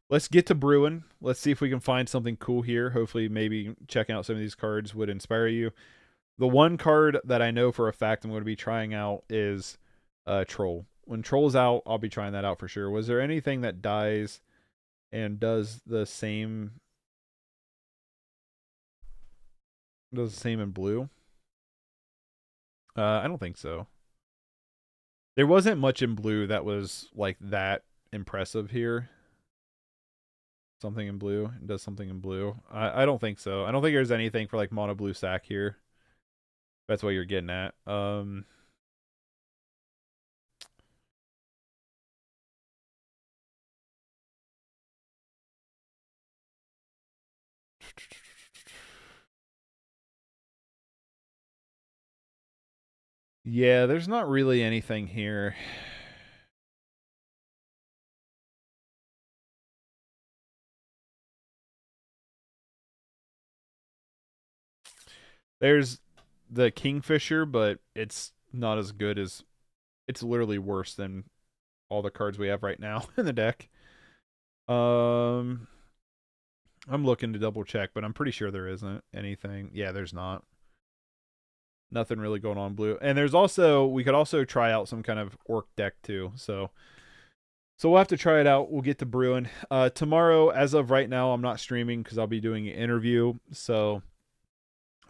let's get to brewing. Let's see if we can find something cool here. Hopefully maybe checking out some of these cards would inspire you. The one card that I know for a fact I'm going to be trying out is Troll. When Troll's out, I'll be trying that out for sure. Was there anything that dies and does the same Does the same in blue. I don't think so. There wasn't much in blue that was like that impressive here. Something in blue. It does something in blue. I don't think so. I don't think there's anything for like mono blue sack here. That's what you're getting at. Yeah, there's not really anything here. There's the Kingfisher, but it's not as good as, it's literally worse than all the cards we have right now in the deck. I'm looking to double check, but I'm pretty sure there isn't anything. Yeah, there's not. Nothing really going on blue. And there's also, we could also try out some kind of orc deck too. So we'll have to try it out. We'll get to brewing. Tomorrow, as of right now, I'm not streaming because I'll be doing an interview. So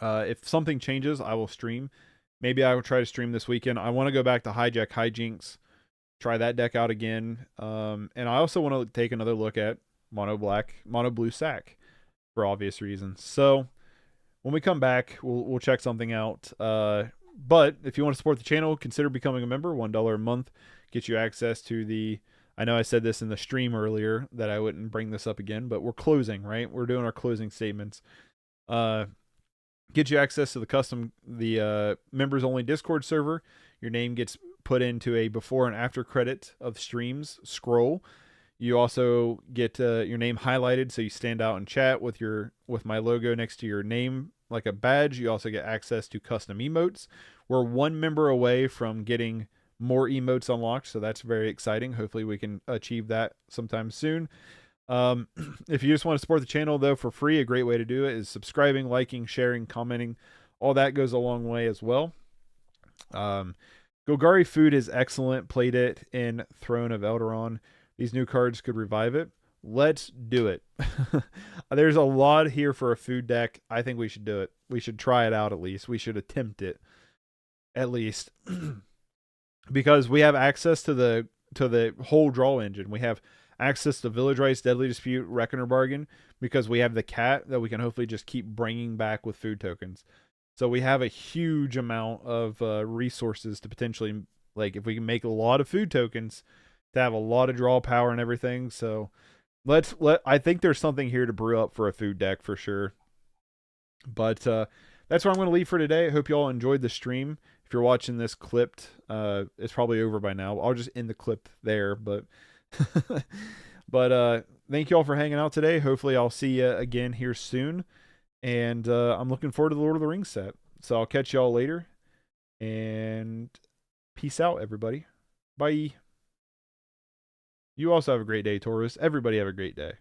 if something changes, I will stream. Maybe I will try to stream this weekend. I want to go back to Hijack Hijinks, try that deck out again. And I also want to take another look at mono blue sack for obvious reasons. So when we come back, we'll check something out. But if you want to support the channel, consider becoming a member. $1 a month gets you access to the, I know I said this in the stream earlier that I wouldn't bring this up again, but we're closing, right? We're doing our closing statements. Get you access to the members only Discord server. Your name gets put into a before and after credit of streams scroll. You also get your name highlighted so you stand out in chat with my logo next to your name like a badge. You also get access to custom emotes. We're one member away from getting more emotes unlocked, so that's very exciting. Hopefully we can achieve that sometime soon. If you just want to support the channel though for free, a great way to do it is subscribing, liking, sharing, commenting. All that goes a long way as well. Golgari Food is excellent. Played it in Throne of Eldaron. These new cards could revive it. Let's do it. There's a lot here for a food deck. I think we should do it. We should try it out at least. We should attempt it at least. Because we have access to the whole draw engine. We have access to Village Rice, Deadly Dispute, Reckoner Bargain, because we have the cat that we can hopefully just keep bringing back with food tokens. So we have a huge amount of resources to potentially, like, if we can make a lot of food tokens, to have a lot of draw power and everything. So I think there's something here to brew up for a food deck for sure. But that's where I'm going to leave for today. I hope you all enjoyed the stream. If you're watching this clipped, it's probably over by now. I'll just end the clip there, but but thank you all for hanging out today. Hopefully I'll see you again here soon. And I'm looking forward to the Lord of the Rings set. So I'll catch y'all later. And peace out, everybody. Bye. You also have a great day, Taurus. Everybody have a great day.